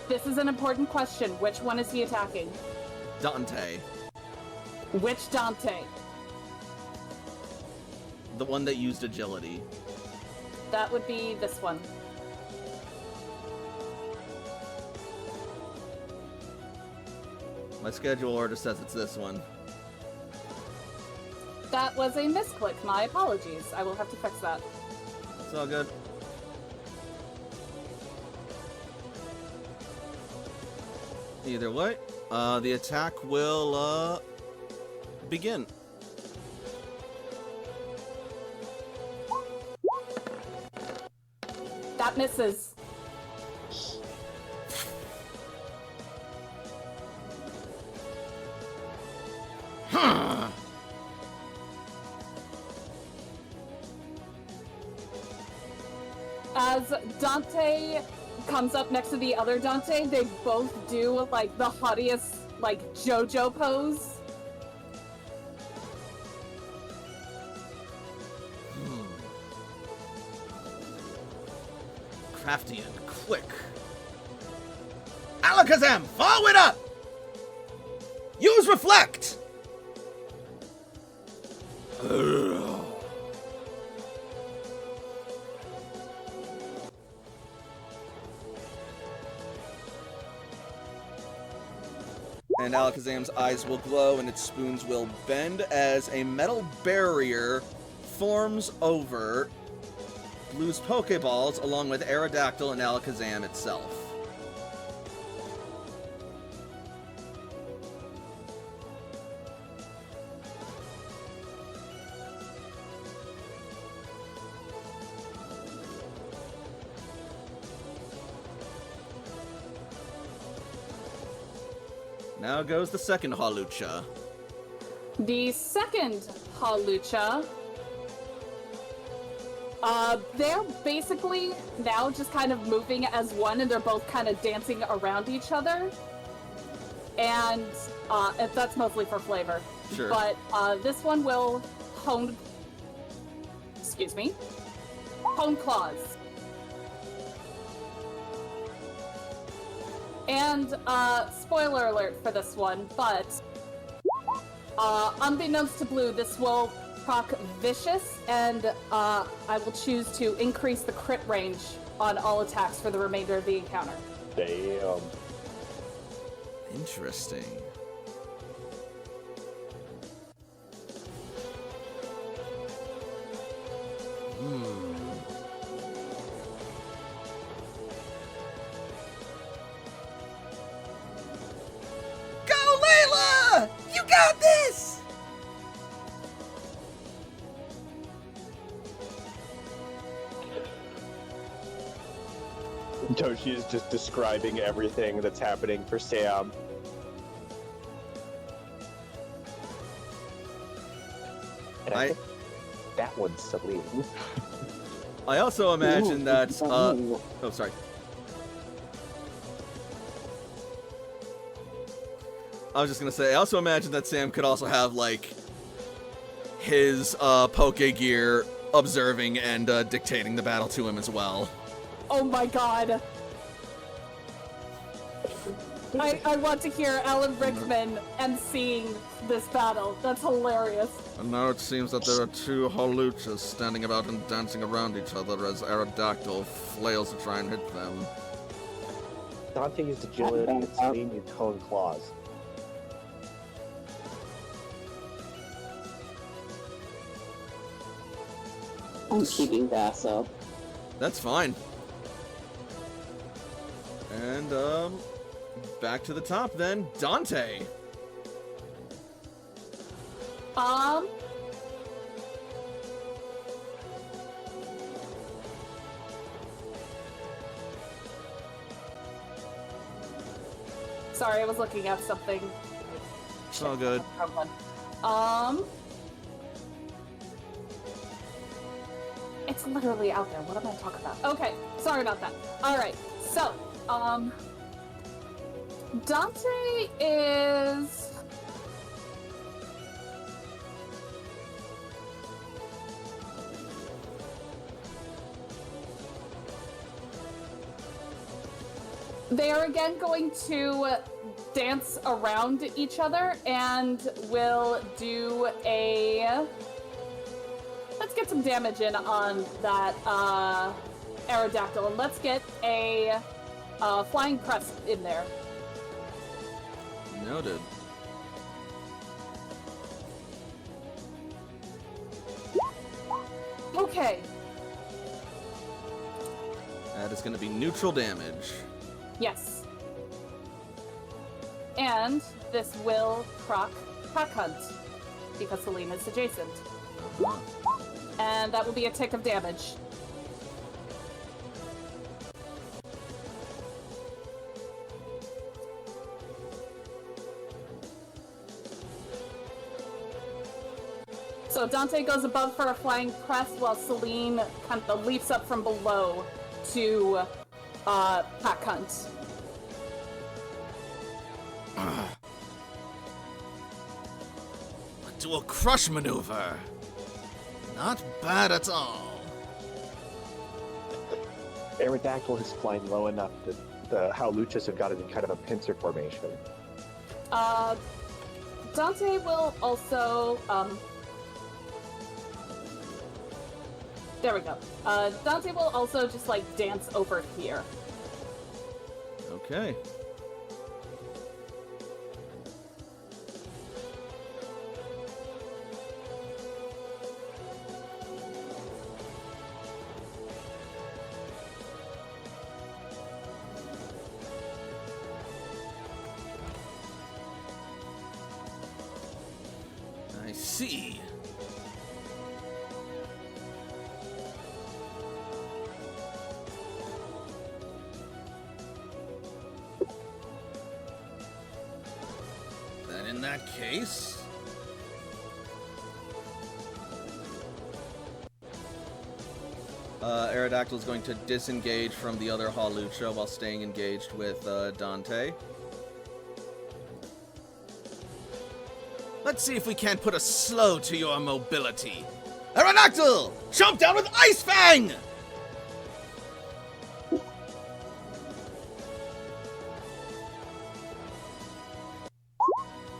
This is an important question. Which one is he attacking? Dante. Which Dante? The one that used agility. That would be this one. My schedule order says it's this one. That was a misclick. My apologies. I will have to fix that. It's all good. Either way, the attack will, begin. That misses. As Dante comes up next to the other Dante, they both do, like, the haughtiest, like, JoJo pose. Crafty and quick. Alakazam, forward up! Use Reflect! And Alakazam's eyes will glow and its spoons will bend as a metal barrier forms over Blue's Pokeballs along with Aerodactyl and Alakazam itself. Now goes the second Hawlucha. The second Hawlucha, they're basically now just kind of moving as one, and they're both kind of dancing around each other. And that's mostly for flavor. Sure. But this one will hone claws. And spoiler alert for this one, but unbeknownst to Blue, this will proc Vicious, and I will choose to increase the crit range on all attacks for the remainder of the encounter. Damn. Interesting. Go, Layla! You got this! Toshi is just describing everything that's happening for Sam. And I think that one's Celine. I also imagine that, oh, sorry. I was just gonna say, I also imagine that Sam could also have, like, his, Poke Gear observing and, dictating the battle to him as well. Oh my god. I want to hear Alan Rickman emceeing this battle. That's hilarious. And now it seems that there are two Hawluchas standing about and dancing around each other as Aerodactyl flails to try and hit them. Dante used agility and Celine used Hone Claws. I'm keeping Vaso. That's fine. And, back to the top then. Dante. Sorry, I was looking at something. It's all good. It's literally out there. What am I talking about? Okay, sorry about that. Alright, so, Dante is... They are again going to dance around each other and will do a... Let's get some damage in on that Aerodactyl, and let's get a flying press in there. Noted. Okay. That is going to be neutral damage. Yes. And this will proc Pack Hunt, because Celine is adjacent. Uh-huh. And that will be a tick of damage. So Dante goes above for a flying press while Celine kind of leaps up from below to Pack Hunt. Do a crush maneuver. Not bad at all. Aerodactyl is flying low enough that the Howluchas have got it in kind of a pincer formation. Dante will also, there we go. Dante will also just, like, dance over here. Okay. I see. Then in that case... Aerodactyl is going to disengage from the other Hawlucha while staying engaged with Dante. Let's see if we can't put a slow to your mobility. Aerodactyl! Jump down with Ice Fang!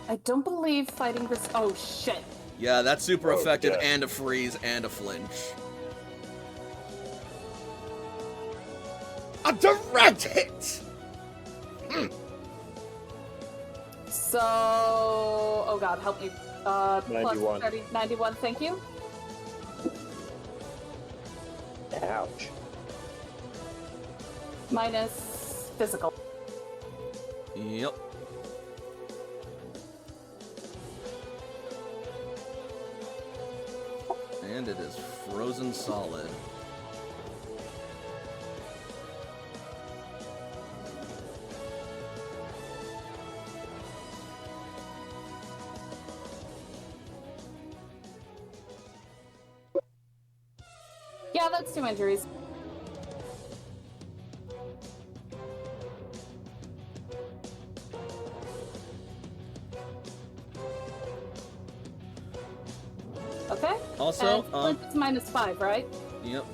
I don't believe fighting this. Oh shit. Yeah, that's super effective, yeah. and a freeze and a flinch. A direct hit! So, oh god, help me. Plus 91. 30, 91, thank you. Ouch. Minus physical. Yep. And it is frozen solid. Yeah, that's 2 injuries. Okay. Also, and it's minus 5, right? Yep.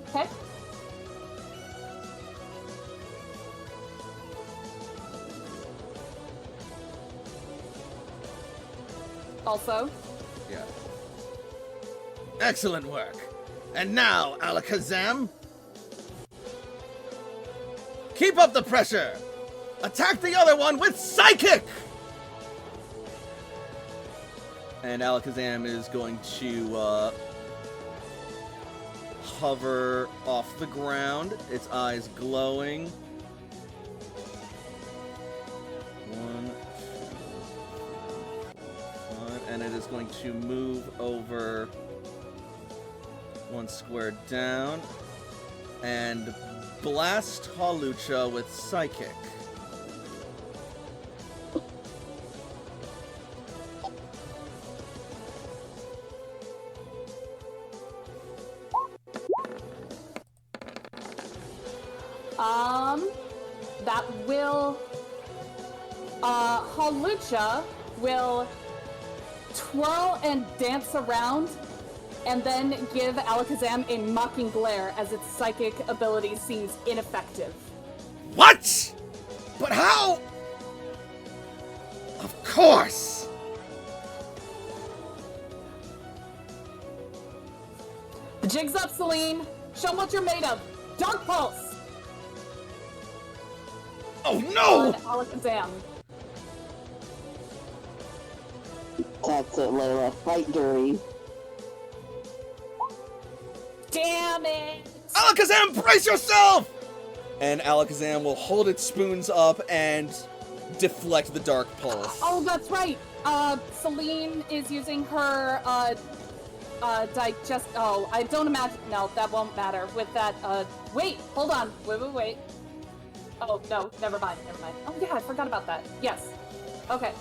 Okay. Also, Yeah. Excellent work. And now, Alakazam, keep up the pressure. Attack the other one with Psychic! And Alakazam is going to hover off the ground, its eyes glowing. 1, 2, 3, 4, 5, and it is going to move over 1 square down and blast Hawlucha with Psychic. That will, Hawlucha will twirl and dance around and then give Alakazam a mocking glare as its psychic ability seems ineffective. What? But how? Of course! The jig's up, Celine. Show 'em what you're made of. Dark Pulse! Oh no! On Alakazam. That's it, Layla. Fight dirty. Damn it! Alakazam, brace yourself! And Alakazam will hold its spoons up and deflect the Dark Pulse. Oh, that's right. Celine is using her, digest. Oh, I don't imagine. No, that won't matter. With that, wait, hold on. Wait. Oh, no, never mind. Oh, yeah, I forgot about that. Yes. Okay.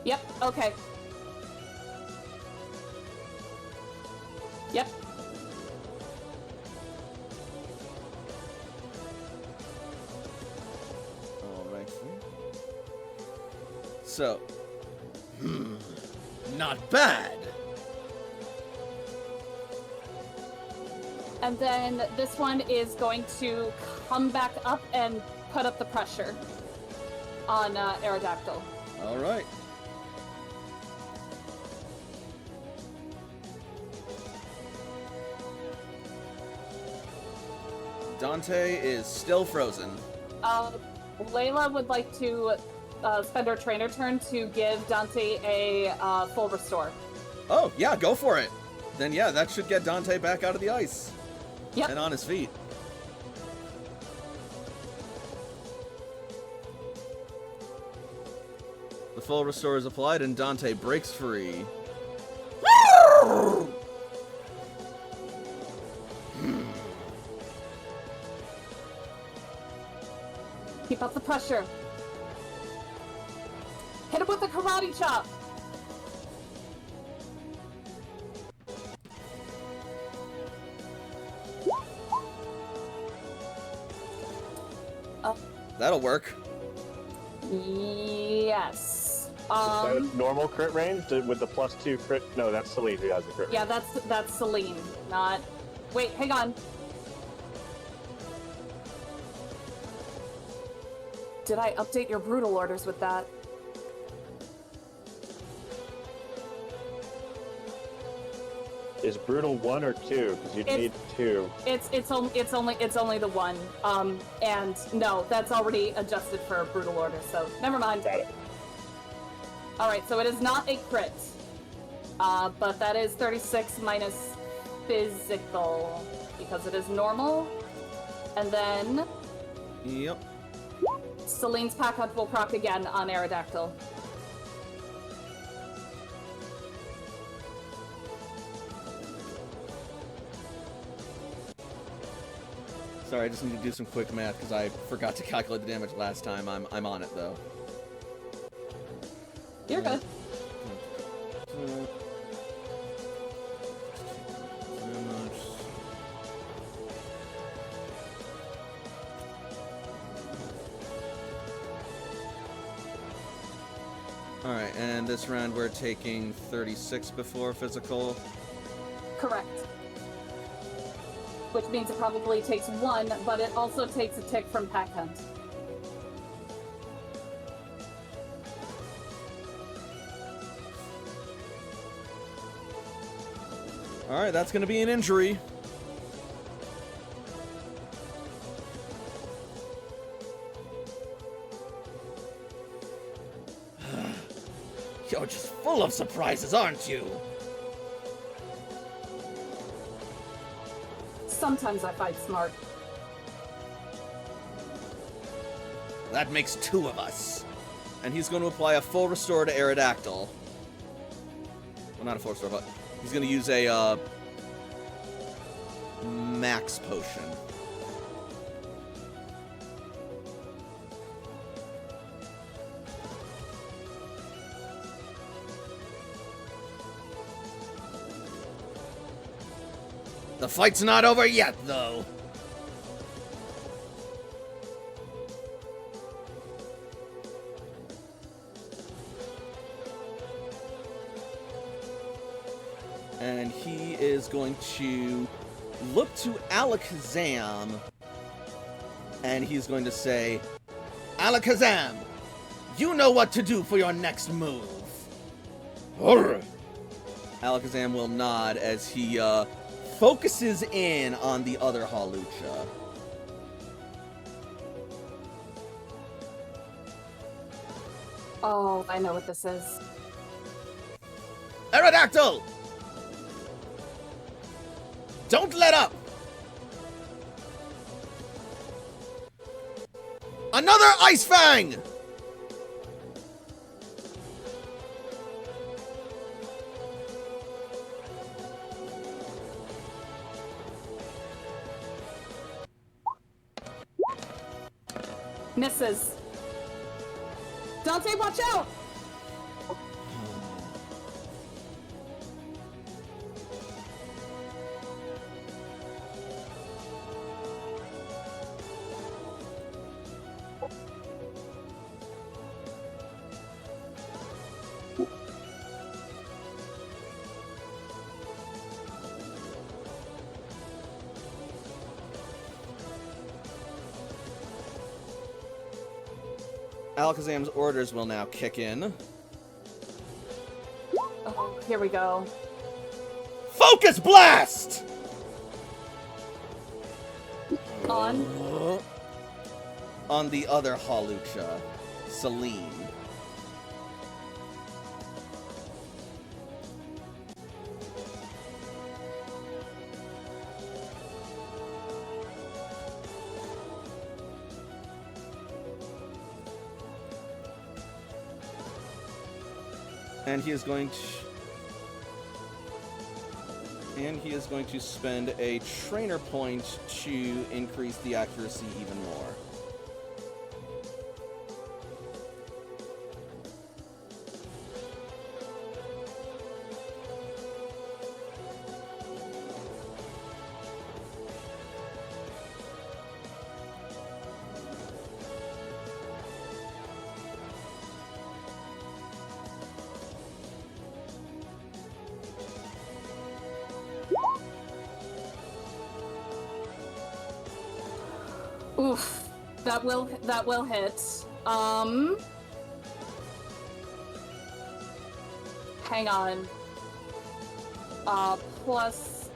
Yep, okay. Yep. Alright. So. Not bad. And then this one is going to come back up and put up the pressure on Aerodactyl. Alright. Dante is still frozen. Layla would like to spend her trainer turn to give Dante a full restore. Oh, yeah, go for it. Then yeah, that should get Dante back out of the ice. Yep. And on his feet. The full restore is applied and Dante breaks free. Keep up the pressure. Hit him with the karate chop. That'll work. Yes. Is that normal crit range with the +2 crit? No, that's Celine who has the crit Yeah, range. that's Celine, not. Wait, hang on. Did I update your brutal orders with that? Is brutal 1 or 2? Because you need 2. It's only the one. And no, that's already adjusted for a brutal order, so never mind. Got it. Alright, so it is not a crit. But that is 36 minus physical, because it is normal. And then Yep. Celine's Pack Hunt will proc again on Aerodactyl. Sorry, I just need to do some quick math because I forgot to calculate the damage last time. I'm on it though. You're good. Alright, and this round we're taking 36 before physical. Correct. Which means it probably takes 1, but it also takes a tick from Pack Hunt. Alright, that's gonna be an injury. full of surprises, aren't you? Sometimes I fight smart. That makes 2 of us. And he's going to apply a full restore to Aerodactyl. Well, not a full restore, but he's going to use a max potion. The fight's not over yet, though. And he is going to look to Alakazam, and he's going to say, Alakazam, you know what to do for your next move. Urgh. Alakazam will nod as he focuses in on the other Hawlucha. Oh, I know what this is. Aerodactyl! Don't let up! Another Ice Fang! Misses. Dante, watch out! Alakazam's orders will now kick in. Oh, here we go. Focus Blast! On. On the other Hawlucha, Celine. And he is going to spend a trainer point to increase the accuracy even more. Oof. That will hit. Hang on. Plus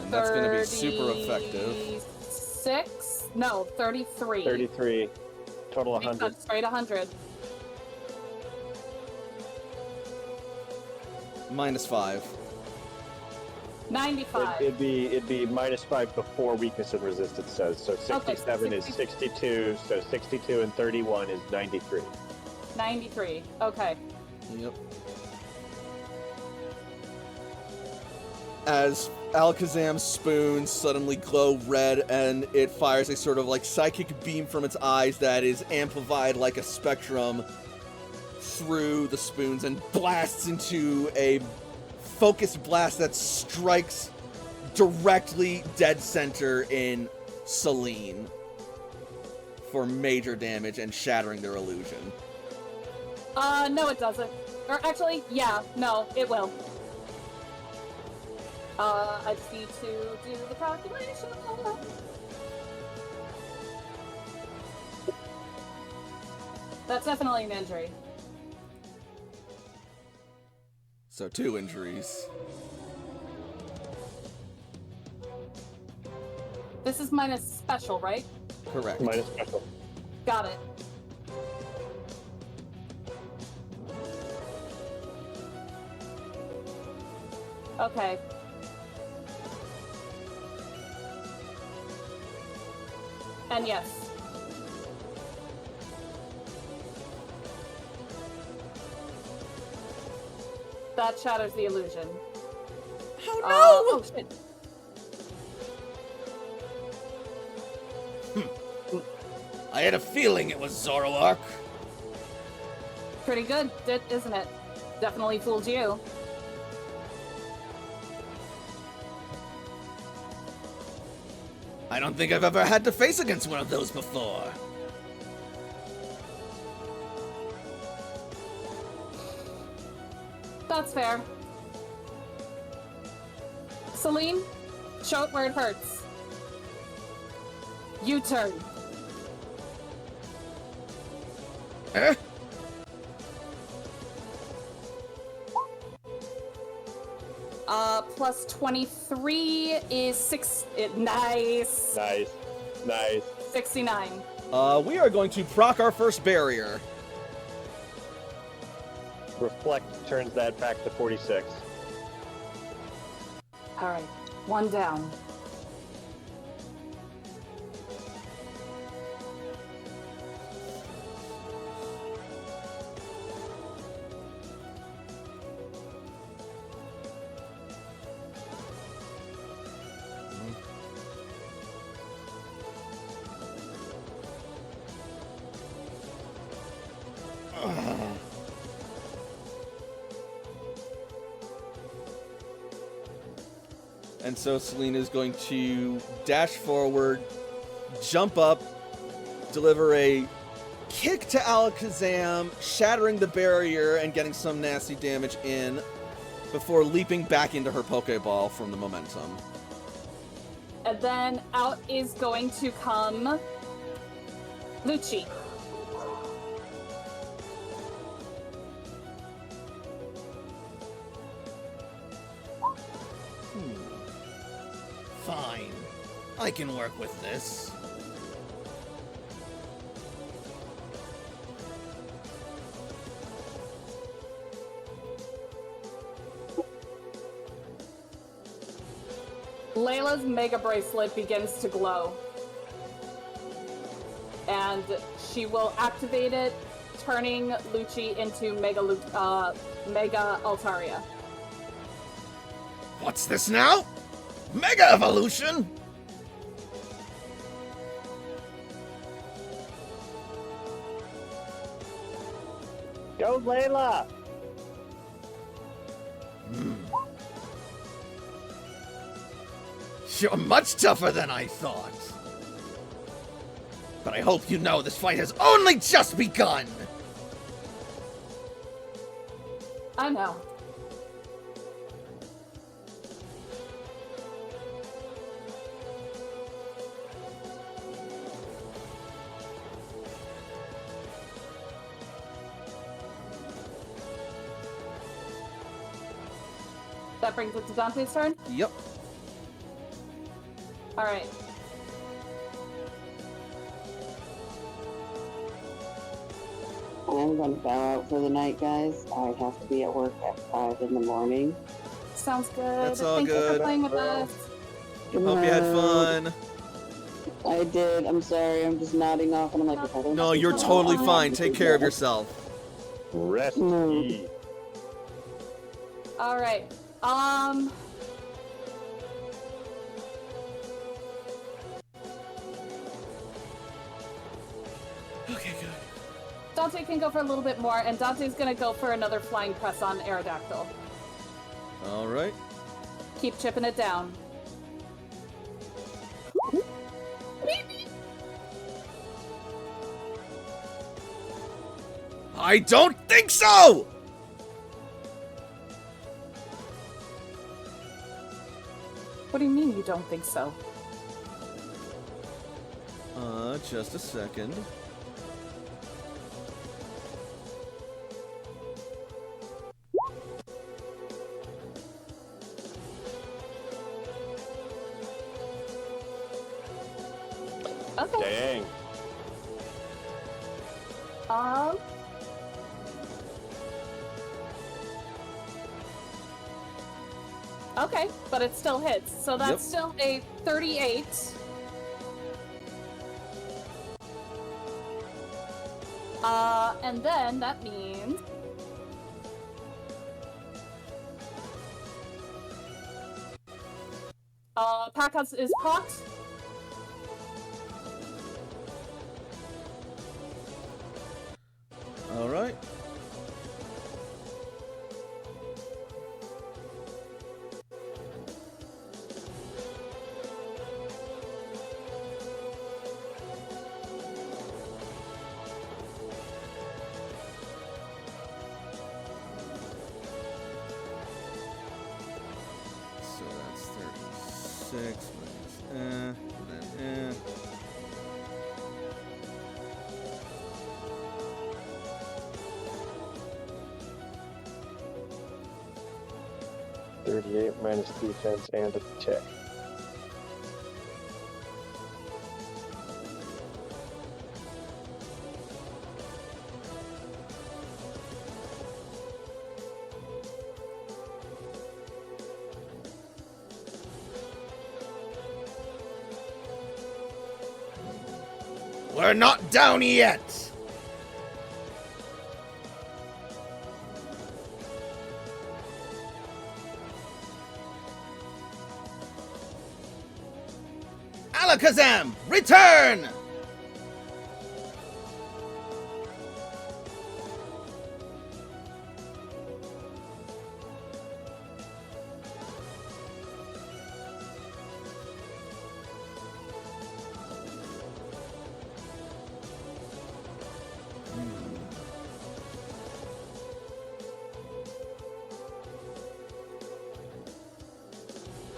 And that's going to be super effective. 36? No, 33. 33. Total 100. Straight 100. -5. 95. It'd be -5 before weakness and resistance says. So 67 is 62. So 62 and 31 is 93. 93. Okay. Yep. As Alakazam's spoons suddenly glow red and it fires a sort of like psychic beam from its eyes that is amplified like a spectrum through the spoons and blasts into a focused blast that strikes directly dead center in Celine for major damage and shattering their illusion. No it doesn't. Or actually, yeah, no, it will. I just need to do the calculation. That's definitely an injury. So 2 injuries. This is minus special, right? Correct. Minus special. Got it. Okay. And yes. That shatters the illusion. Oh Oh shit. I had a feeling it was Zoroark. Pretty good, isn't it? Definitely fooled you. I don't think I've ever had to face against one of those before. That's fair. Celine, show it where it hurts. U-turn. Eh? Plus 23 is nice. Nice. 69. We are going to proc our first barrier. Reflect turns that back to 46. Alright, one down. And so Selena's going to dash forward, jump up, deliver a kick to Alakazam, shattering the barrier and getting some nasty damage in before leaping back into her Pokeball from the momentum. And then out is going to come Lucci. Fine. I can work with this. Layla's Mega Bracelet begins to glow. And she will activate it, turning Lucci into Mega Altaria. What's this now? Mega Evolution? Go, Layla! You're much tougher than I thought. But I hope you know this fight has only just begun! I know. That brings it to Dante's turn? Yep. Alright. I'm going to bow out for the night, guys. I have to be at work at 5 in the morning. Sounds good. That's all Thank you good. for playing with us. Good Hope you had night. fun. I did. I'm sorry. I'm just nodding off, and I'm like, I don't No, you're totally fine. Take care of yourself. Rest No. ye. Alright. Okay, good. Dante can go for a little bit more, and Dante's gonna go for another flying press on Aerodactyl. Alright. Keep chipping it down. I don't think so! What do you mean you don't think so? Just a second. Okay. Dang. Okay, but it still hits. So that's Yep. still a 38. And then that means... Packhouse is procced. Alright. So that's 36 minus and then 38 minus defense and a check. We're not down yet! Alakazam, return!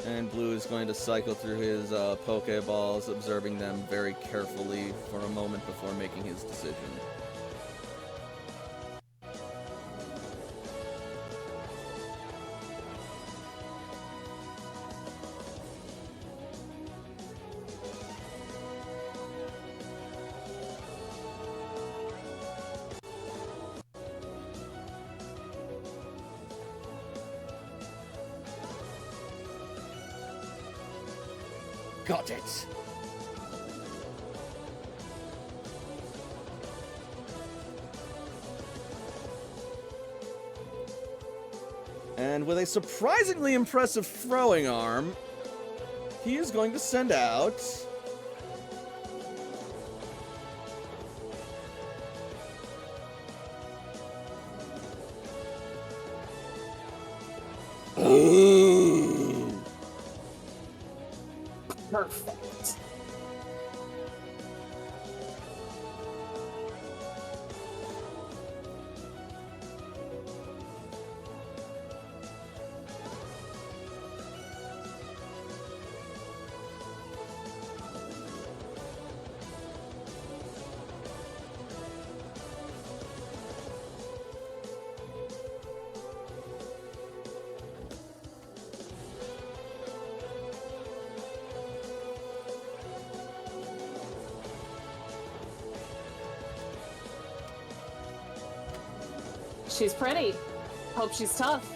And Blue is going to cycle through his Pokeballs, observing them very carefully for a moment before making his decision. Got it! And with a surprisingly impressive throwing arm, he is going to send out... Ooh. Perfect. She's pretty. Hope she's tough.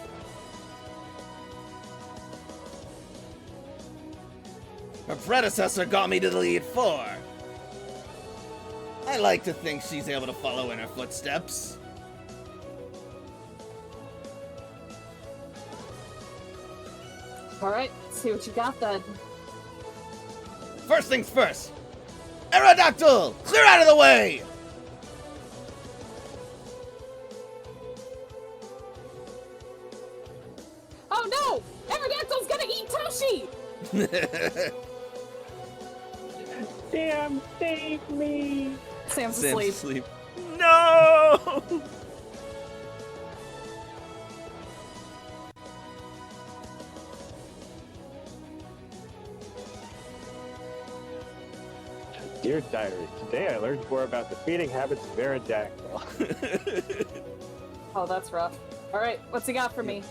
Her predecessor got me to the Elite Four. I like to think she's able to follow in her footsteps. Alright, see what you got then. First things first. Aerodactyl, clear out of the way! Oh no! Aerodactyl's gonna eat Toshi! Damn, save me! Sam's Sam's asleep. asleep. No! Dear Diary, today I learned more about the feeding habits of Aerodactyl. Oh, that's rough. Alright, what's he got for me?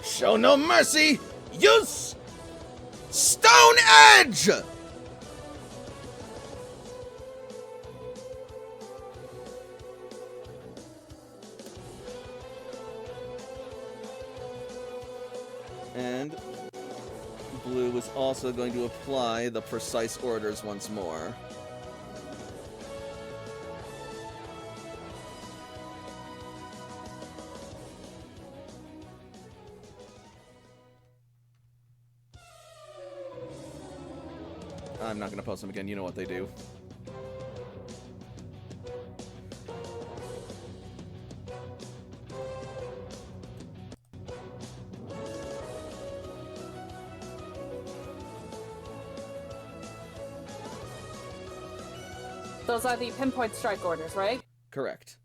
Show no mercy! Use Stone Edge! And Blue is also going to apply the precise orders once more. I'm not going to post them again. You know what they do. Those are the pinpoint strike orders, right? Correct.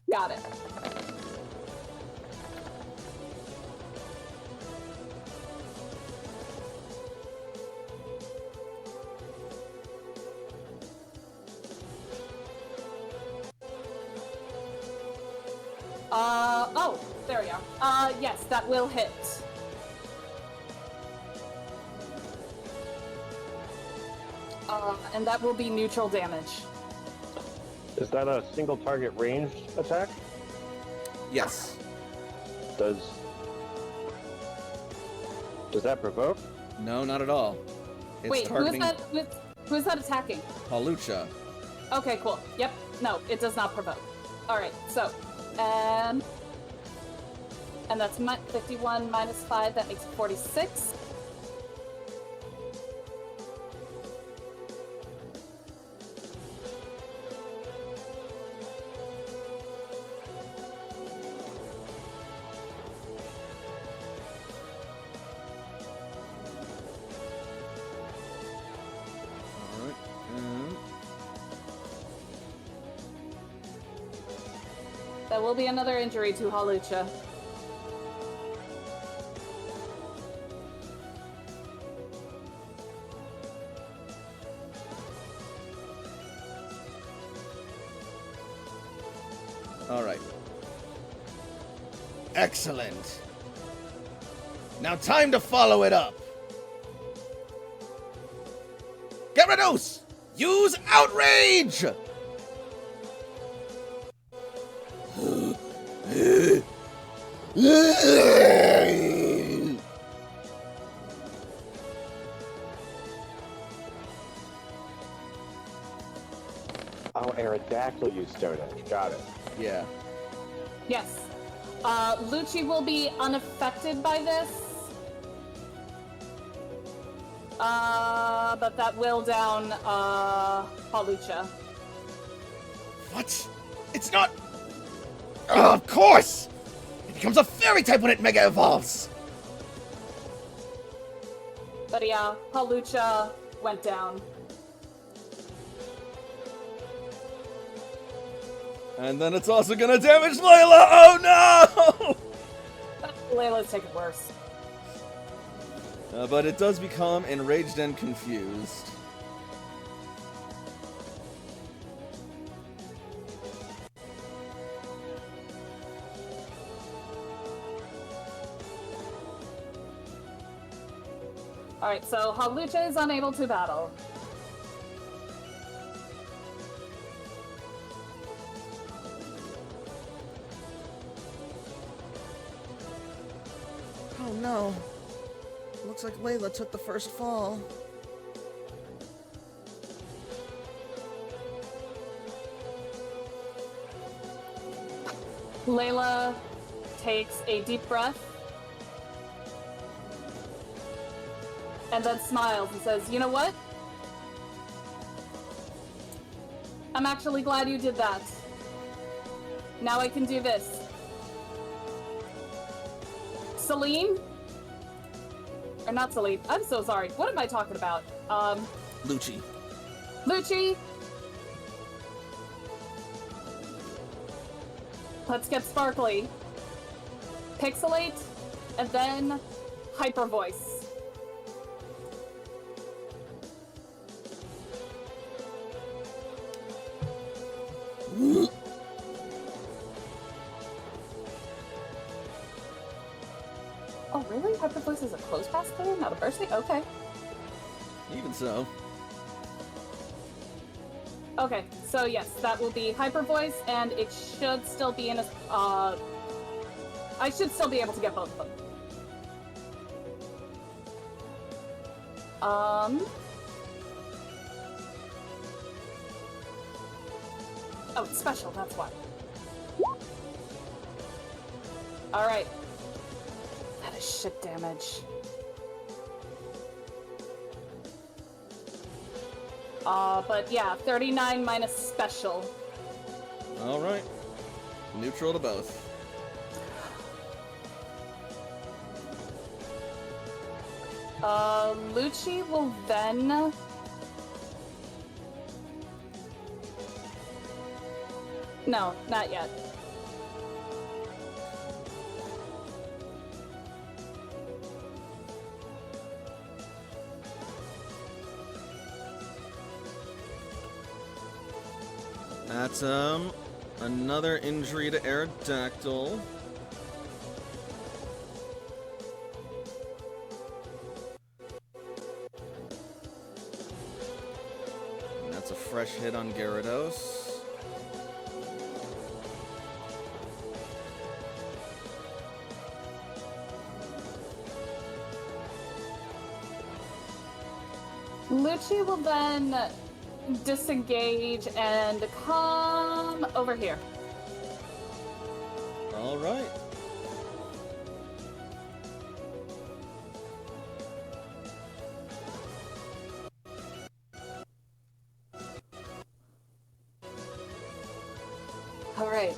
Got it. Oh, there we are. Yes, that will hit. And that will be neutral damage. Is that a single target ranged attack? Yes. Does that provoke? No, not at all. It's Wait, targeting who's that attacking? Palucha. Okay, cool. Yep. No, it does not provoke. Alright, so, and that's 51 minus 5, that makes 46. That will be another injury to Halucha. All right. Excellent. Now time to follow it up. Gyarados! Use Outrage! Oh, Aerodactyl used Stone Edge. Got it. Yeah. Yes. Lucci will be unaffected by this. But that will down, Palucha. What? It's not... Oh, of course! It becomes a fairy type when it mega evolves! But yeah, Palucha went down. And then it's also gonna damage Layla! Oh no! Layla's taking worse. But it does become enraged and confused. Alright, so Halucha is unable to battle. Oh no. Looks like Layla took the first fall. Layla takes a deep breath and then smiles and says, "You know what? I'm actually glad you did that. Now I can do this. Celine? Or not Celine. I'm so sorry. What am I talking about? Lucci. Lucci? Let's get sparkly. Pixelate, and then Hyper Voice. Oh, really? Hyper Voice is a close pass player, not a burst thing? Okay. Even so. Okay, so yes, that will be Hyper Voice, and it should still be in a, I should still be able to get both of them. Oh, it's special, that's why. Alright. That is shit damage. But yeah, 39 minus special. Alright. Neutral to both. Lucci will then... No, not yet. That's, another injury to Aerodactyl. And that's a fresh hit on Gyarados. Lucci will then disengage and come over here. All right. All right.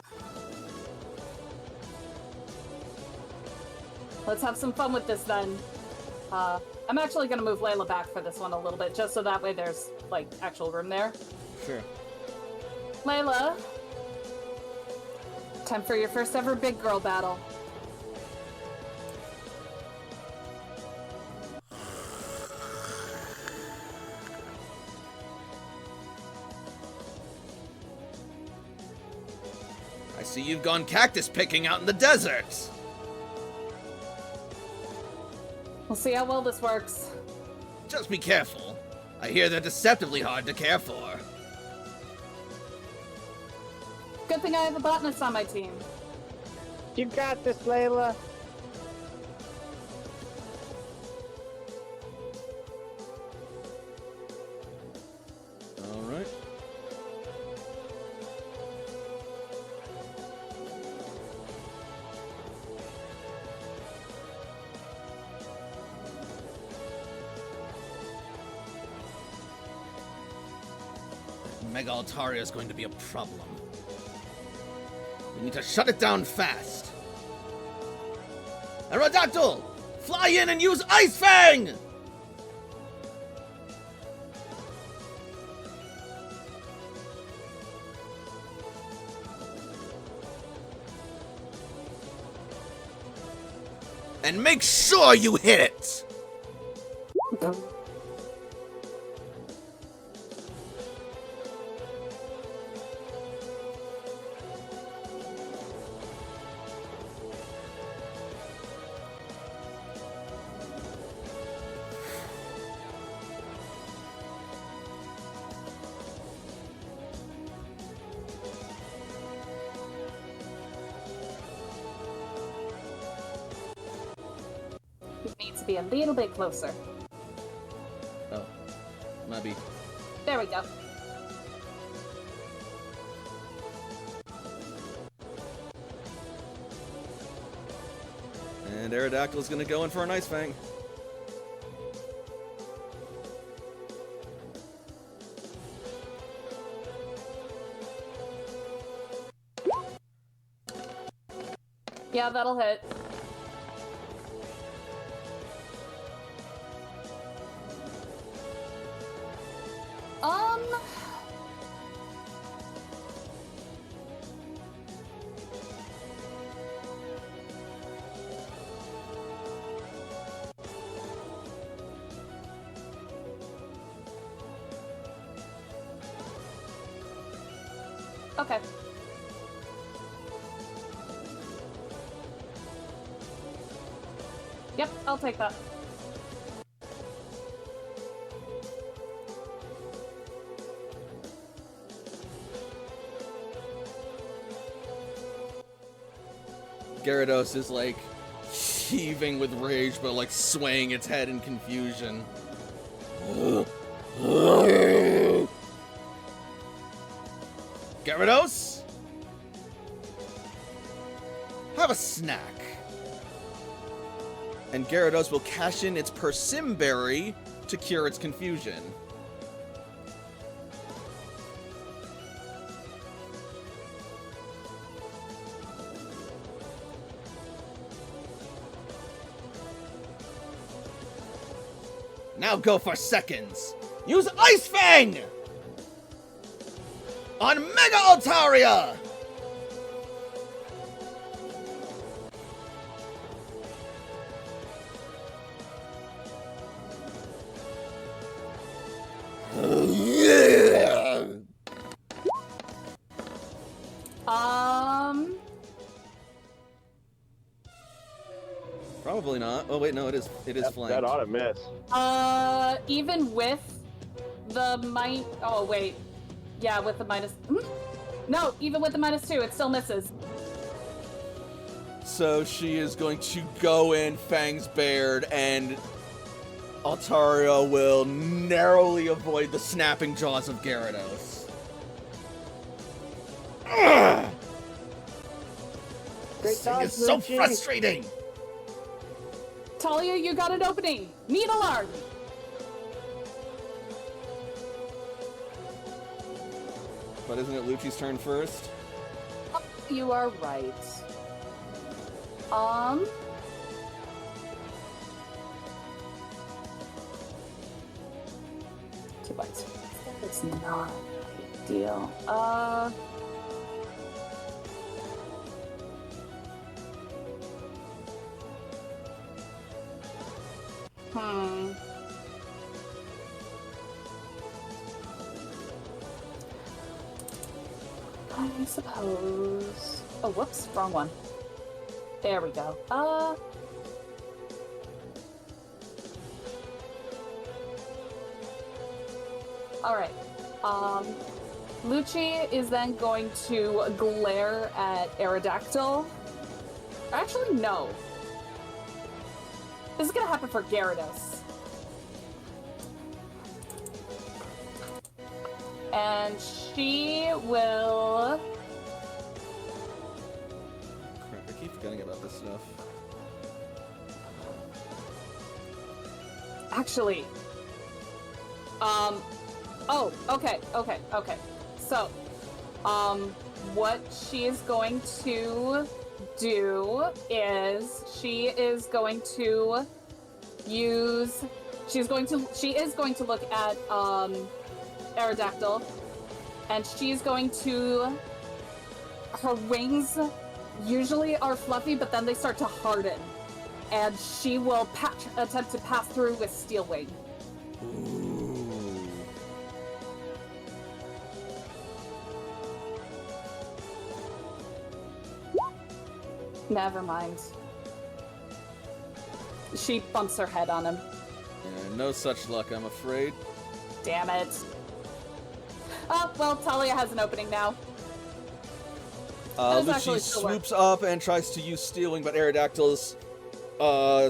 Let's have some fun with this then. I'm actually gonna move Layla back for this one a little bit, just so that way there's, like, actual room there. Sure. Layla, time for your first ever big girl battle. I see you've gone cactus picking out in the desert. We'll see how well this works. Just be careful. I hear they're deceptively hard to care for. Good thing I have a botanist on my team. You got this, Layla. All right. Mega Altaria is going to be a problem. We need to shut it down fast. Aerodactyl! Fly in and use Ice Fang! And make sure you hit it! Needs to be a little bit closer. Oh, maybe. There we go. And Aerodactyl's gonna go in for an Ice Fang. Yeah, that'll hit. Okay. Yep, I'll take that. Gyarados is like heaving with rage, but like swaying its head in confusion. Gyarados? Have a snack. And Gyarados will cash in its Persim Berry to cure its confusion. Now go for seconds. Use Ice Fang! On Mega Altaria! Probably not. Oh wait, no, it is flanked. That ought to miss. Even with the oh wait. Yeah, with the minus No, even with the -2, it still misses. So she is going to go in Fangs bared, and Altaria will narrowly avoid the snapping jaws of Gyarados. Ugh! Great This thing dodge, is so Lucci. frustrating! Talia, you got an opening. Need alarm. But isn't it Lucci's turn first? Oh, you are right. Two bites. It's not a big deal. I suppose. Oh, whoops, wrong one. There we go. Alright. Lucci is then going to glare at Aerodactyl. Actually, no. This is gonna happen for Gyarados. And she will... Crap, I keep forgetting about this stuff. Actually... Oh, okay. So, what she is going to do is she is going to look at Aerodactyl, and she's going to, her wings usually are fluffy, but then they start to harden, and she will attempt to pass through with Steel Wing. Ooh. Never mind. She bumps her head on him. Yeah, no such luck, I'm afraid. Damn it. Oh, well, Talia has an opening now. That is actually Lucci still work. swoops up and tries to use Stealing, but Aerodactyl's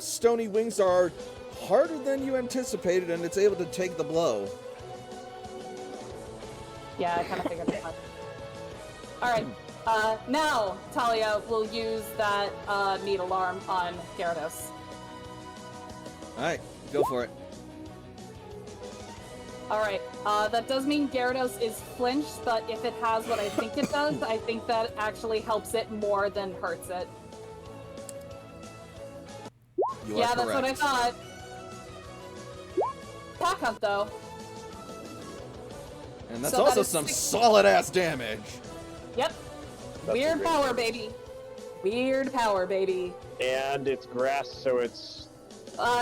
stony wings are harder than you anticipated, and it's able to take the blow. Yeah, I kind of figured that. Alright, now Talia will use that need alarm on Gyarados. Alright, go for it. Alright, that does mean Gyarados is flinched, but if it has what I think it does, I think that actually helps it more than hurts it. You are Yeah, that's what I correct. thought. Pack Hunt, though. And that's So that also is some 60. solid-ass damage. Yep. That's a Weird great power, number. baby. Weird power, baby. And it's grass, so it's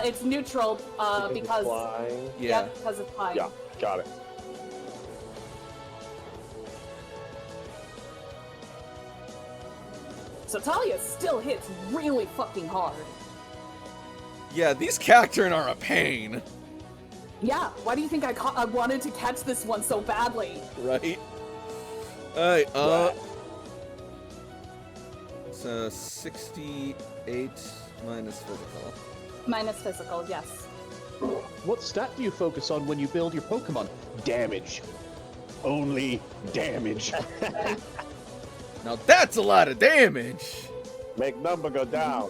It's neutral, it's because... flying. Yeah. Yep, because it's flying. Yeah, got it. So Talia still hits really fucking hard. Yeah, these Cacturn are a pain, Yeah, why do you think I wanted to catch this one so badly? right? Alright, so 68 minus physical. Minus physical, yes. What stat do you focus on when you build your Pokemon? Damage. Only damage. Now that's a lot of damage. Make number go down.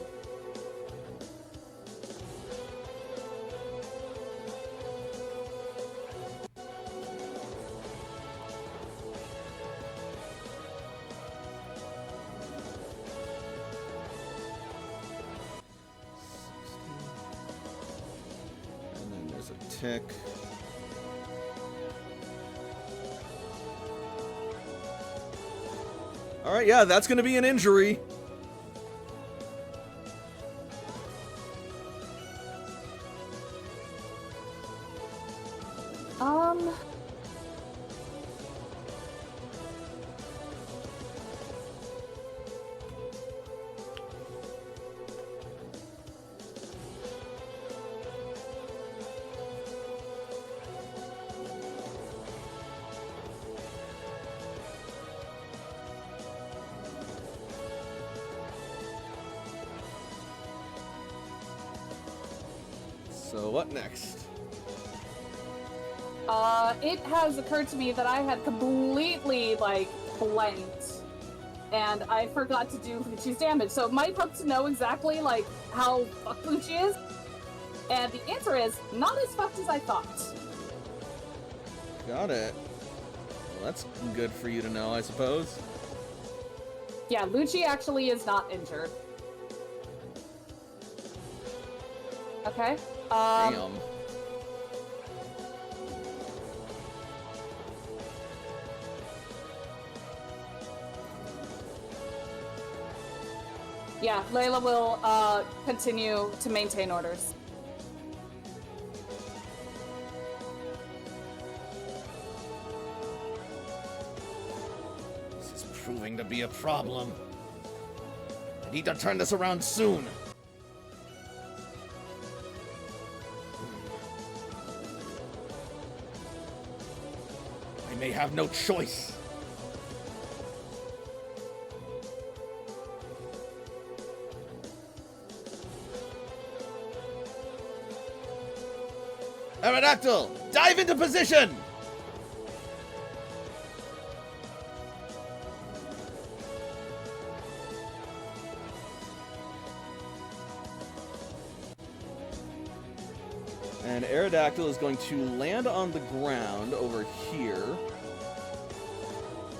And then there's a tick. All right, yeah, that's going to be an injury. So what next? It has occurred to me that I had completely, like, blanked. And I forgot to do Lucci's damage. So it might help to know exactly, like, how fucked Lucci is. And the answer is, not as fucked as I thought. Got it. Well, that's good for you to know, I suppose. Yeah, Lucci actually is not injured. Okay. Damn. Yeah, Layla will continue to maintain orders. This is proving to be a problem. I need to turn this around soon. I may have no choice. Aerodactyl, dive into position! And Aerodactyl is going to land on the ground over here.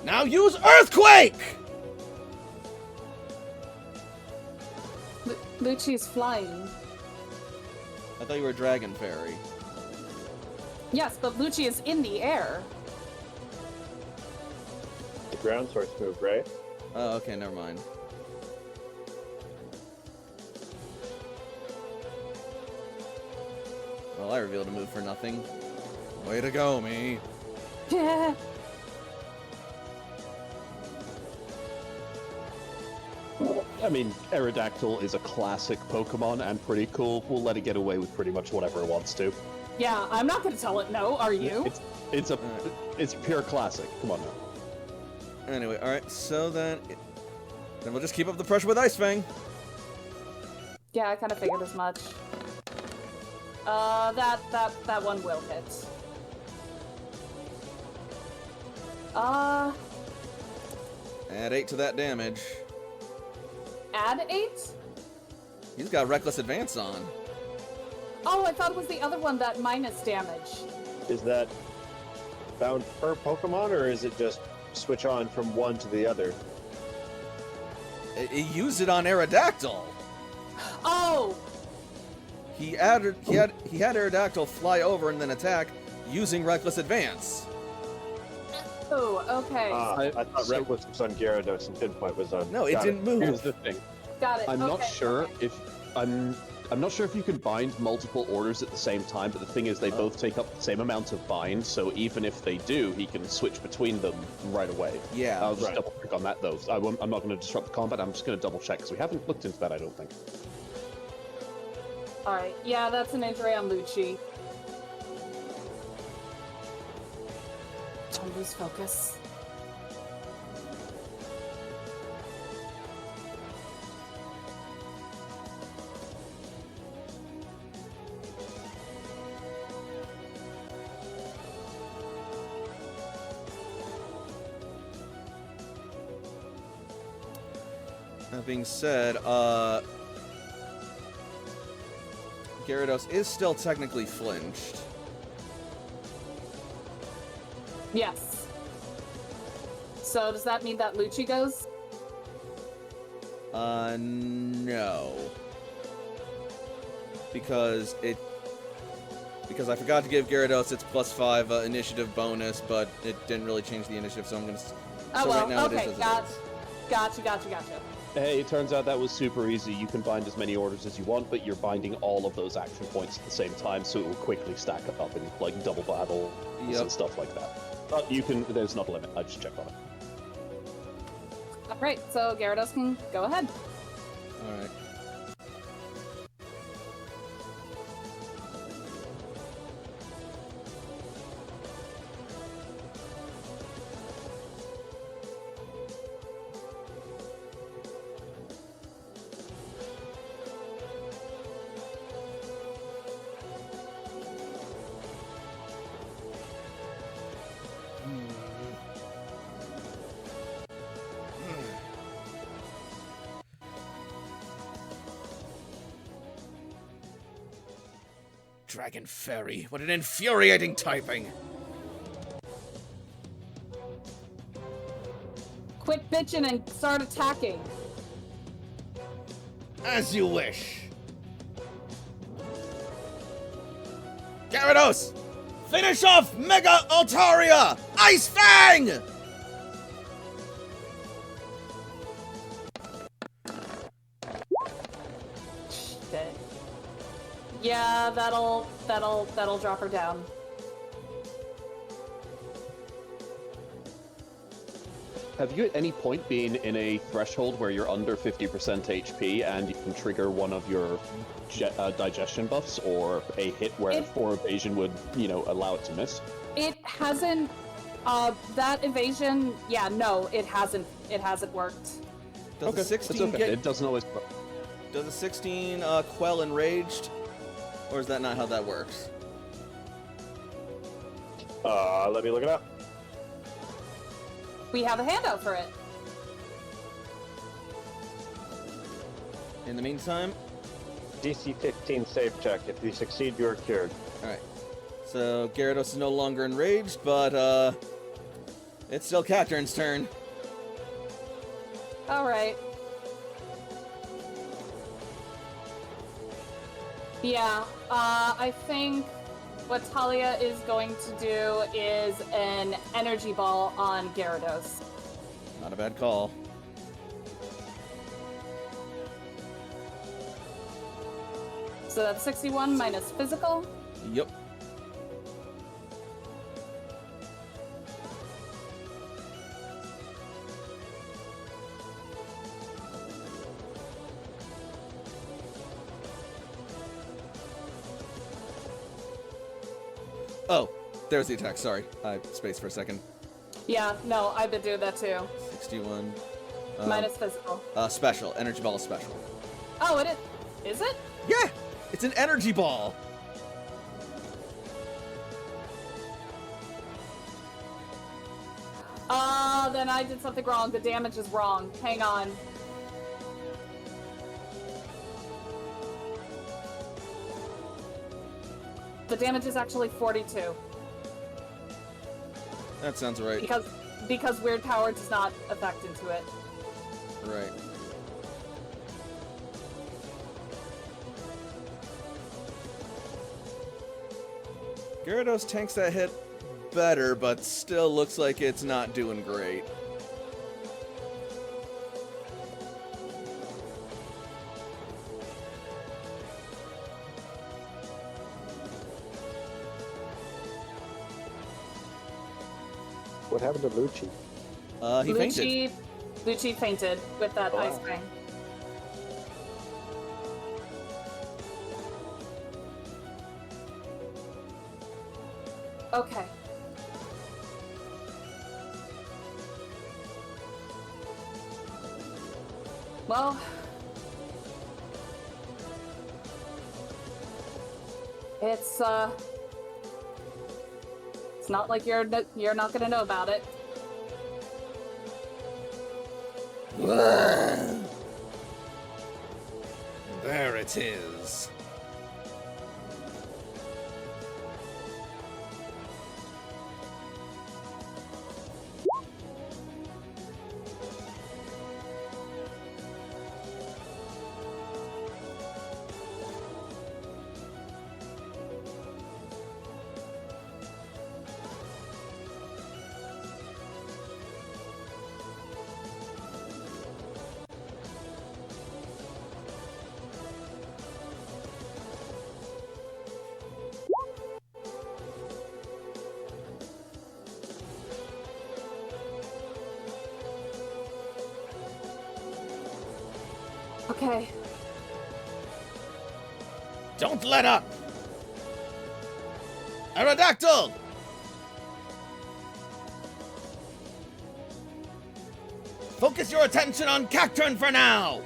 Now use Earthquake! Lucci's flying. I thought you were a Dragon Fairy. Yes, but Lucci is in the air. The ground source move, right? Oh, okay, never mind. Well, I revealed a move for nothing. Way to go, me. Yeah. I mean, Aerodactyl is a classic Pokemon and pretty cool. We'll let it get away with pretty much whatever it wants to. Yeah, I'm not gonna tell it no, are you? It's pure classic. Come on now. Anyway, alright, so then we'll just keep up the pressure with Ice Fang. Yeah, I kind of figured as much. That one will hit. Add 8 to that damage. Add 8? He's got Reckless Advance on. Oh, I thought it was the other one that minus damage. Is that bound per Pokemon, or is it just switch on from one to the other? He used it on Aerodactyl. Oh! He had Aerodactyl fly over and then attack using Reckless Advance. Oh, okay. I thought Reckless was on Gyarados and Pinpoint was on. No, it Got didn't move. Here's the thing. Got it. I'm not okay, sure okay. if I'm not sure if you can bind multiple orders at the same time, but the thing is they both take up the same amount of bind, so even if they do, he can switch between them right away. Yeah. I'll just Right. double check on that though. I'm not going to disrupt the combat. I'm just going to double check because we haven't looked into that. I don't think. Alright, yeah, that's an injury on Lucci. Don't lose focus. That being said, Gyarados is still technically flinched. Yes. So does that mean that Lucci goes? No. Because I forgot to give Gyarados its +5 initiative bonus, but it didn't really change the initiative, so I'm gonna. Oh, so well, right now okay, it is as it is. Gotcha. Hey, it turns out that was super easy. You can bind as many orders as you want, but you're binding all of those action points at the same time, so it will quickly stack up in like double battles and stuff like that. But you can. There's not a limit. I just checked on it. Alright, so Gyarados can go ahead. Alright. Dragon Fairy, what an infuriating typing! Quit bitching and start attacking. As you wish. Gyarados! Finish off Mega Altaria! Ice Fang! Shit. Yeah, that'll drop her down. Have you at any point been in a threshold where you're under 50% HP and you can trigger one of your digestion buffs, or a hit where 4 evasion would, allow it to miss? It hasn't. That evasion. Yeah, no, it hasn't. It hasn't worked. Does Okay, a 16 it's okay. get? It doesn't always. Does a 16 quell enraged, or is that not how that works? Let me look it up. We have a handout for it. In the meantime, DC 15 save check. If you succeed, you are cured. alright. So Gyarados is no longer enraged, but it's still Caturn's turn. Alright. Yeah, I think what Talia is going to do is an energy ball on Gyarados. Not a bad call. So that's 61 minus physical. Yep. Oh, there's the attack. Sorry. I spaced for a second. Yeah, no, I've been doing that too. 61. Minus physical. Special. Energy ball is special. Oh, it is. Is it? Yeah! It's an energy ball! Then I did something wrong. The damage is wrong. Hang on. The damage is actually 42. That sounds right. Because weird power does not affect into it. Right. Gyarados tanks that hit better, but still looks like it's not doing great. What happened to Lucci? He fainted. Lucci fainted with that Oh, ice wow. ring. Okay. Well, it's not like you're not gonna know about it. There it is. Okay. Don't let up! Aerodactyl! Focus your attention on Cacturn for now!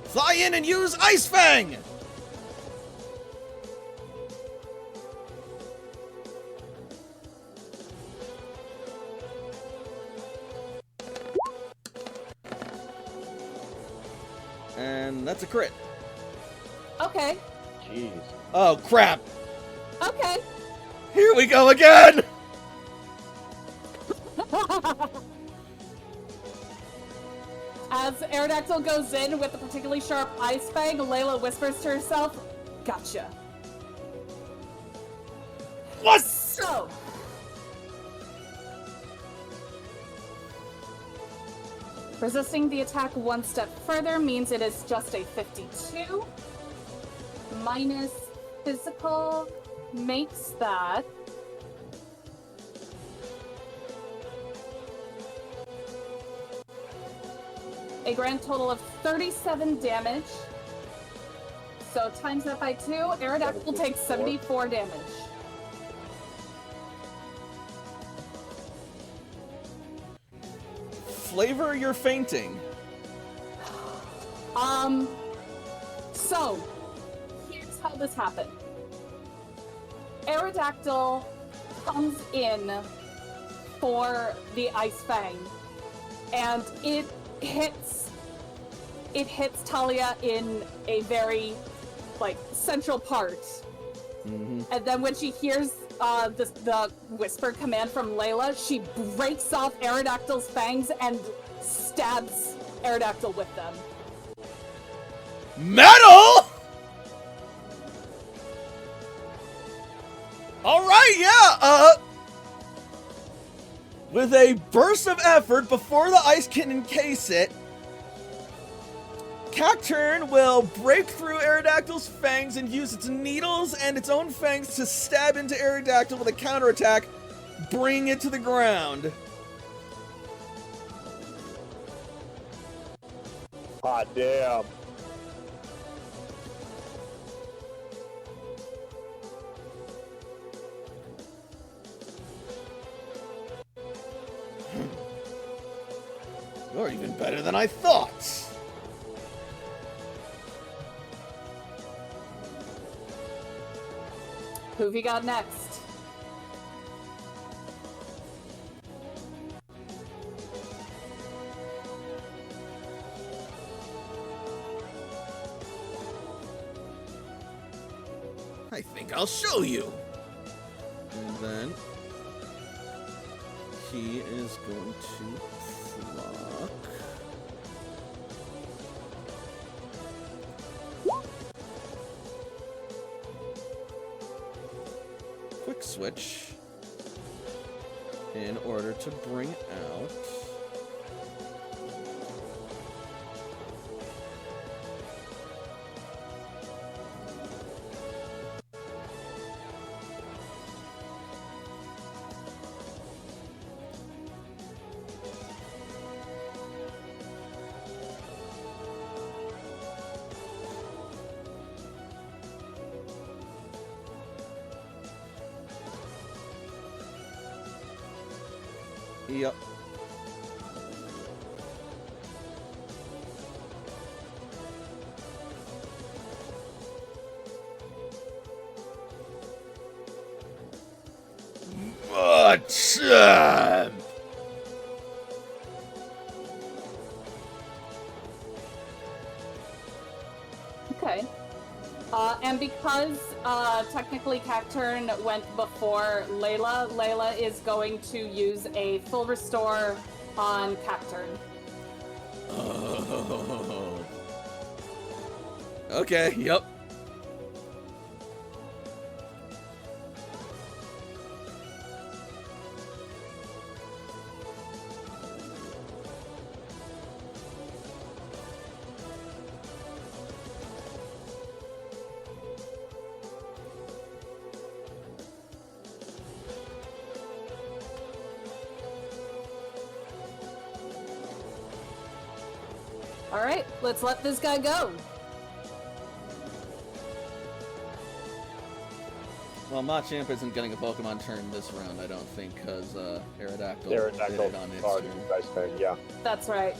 Fly in and use Ice Fang! And that's a crit. Okay. Jeez. Oh, crap. Okay. Here we go again! As Aerodactyl goes in with a particularly sharp ice fang, Layla whispers to herself, "Gotcha." What? So, resisting the attack one step further means it is just a 52. Minus physical makes that a grand total of 37 damage. So times that by 2, Aerodactyl takes 74 damage. Flavor your fainting. So, here's how this happened. Aerodactyl comes in for the Ice Fang, and it hits Talia in a very, central part. Mm-hmm. And then when she hears the whisper command from Layla, she breaks off Aerodactyl's fangs and stabs Aerodactyl with them. Metal? Alright, yeah, with a burst of effort before the ice can encase it, Cacturn will break through Aerodactyl's fangs and use its needles and its own fangs to stab into Aerodactyl with a counterattack, bringing it to the ground. Hot damn. You're even better than I thought. Who have you got next? I think I'll show you. And then he is going to proc. Quick switch in order to bring out Yep. Machamp! Okay. And because technically Cacturn went before Layla, Layla is going to use a full restore on Cacturn. Oh. Okay, yep. Alright, let's let this guy go. Well, Machamp isn't getting a Pokemon turn this round, I don't think, because Aerodactyl did Aerodactyl it on its already turn. guys turn, yeah. That's right.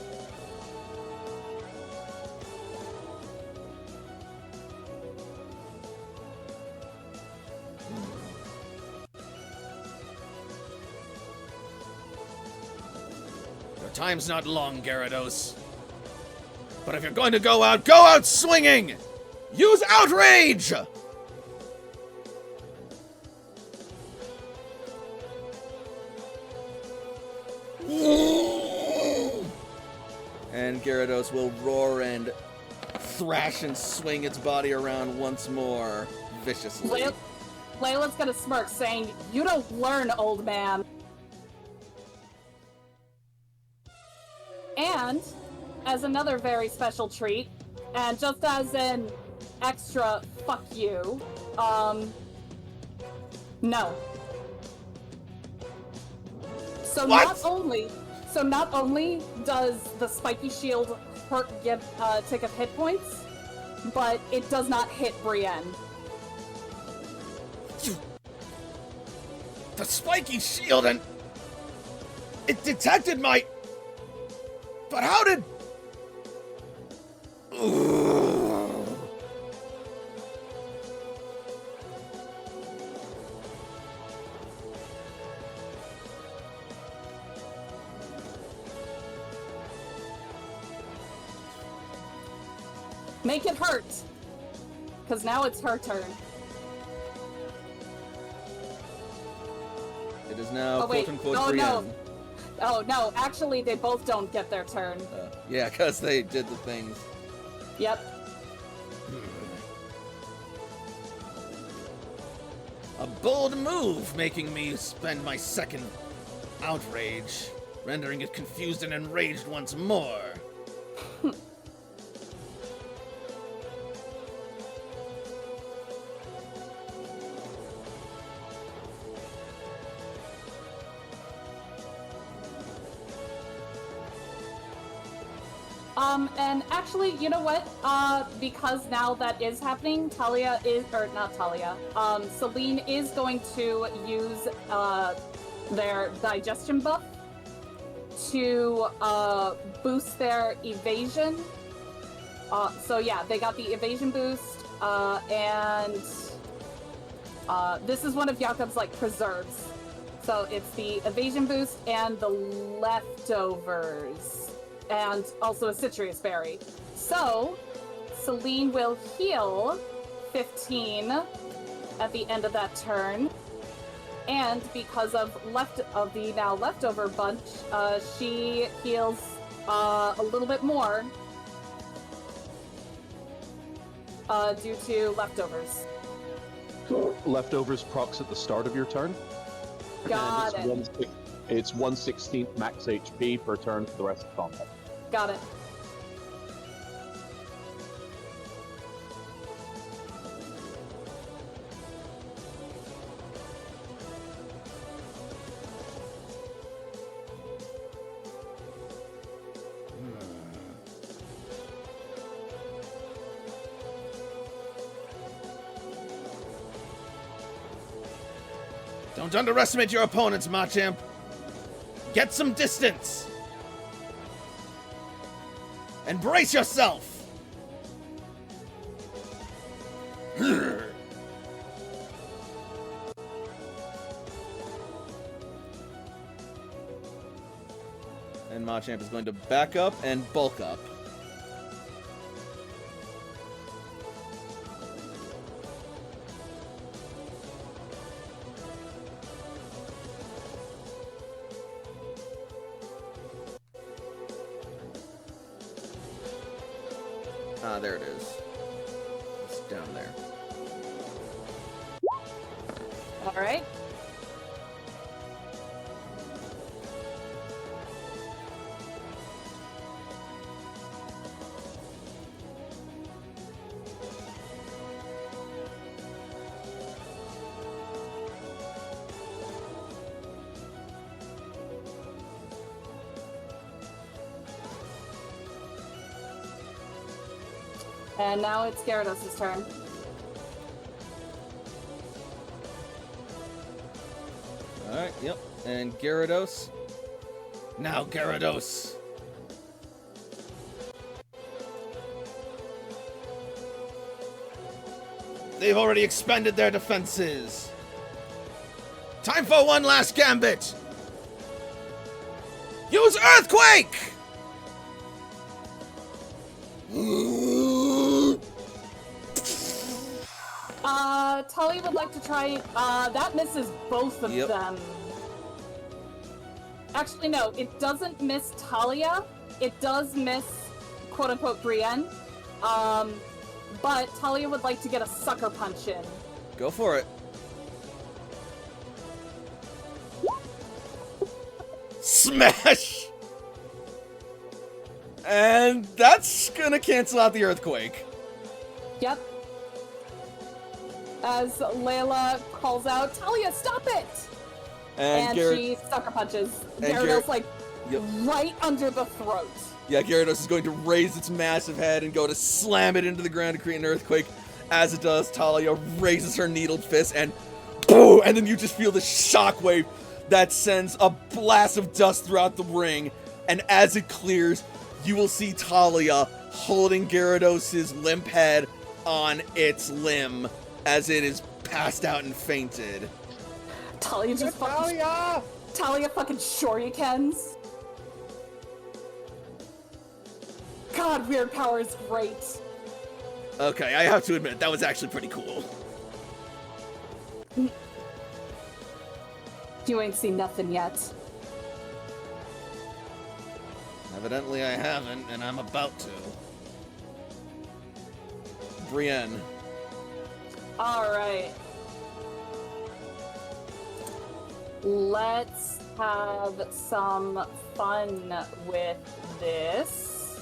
Your time's not long, Gyarados. But if you're going to go out swinging! Use Outrage! And Gyarados will roar and thrash and swing its body around once more, viciously. Layla's gonna smirk, saying, "You don't learn, old man." And, as another very special treat, and just as an extra fuck you, no. So What? not only does the spiky shield take up hit points, but it does not hit Brienne. The spiky shield and... It detected my... But how did... Ugh. Make it hurt! Because now it's her turn. It is now, Oh, wait. quote-unquote, Oh, Brienne. no. Oh, no, actually, they both don't get their turn. Yeah, because they did the things. Yep. A bold move, making me spend my second outrage, rendering it confused and enraged once more. And actually, you know what? Because now that is happening, Celine is going to use, their digestion buff to, boost their evasion. So yeah, they got the evasion boost, and, this is one of Jakob's, like, preserves. So it's the evasion boost and the leftovers. And also a citrus berry. So, Celine will heal 15 at the end of that turn. And because of the now leftover bunch, she heals a little bit more due to leftovers. Leftovers procs at the start of your turn. Got And it. it's 1/16 max HP per turn for the rest of combat. Got it. Don't underestimate your opponents, Machamp. Get some distance. And brace yourself. Machamp is going to back up and bulk up. Ah, there it is. It's down there. All right. And now it's Gyarados' turn. Alright, yep. And Gyarados. Now Gyarados! They've already expended their defenses! Time for one last gambit! Use Earthquake! Tully would like to try, that misses both of them. Actually, no, it doesn't miss Talia. It does miss, quote-unquote, Brienne. But Talia would like to get a sucker punch in. Go for it. Smash! And that's gonna cancel out the Earthquake. Yep. As Layla calls out, Talia, stop it! And she sucker punches Gyarados, like, right under the throat. Yeah, Gyarados is going to raise its massive head and go to slam it into the ground to create an earthquake. As it does, Talia raises her needled fist and boom! And then you just feel the shockwave that sends a blast of dust throughout the ring. And as it clears, you will see Talia holding Gyarados' limp head on its limb as it is passed out and fainted. Talia just Talia fucking shoryukens. God, Weird Power is great. Okay, I have to admit, that was actually pretty cool. You ain't seen nothing yet. Evidently I haven't, and I'm about to. Brienne. Alright. Let's have some fun with this.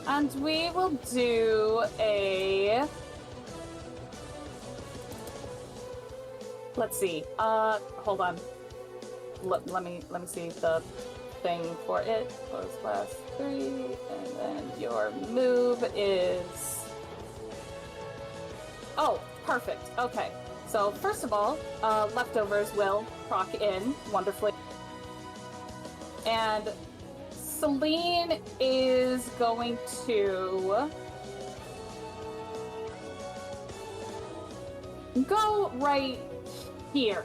And we will do a... Let's see. Hold on. Let me see the thing for it. Close class 3, and then your move is... Oh, perfect. Okay. So first of all, leftovers will proc in wonderfully. And Celine is going to go right here.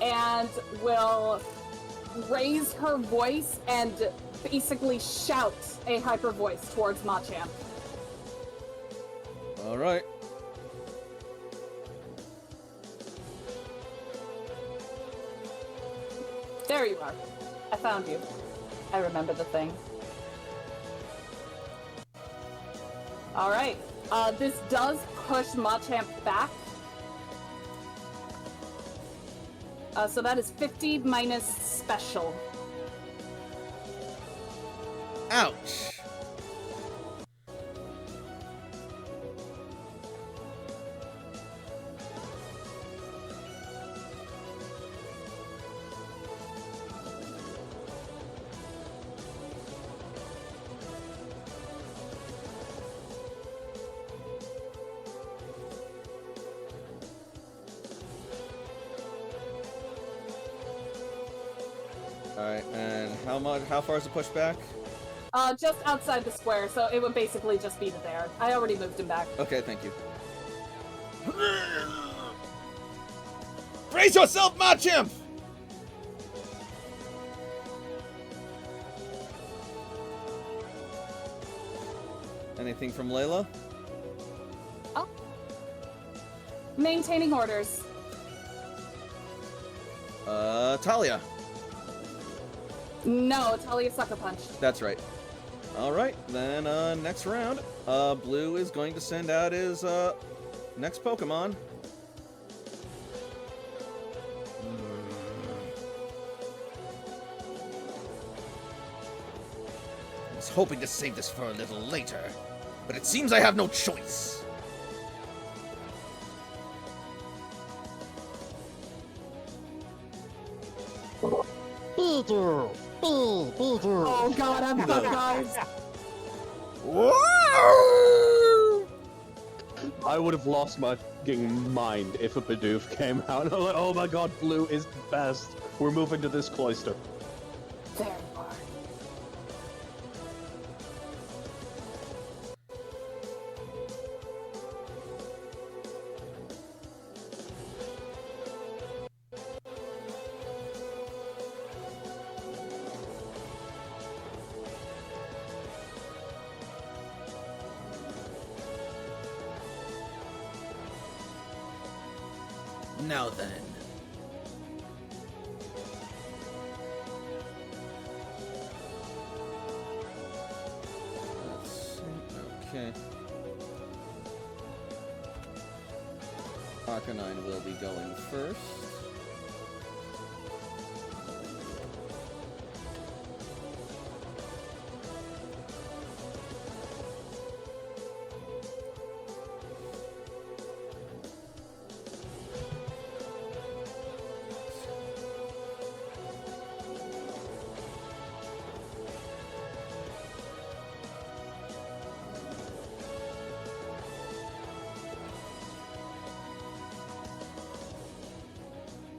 And will raise her voice and basically shout a hyper voice towards Machamp. Alright. There you are. I found you. I remember the thing. Alright. This does push Machamp back. So that is 50 minus special. Ouch. Alright, and how far is the push back? Just outside the square, so it would basically just be there. I already moved him back. Okay, thank you. Brace yourself, Machamp! Anything from Layla? Oh. Maintaining orders. Talia. No, Talia Sucker Punch. That's right. Alright, then, next round, Blue is going to send out his, next Pokemon. I was hoping to save this for a little later, but it seems I have no choice. Oh god, I'm done, guys. I would have lost my fucking mind if a Bidoof came out. I'm like, oh my god, Blue is best. We're moving to this cloister. There you are. Now then. Let's see. Okay. Arcanine will be going first.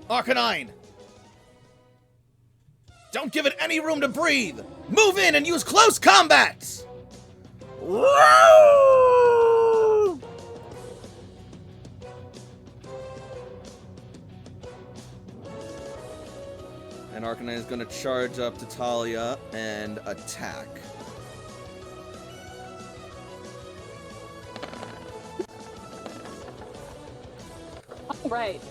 Arcanine! Don't give it any room to breathe! Move in and use close combat! And Arcanine is going to charge up to Talia and attack. All right.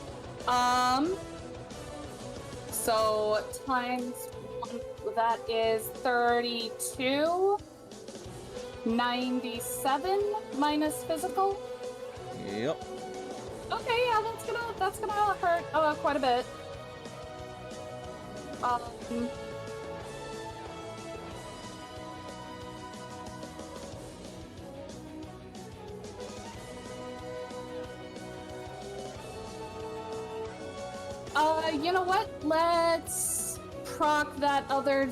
So times 1, that is 32. 97 minus physical. Yep. Okay, yeah, that's gonna hurt quite a bit. You know what? Let's proc that other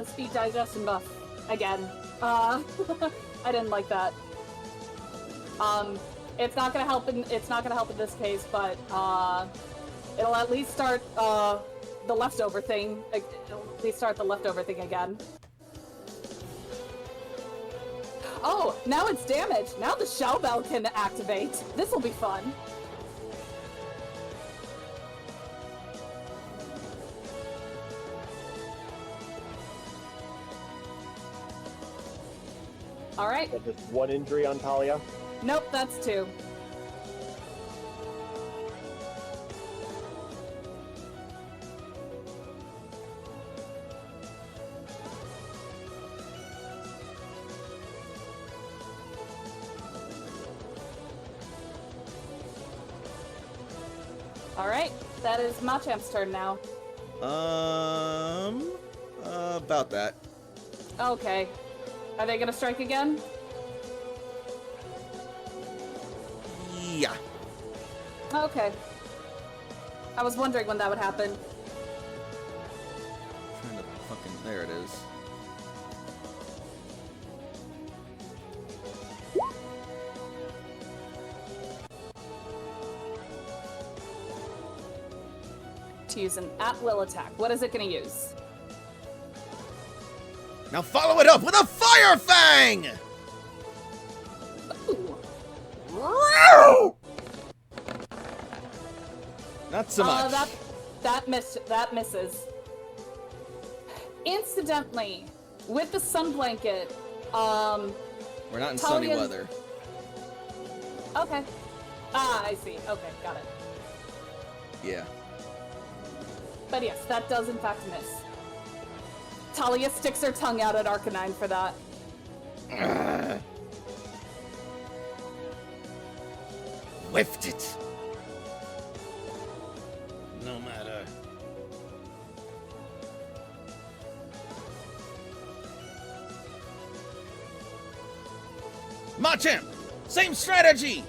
speed digestion buff again. I didn't like that. It's not gonna help in this case, but it'll at least start the leftover thing. It'll at least start the leftover thing again. Oh, now it's damaged. Now the Shell Bell can activate. This will be fun. All right. So just one injury on Talia. Nope, that's 2. All right, that is Machamp's turn now. About that. Okay. Are they gonna strike again? Yeah. Okay. I was wondering when that would happen. Trying to fucking... There it is. To use an at-will attack. What is it gonna use? Now follow it up with a Fire Fang! Ooh. Not so much. That misses. Incidentally, with the sun blanket, we're not in sunny Talia- weather. Okay. Ah, I see. Okay, got it. Yeah. But yes, that does in fact miss. Talia sticks her tongue out at Arcanine for that. Whiffed it. No matter. Machamp! Same strategy!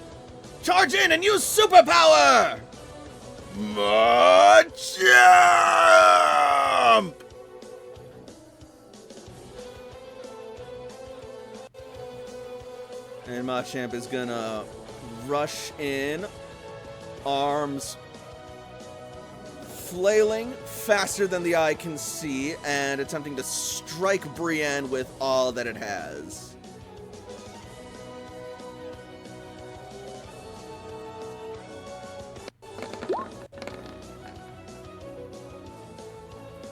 Charge in and use superpower! Machamp! And Machamp is gonna rush in, arms flailing faster than the eye can see, and attempting to strike Brienne with all that it has.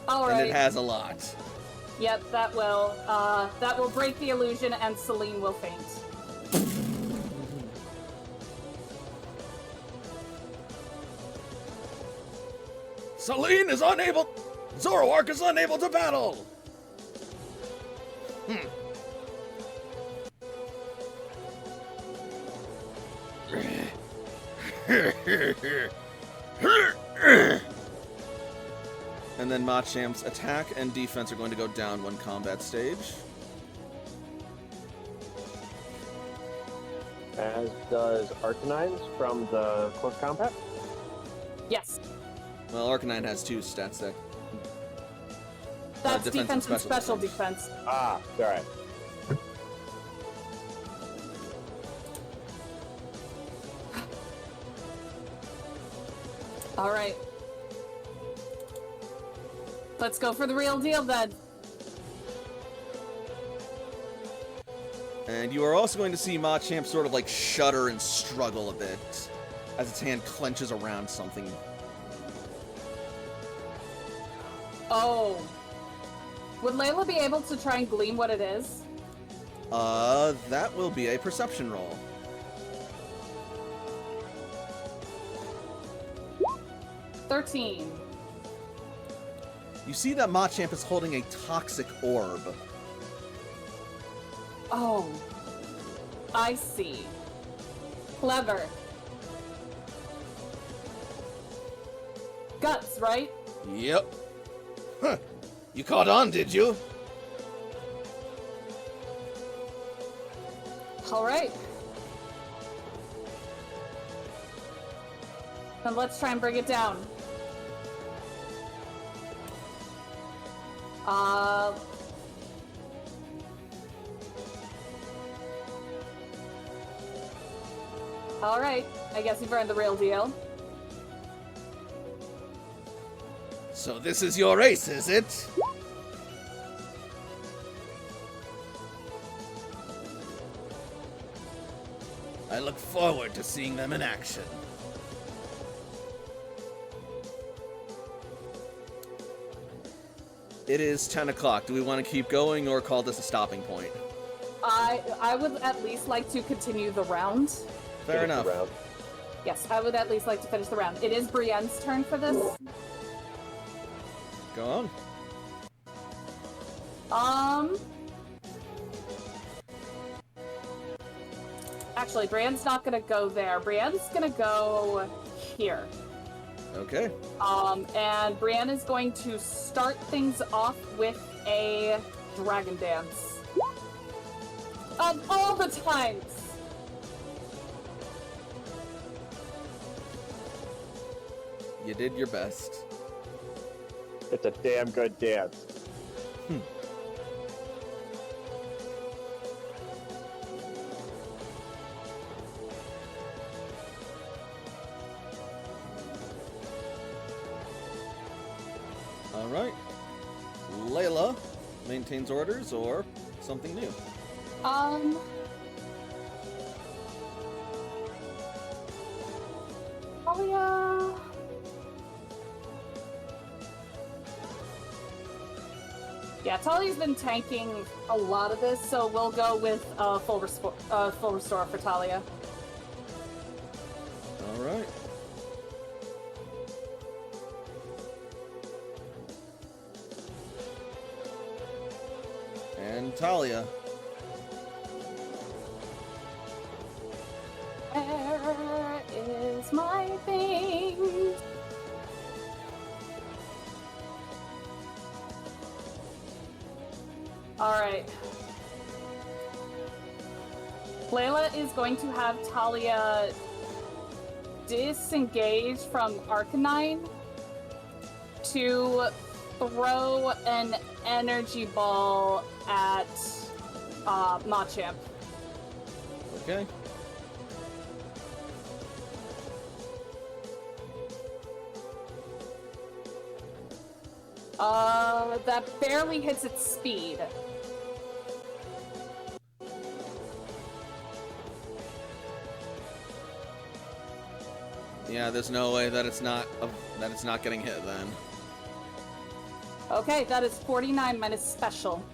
Alright. And it has a lot. Yep, that will break the illusion and Celine will faint. Celine is unable... Zoroark is unable to battle! And then Machamp's attack and defense are going to go down one combat stage. As does Arcanine's from the close combat. Yes. Well, Arcanine has two stats that... That's defense defense and special defense. Ah, alright. Alright. Let's go for the real deal then. And you are also going to see Machamp sort of like shudder and struggle a bit as its hand clenches around something. Oh. Would Layla be able to try and glean what it is? That will be a perception roll. $13. You see that Machamp is holding a toxic orb. Oh. I see. Clever. Guts, right? Yep. Huh. You caught on, did you? Alright. Then let's try and bring it down. Alright, I guess you've earned the real deal. So this is your ace, is it? I look forward to seeing them in action. It is 10 o'clock. Do we want to keep going or call this a stopping point? I would at least like to continue the round. Fair Finish the enough. round. Yes, I would at least like to finish the round. It is Brienne's turn for this. Go on. Actually, Brienne's not gonna go there. Brienne's gonna go here. Okay. And Brienne is going to start things off with a Dragon Dance. Of all the times! You did your best. It's a damn good dance. Alright. Layla maintains orders or something new. Talia... Yeah, Talia's been tanking a lot of this, so we'll go with full restore for Talia. All right. And Talia. Where is my thing? Alright. Layla is going to have Talia disengage from Arcanine to throw an energy ball at Machamp. Okay. That barely hits its speed. Yeah, there's no way that it's not getting hit then. Okay, that is 49 minus special.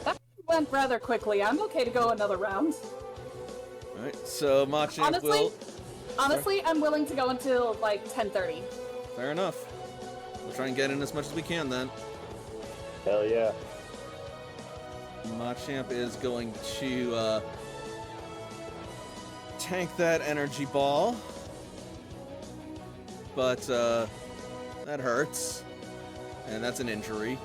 That went rather quickly. I'm okay to go another round. Alright, so Machamp will... Honestly, I'm willing to go until like 10:30. Fair enough. We'll try and get in as much as we can then. Hell yeah. Machamp is going to tank that energy ball. But that hurts. And that's an injury.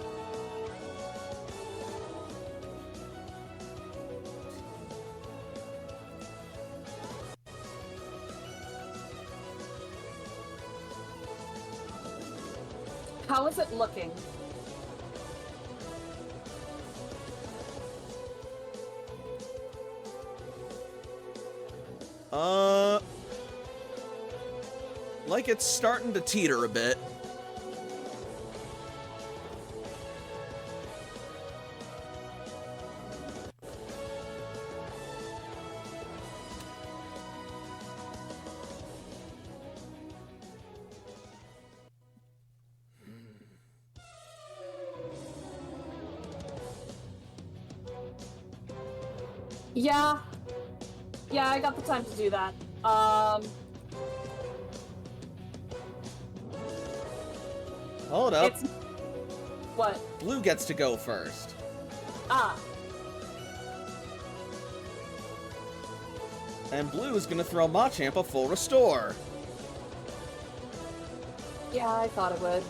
How is it looking? Like it's starting to teeter a bit. Yeah. Yeah, I got the time to do that. Hold up. It's... What? Blue gets to go first. Ah. And Blue is gonna throw Machamp a full restore. Yeah, I thought it would.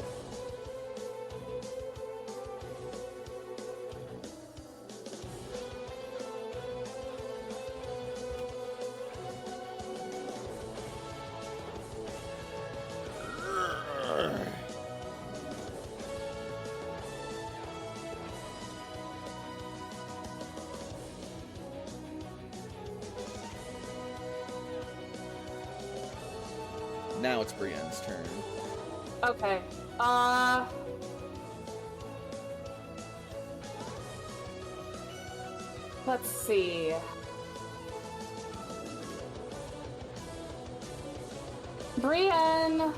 Now it's Brienne's turn. Okay. Let's see. Brienne.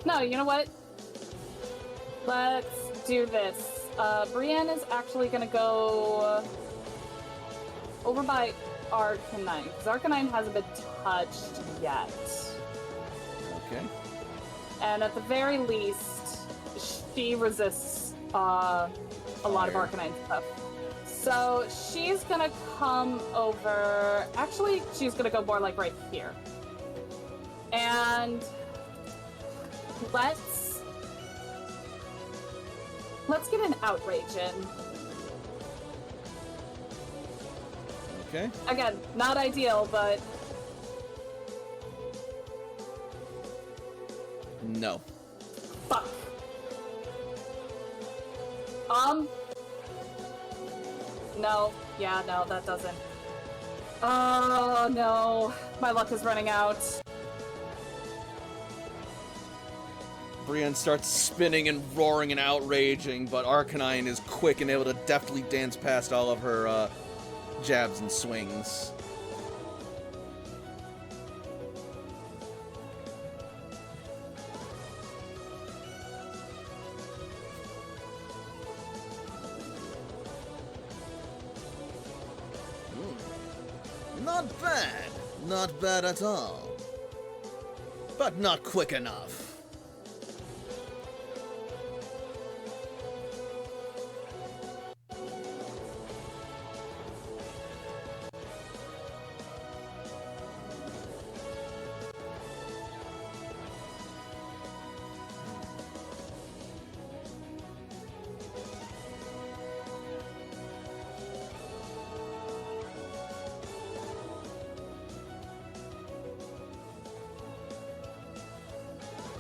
No, you know what? Let's do this. Brienne is actually gonna go over by Arcanine, because Arcanine hasn't been touched yet. Okay. And at the very least, she resists a lot of Fire. Arcanine stuff. So she's gonna come over. Actually, she's gonna go more like right here. And let's get an outrage in. Okay. Again, not ideal, but No. fuck. No. Yeah, no, that doesn't. Oh no, my luck is running out. Brienne starts spinning and roaring and outraging, but Arcanine is quick and able to deftly dance past all of her jabs and swings. Not bad. Not bad at all. But not quick enough.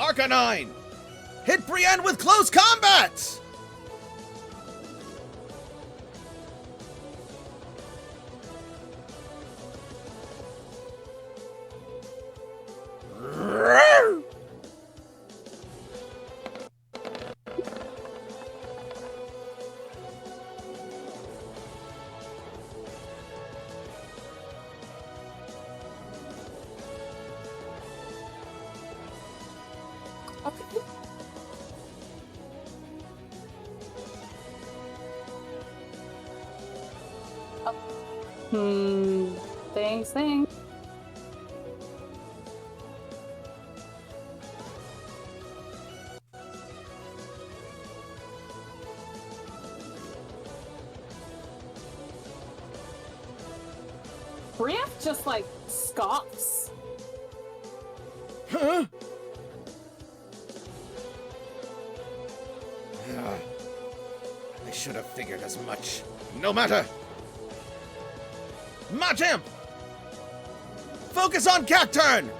Arcanine! Hit Brienne with close combat! Thanks. Brienne just like scoffs. Huh? I should have figured as much. No matter. Machamp! Focus on Cacturn!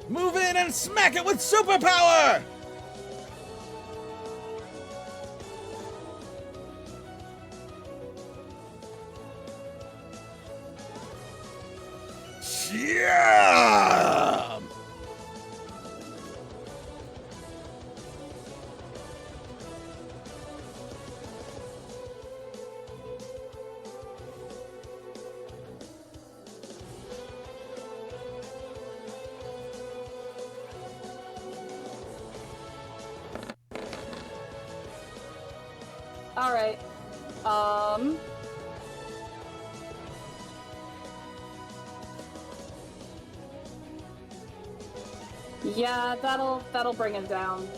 Move in and smack it with superpower! Yeah! Alright. Yeah, that'll bring him down.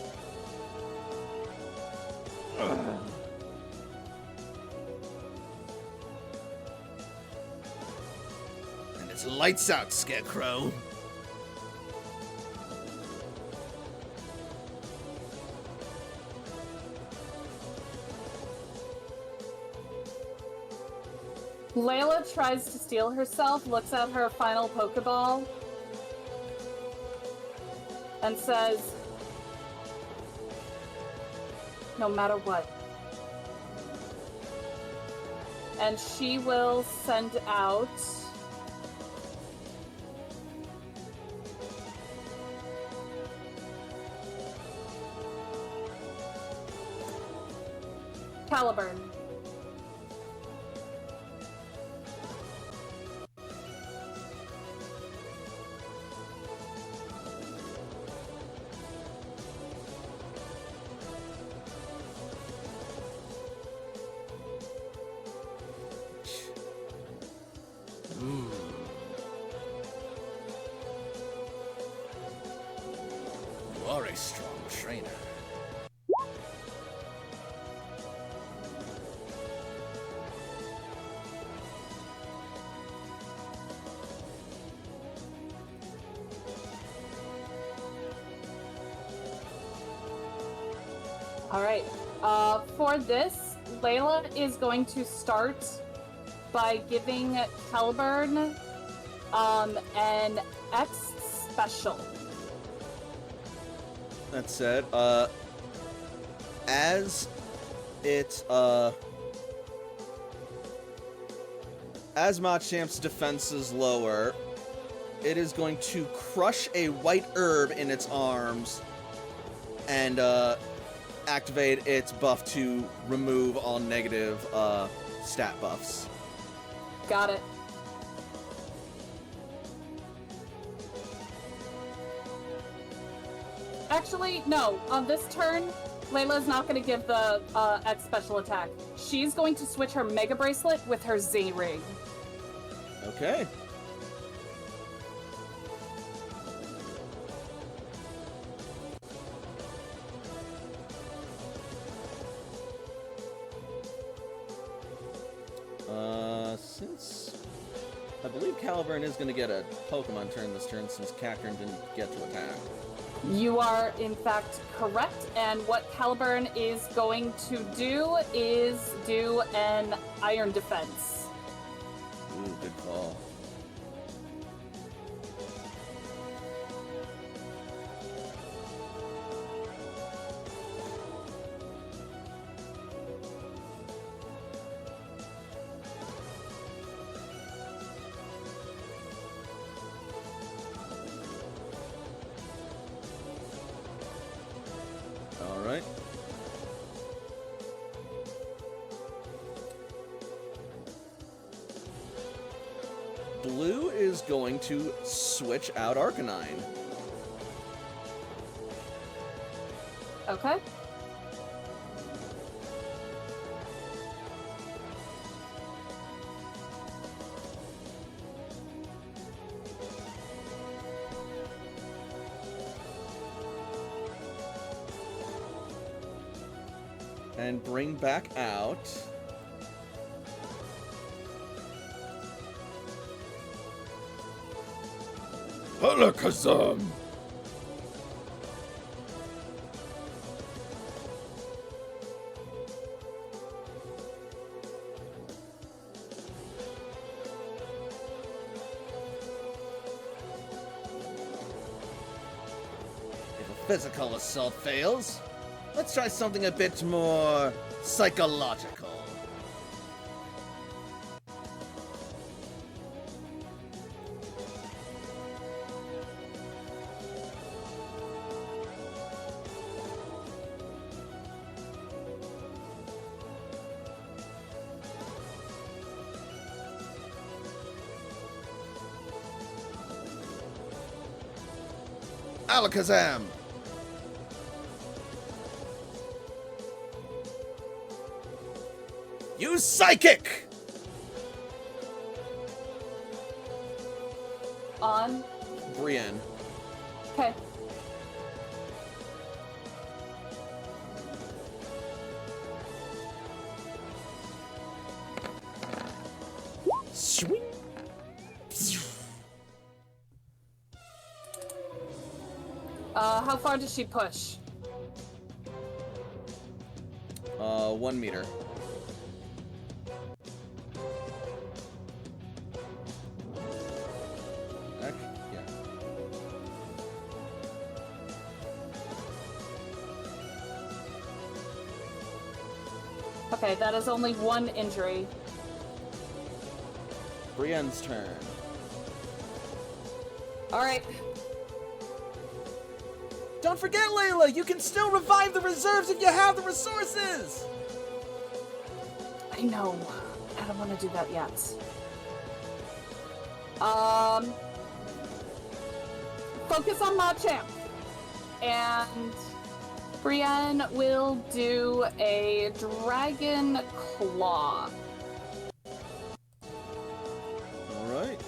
And it's lights out, Scarecrow. Layla tries to steel herself, looks at her final Pokeball, and says, no matter what. And she will send out Caliburn. You are a strong trainer. Alright, for this, Layla is going to start by giving Caliburn an X special. That said, as it, as Machamp's defense is lower, it is going to crush a white herb in its arms and, activate its buff to remove all negative, stat buffs. Got it. Actually, no. On this turn, Layla's not going to give the X special attack. She's going to switch her Mega Bracelet with her Z Ring. Okay. Since I believe Caliburn is going to get a Pokemon turn this turn since Cacturn didn't get to attack. You are, in fact, correct. And what Caliburn is going to do is do an Iron Defense. Ooh, good call. Alright. Blue is going to switch out Arcanine. Okay. And bring back out Alakazam. If a physical assault fails, let's try something a bit more psychological. Alakazam! Use Psychic! On. Brienne. Okay. Swing. How far does she push? 1 meter. Yeah. Okay, that is only 1 injury. Brienne's turn. Alright. Don't forget, Layla, you can still revive the reserves if you have the resources! I know. I don't want to do that yet. Focus on Machamp. And Brienne will do a Dragon Claw. Alright.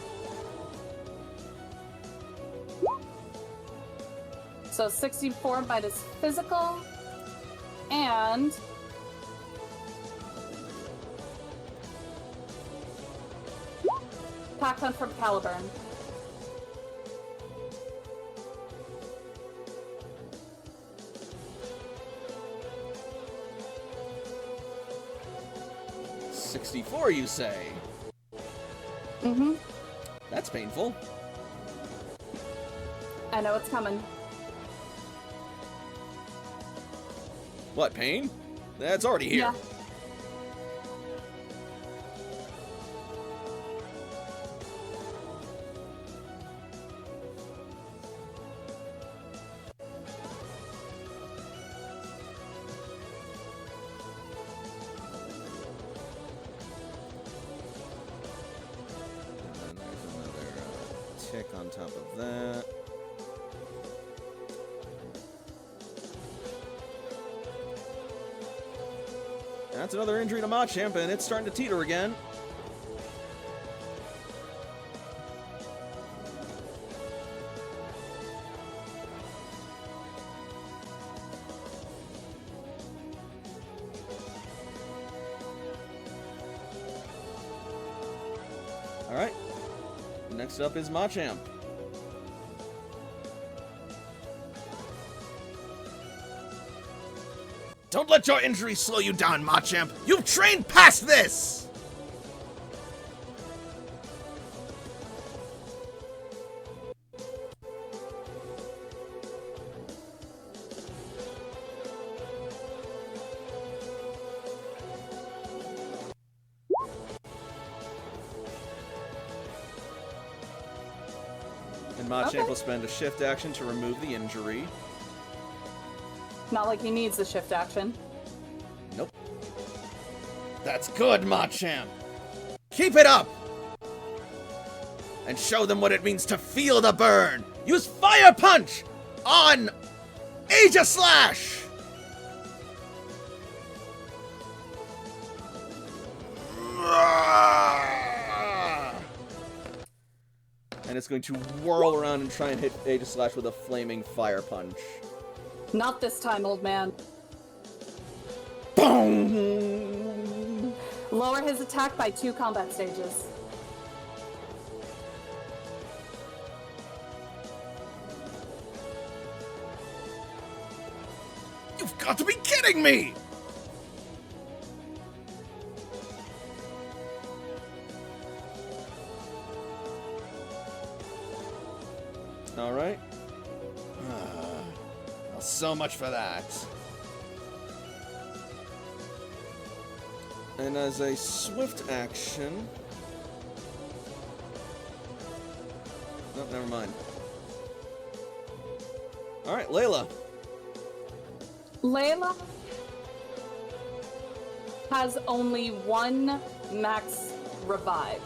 So 64 minus physical. And Pack Hunt from Caliburn. $64, you say? Mm-hmm. That's painful. I know it's coming. What, pain? That's already here. Yeah. And then there's another tick on top of that. That's another injury to Machamp, and it's starting to teeter again. Alright. Next up is Machamp. Don't let your injury slow you down, Machamp. You've trained past this! And Machamp will spend a shift action to remove the injury. Not like he needs the shift action. Nope. That's good, Machamp. Keep it up! And show them what it means to feel the burn. Use Fire Punch on Aegislash! And it's going to whirl around and try and hit Aegislash with a flaming Fire Punch. Not this time, old man. Boom! Lower his attack by 2 combat stages. You've got to be kidding me! All right. Well, so much for that. And as a swift action... Oh, never mind. Alright, Layla. Layla has only 1 max revive.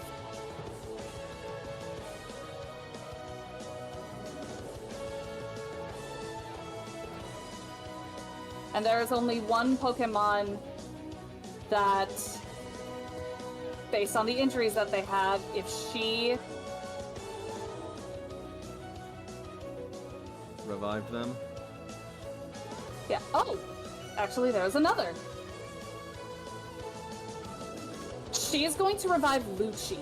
And there is only 1 Pokemon that, based on the injuries that they have, if she Revive them. Yeah. Oh! Actually, there's another. She is going to revive Lucci.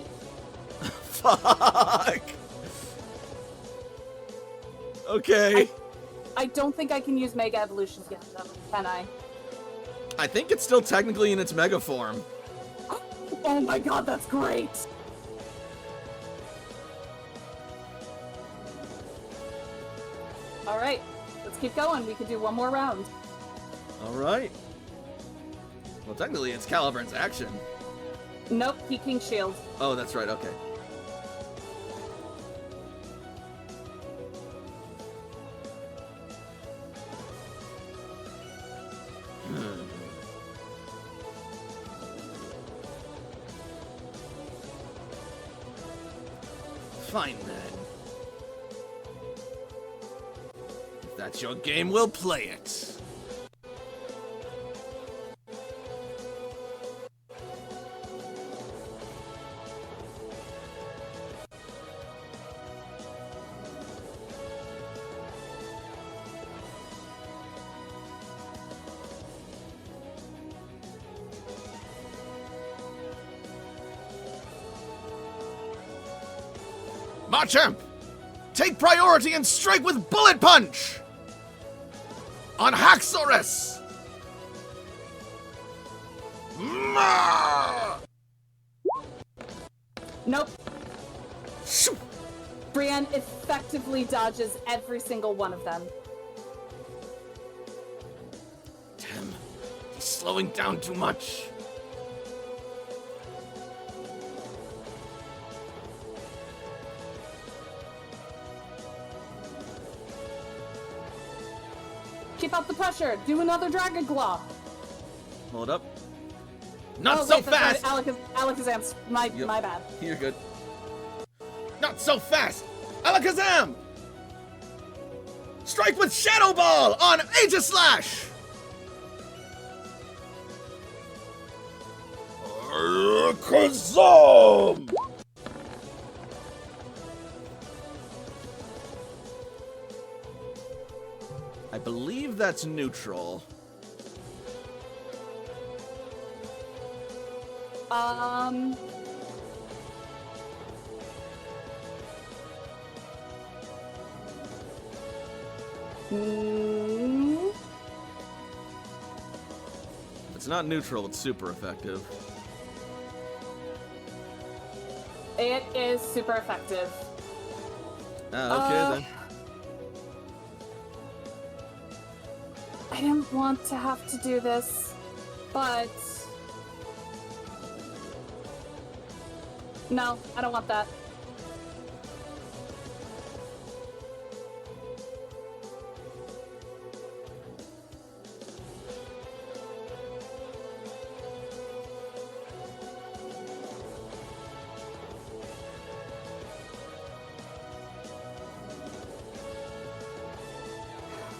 Fuck! Okay. I don't think I can use Mega Evolutions yet, though, can I? I think it's still technically in its Mega form. Oh my god, that's great! Alright, let's keep going. We could do 1 more round. Alright. Well, technically it's Caliburn's action. Nope, he King Shield. Oh, that's right, okay. Fine then. If that's your game, we'll play it. Machamp, take priority and strike with Bullet Punch on Haxorus. Nope. Shoo. Brienne effectively dodges every single one of them. Damn, he's slowing down too much. Keep up the pressure. Do another Dragon Claw. Hold up. Not Oh, so wait, that's fast! right. Alakazam's my Yep. bad. You're good. Not so fast! Alakazam! Strike with Shadow Ball on Aegislash! Alakazam! I believe that's neutral. Mm, If it's not neutral, it's super effective. it is super effective. Ah, okay then. I didn't want to have to do this, but no, I don't want that.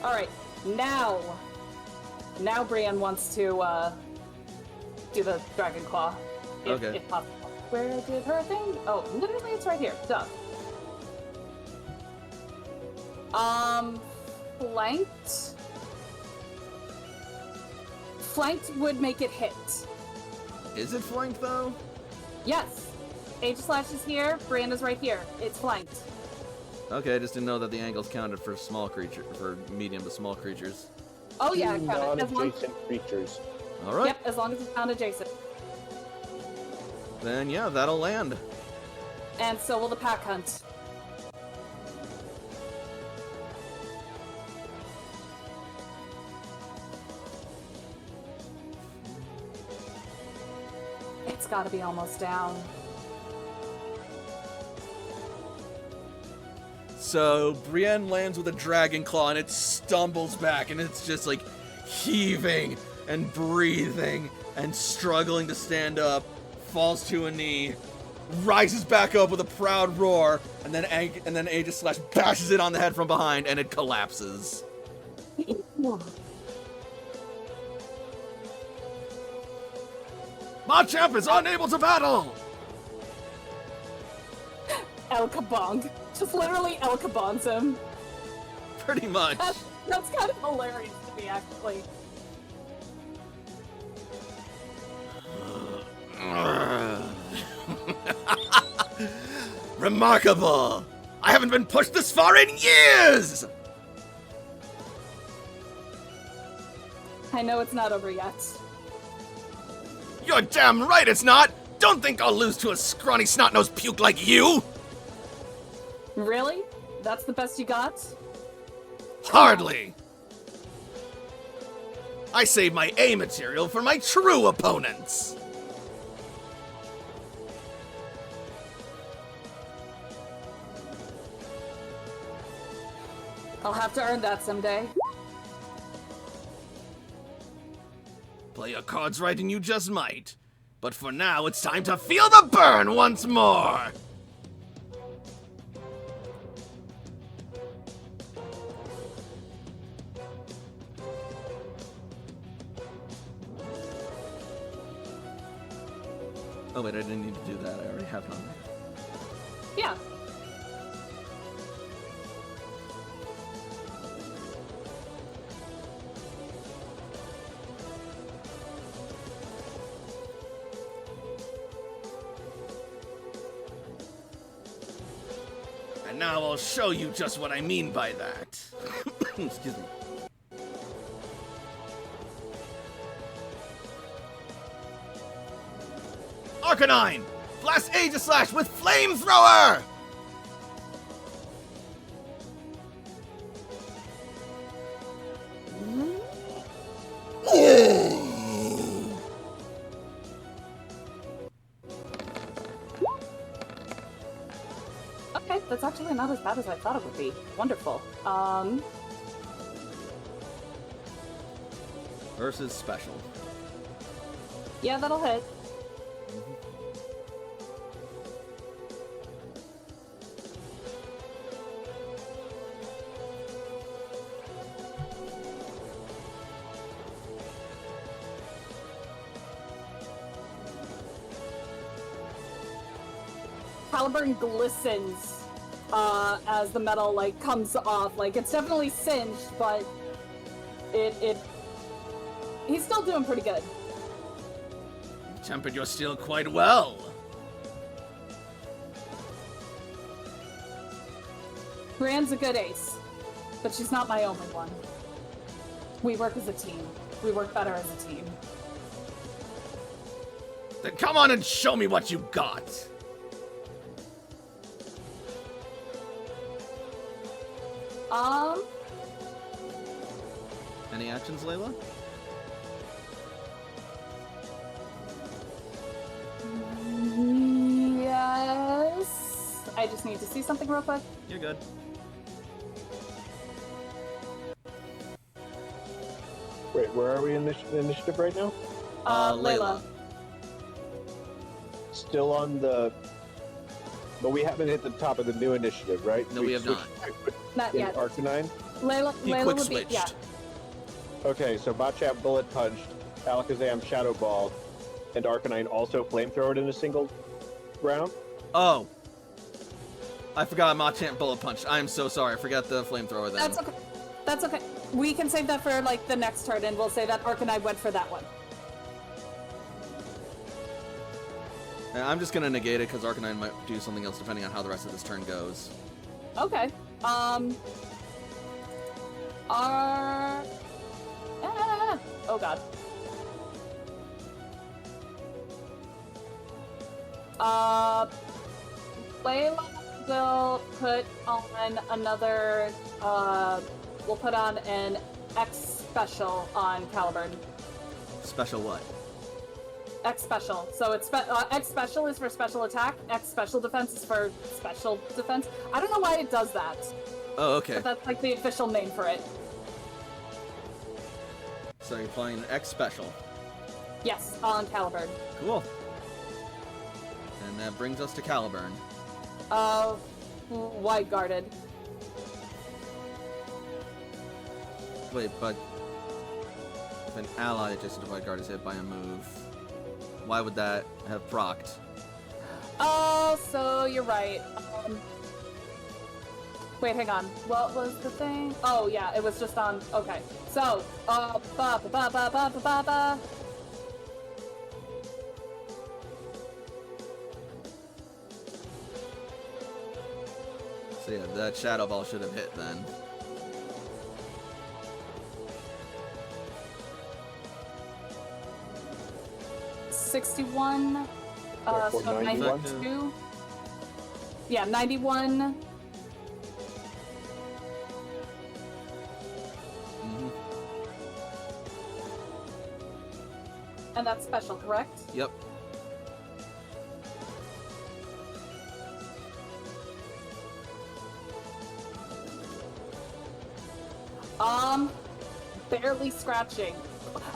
All right, now Brienne wants to do the Dragon Claw, Okay. if possible. Where did her thing? Oh, literally, it's right here. Duh. Flanked. Flanked would make it hit. Is it flanked though? Yes. Aegislash is here. Brienne is right here. It's flanked. Okay, I just didn't know that the angles counted for small creature, for medium to small creatures. Oh yeah, it counted. As long, Non-adjacent creatures. All right, yep, as long as it's found adjacent. then yeah, that'll land. And so will the pack hunt. It's gotta be almost down. So Brienne lands with a Dragon Claw and it stumbles back and it's just like heaving and breathing and struggling to stand up, falls to a knee, rises back up with a proud roar, and then Aegislash bashes it on the head from behind and it collapses. Machamp is unable to battle! El Kabong. Just literally El Kabongs him. Pretty much. That's kind of hilarious to me, actually. Remarkable! I haven't been pushed this far in years! I know it's not over yet. You're damn right it's not! Don't think I'll lose to a scrawny snot-nosed puke like you! Really? That's the best you got? Hardly! I save my A material for my true opponents! I'll have to earn that someday. Play your cards right and you just might. But for now, it's time to feel the burn once more! Oh wait, I didn't need to do that. I already have it on there. Yeah. And now I'll show you just what I mean by that. Excuse me. Arcanine! Blast Aegislash with Flamethrower! it's actually not as bad as I thought it would be. Wonderful. Versus special. Yeah, that'll hit. Caliburn glistens as the metal like comes off. Like it's definitely singed, but he's still doing pretty good. Tempered your steel quite well. Brienne's a good ace, but she's not my only one. We work as a team. We work better as a team. Then come on and show me what you got. Any actions, Layla? Yes. I just need to see something real quick. You're good. Wait, where are we in the initiative right now? Layla. Still on the... But we haven't hit the top of the new initiative, right? No, we have not. Not In yet. Arcanine? Layla He quick would be, switched. yeah. Okay, so Botchat bullet punched, Alakazam shadow ball, and Arcanine also flamethrowered in a single round? Oh. I forgot Machamp bullet punch. I am so sorry. I forgot the flamethrower then. That's okay. That's okay. We can save that for like the next turn, and we'll say that Arcanine went for that one. Yeah, I'm just gonna negate it because Arcanine might do something else depending on how the rest of this turn goes. Okay. Oh god. Layla will put on another, we'll put on an X special on Caliburn. Special what? X special. So it's X special is for special attack. X special defense is for special defense. I don't know why it does that, Oh, okay. but that's like the official name for it. So you're playing an X special. Yes, on Caliburn. Cool. And that brings us to Caliburn. Wide guarded. Wait, but if an ally adjacent to White Guard is hit by a move, why would that have procced? Oh, so you're right. Wait, hang on. What was the thing? Oh, yeah, it was just on. Okay. So, ba ba ba ba ba ba ba ba. So yeah, that Shadow Ball should have hit then. $61. So 91? 92. Yeah, 91. Mm-hmm. And that's special, correct? Yep. Barely scratching.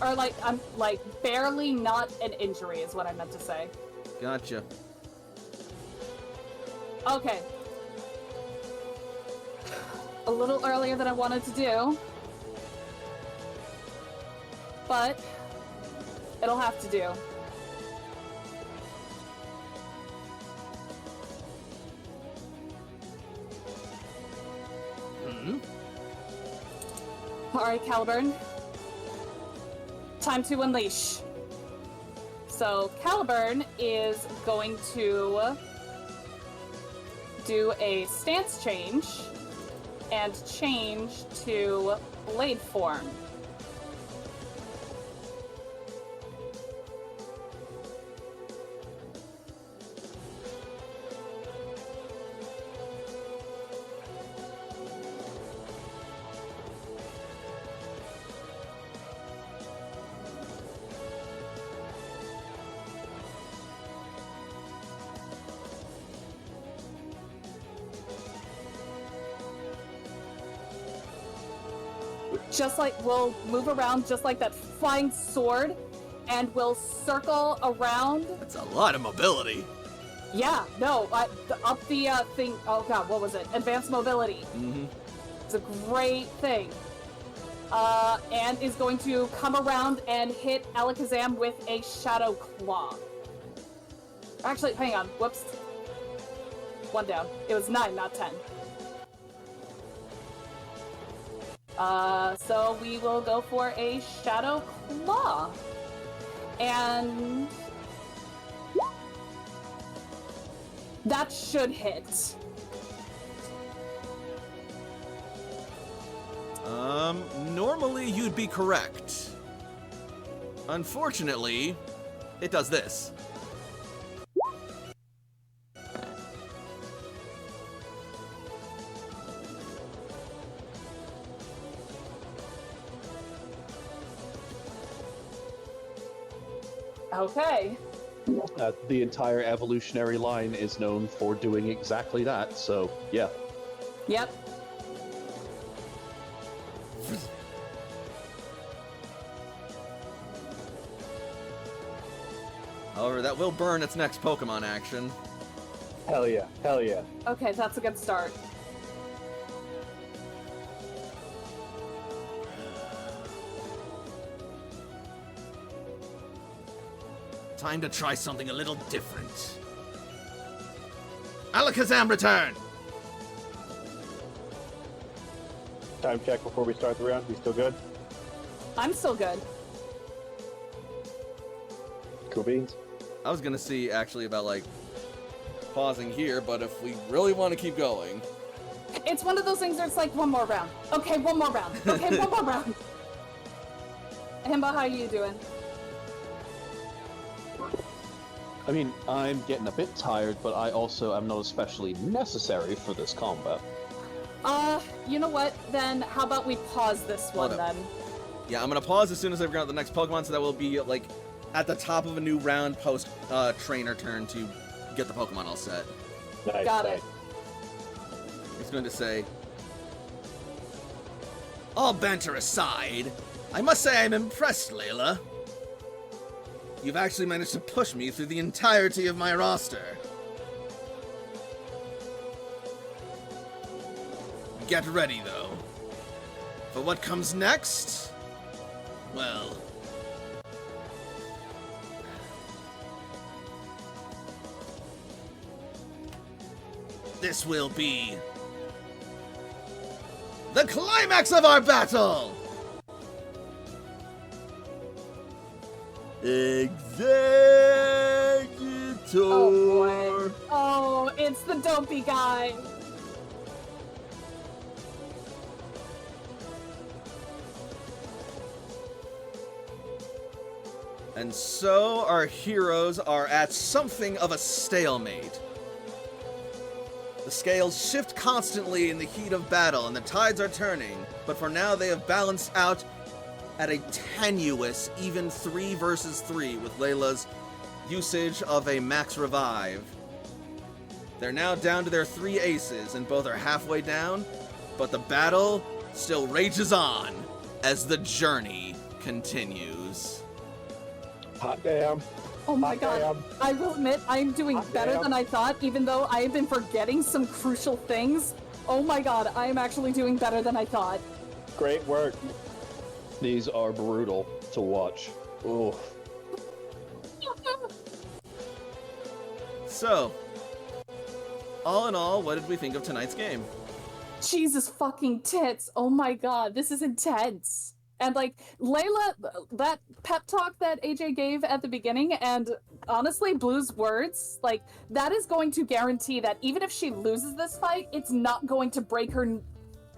Or like, I'm like, barely not an injury is what I meant to say. Gotcha. Okay. A little earlier than I wanted to do. But it'll have to do. Mm-hmm. Alright, Caliburn. Time to unleash. So, Caliburn is going to do a stance change and change to blade form. just like we'll move around just like that flying sword, and we'll circle around. That's a lot of mobility. Yeah, no, up the thing. Oh god, what was it? Advanced mobility. Mm-hmm. It's a great thing. And is going to come around and hit Alakazam with a Shadow Claw. Actually, hang on. Whoops. One down. It was 9, not 10. So we will go for a Shadow Claw. And that should hit. Normally you'd be correct. Unfortunately, it does this. Okay. The entire evolutionary line is known for doing exactly that, so yeah. Yep. However, that will burn its next Pokemon action. Hell yeah. Hell yeah. Okay, that's a good start. Time to try something a little different. Alakazam return! Time check before we start the round. You still good? I'm still good. Cool beans. I was gonna see actually about like pausing here, but if we really want to keep going. It's one of those things where it's like, one more round. Okay, one more round. Okay, one more round. Himba, how you doing? I mean, I'm getting a bit tired, but I also am not especially necessary for this combat. You know what? Then how about we pause this one Hold up. then? Yeah, I'm gonna pause as soon as I've got the next Pokemon, so that will be like at the top of a new round post trainer turn to get the Pokemon all set. Nice. Got nice. it. It's going to say, all banter aside, I must say I'm impressed, Layla. You've actually managed to push me through the entirety of my roster. Get ready, though. For what comes next? Well... this will be... the climax of our battle! Executor! Oh boy. Oh, it's the dopey guy. And so our heroes are at something of a stalemate. The scales shift constantly in the heat of battle, and the tides are turning, but for now they have balanced out at a tenuous, even 3 versus 3 with Layla's usage of a max revive. They're now down to their 3 aces, and both are halfway down, but the battle still rages on as the journey continues. Hot damn. Oh my Hot god. damn. I will admit, I'm doing Hot better damn. than I thought, even though I have been forgetting some crucial things. Oh my god, I am actually doing better than I thought. Great work. These are brutal to watch. Oh, So, all in all, what did we think of tonight's game? Jesus fucking tits. Oh my god, this is intense. And like, Layla, that pep talk that AJ gave at the beginning, and honestly, Blue's words, like, that is going to guarantee that even if she loses this fight, it's not going to break her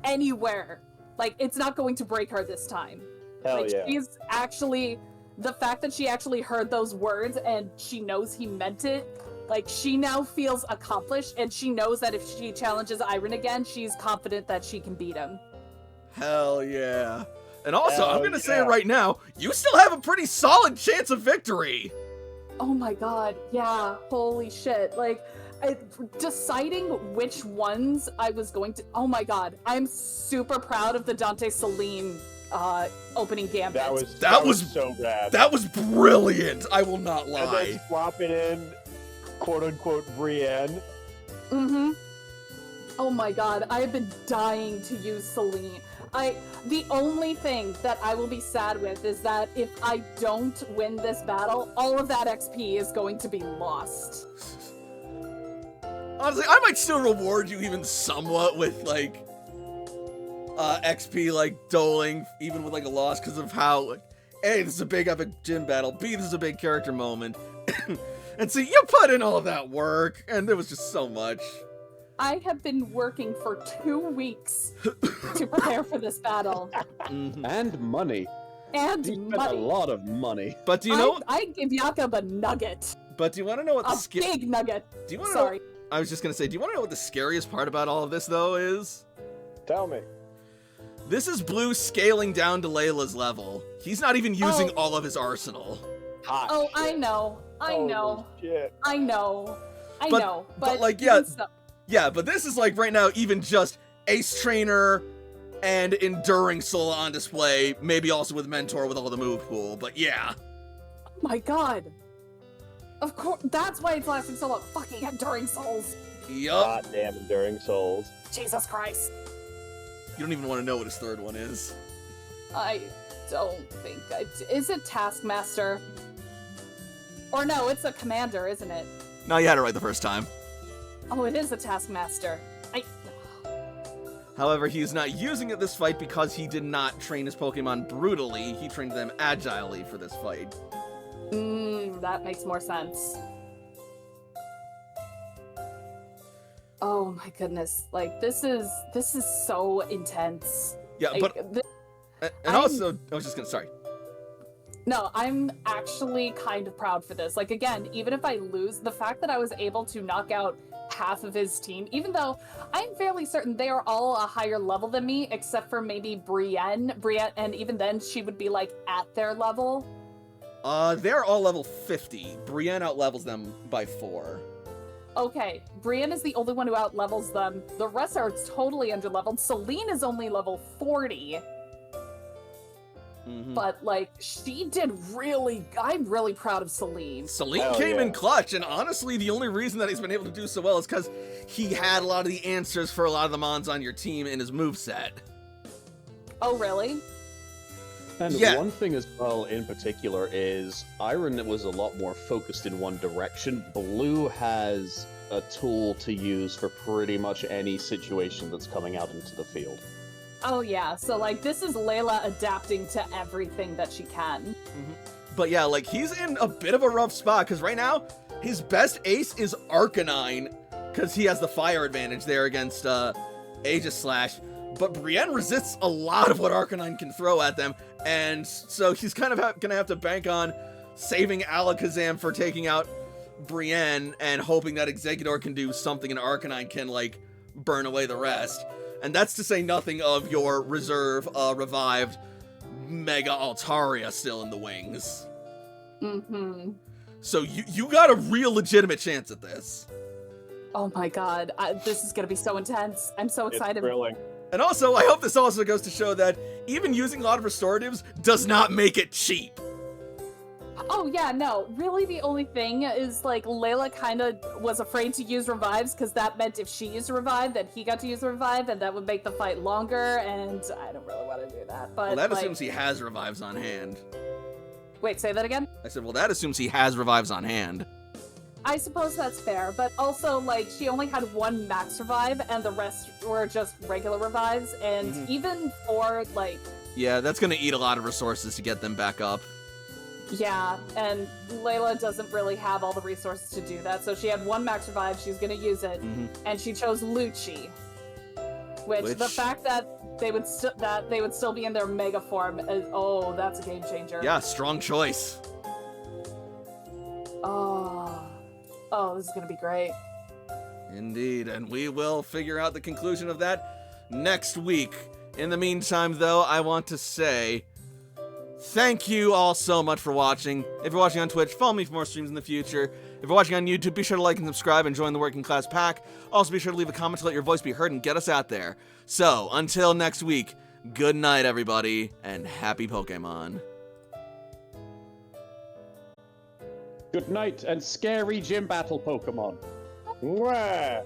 anywhere. Like, it's not going to break her this time. Hell Like, yeah. she's actually, the fact that she actually heard those words and she knows he meant it, like, she now feels accomplished, and she knows that if she challenges Iron again, she's confident that she can beat him. Hell yeah. And also, I'm Hell gonna say yeah. right now, you still have a pretty solid chance of victory. Oh my god, yeah, holy shit. Like, deciding which ones I was going to... Oh my god, I'm super proud of the Dante Celine opening gambit. That was so bad. That was brilliant. I will not And lie. then swapping in, quote unquote, Brienne. Mm-hmm. Oh my god, I have been dying to use Celine. The only thing that I will be sad with is that if I don't win this battle, all of that XP is going to be lost. Honestly, I might still reward you even somewhat with, like, XP, like, doling, even with, like, a loss, because of how, like, A, this is a big epic gym battle, B, this is a big character moment, and C, you put in all of that work, and there was just so much. I have been working for 2 weeks to prepare for this battle. Mhm. And money. And You spent a money. lot of money. But do you know? I give Jakob a nugget. But do you want to know what A big nugget. Do you want to know? Sorry. I was just gonna say, do you want to know what the scariest part about all of this though is? Tell me. This is Blue scaling down to Layla's level. He's not even using Oh. all of his arsenal. Hot Oh, shit. I know. I Holy know. Shit. I know. I But- know. but, like, even yeah. so- Yeah, but this is like right now even just Ace Trainer and Enduring Soul on display, maybe also with Mentor with all the move pool, but yeah. Oh my god. Of course, that's why it's lasting so long. Fucking Enduring Souls. Yup. Hot damn Enduring Souls. Jesus Christ. You don't even want to know what his third one is. I don't think is it Taskmaster? Or no, it's a commander, isn't it? No, you had it right the first time. Oh, it is a Taskmaster. However, he is not using it this fight because he did not train his Pokemon brutally. He trained them agilely for this fight. That makes more sense. Oh my goodness. Like, this is so intense. Yeah, Like, but and I'm- also I was just gonna sorry. No, I'm actually kind of proud for this. Like, again, even if I lose, the fact that I was able to knock out half of his team, even though I'm fairly certain they are all a higher level than me, except for maybe Brienne, and even then she would be like at their level. They're all level 50. Brienne outlevels them by 4. Okay, Brienne is the only one who outlevels them. The rest are totally underleveled. Celine is only level 40. Mhm. But, like, she did really... I'm really proud of Celine. Celine Hell came yeah. in clutch, and honestly, the only reason that he's been able to do so well is because he had a lot of the answers for a lot of the mons on your team in his moveset. Oh, really? And Yeah. one thing as well in particular is Iron was a lot more focused in one direction. Blue has a tool to use for pretty much any situation that's coming out into the field. Oh, yeah. So, like, this is Layla adapting to everything that she can. But yeah, like, he's in a bit of a rough spot, because right now, his best ace is Arcanine, because he has the fire advantage there against Aegis Slash. But Brienne resists a lot of what Arcanine can throw at them, and so he's kind of gonna have to bank on saving Alakazam for taking out Brienne, and hoping that Exeggutor can do something and Arcanine can, like, burn away the rest. And that's to say nothing of your reserve, revived Mega Altaria still in the wings. Mm-hmm. So you got a real legitimate chance at this. Oh my god. This is gonna be so intense. I'm so It's excited. thrilling. And also, I hope this also goes to show that even using a lot of restoratives does not make it cheap. Oh yeah, no. Really the only thing is, like, Layla kind of was afraid to use revives because that meant if she used a revive, then he got to use a revive, and that would make the fight longer, and I don't really want to do that. But Well, that like, assumes he has revives on hand. wait, say that again? I said, well, that assumes he has revives on hand. I suppose that's fair, but also, like, she only had one max revive, and the rest were just regular revives, and Mhm. even for, like, Yeah, that's gonna eat a lot of resources to get them back up. yeah, and Layla doesn't really have all the resources to do that, so she had one max revive, she's gonna use it, Mhm. and she chose Lucci. Which the Which- fact that they would still be in their mega form is, oh, that's a game changer. Yeah, strong choice. Oh, this is gonna be great. Indeed, and we will figure out the conclusion of that next week. In the meantime, though, I want to say thank you all so much for watching. If you're watching on Twitch, follow me for more streams in the future. If you're watching on YouTube, be sure to like and subscribe and join the Working Class Pack. Also, be sure to leave a comment to let your voice be heard and get us out there. So, until next week, Good night, everybody, and happy Pokemon. Good night and scary gym battle Pokemon. Mwah!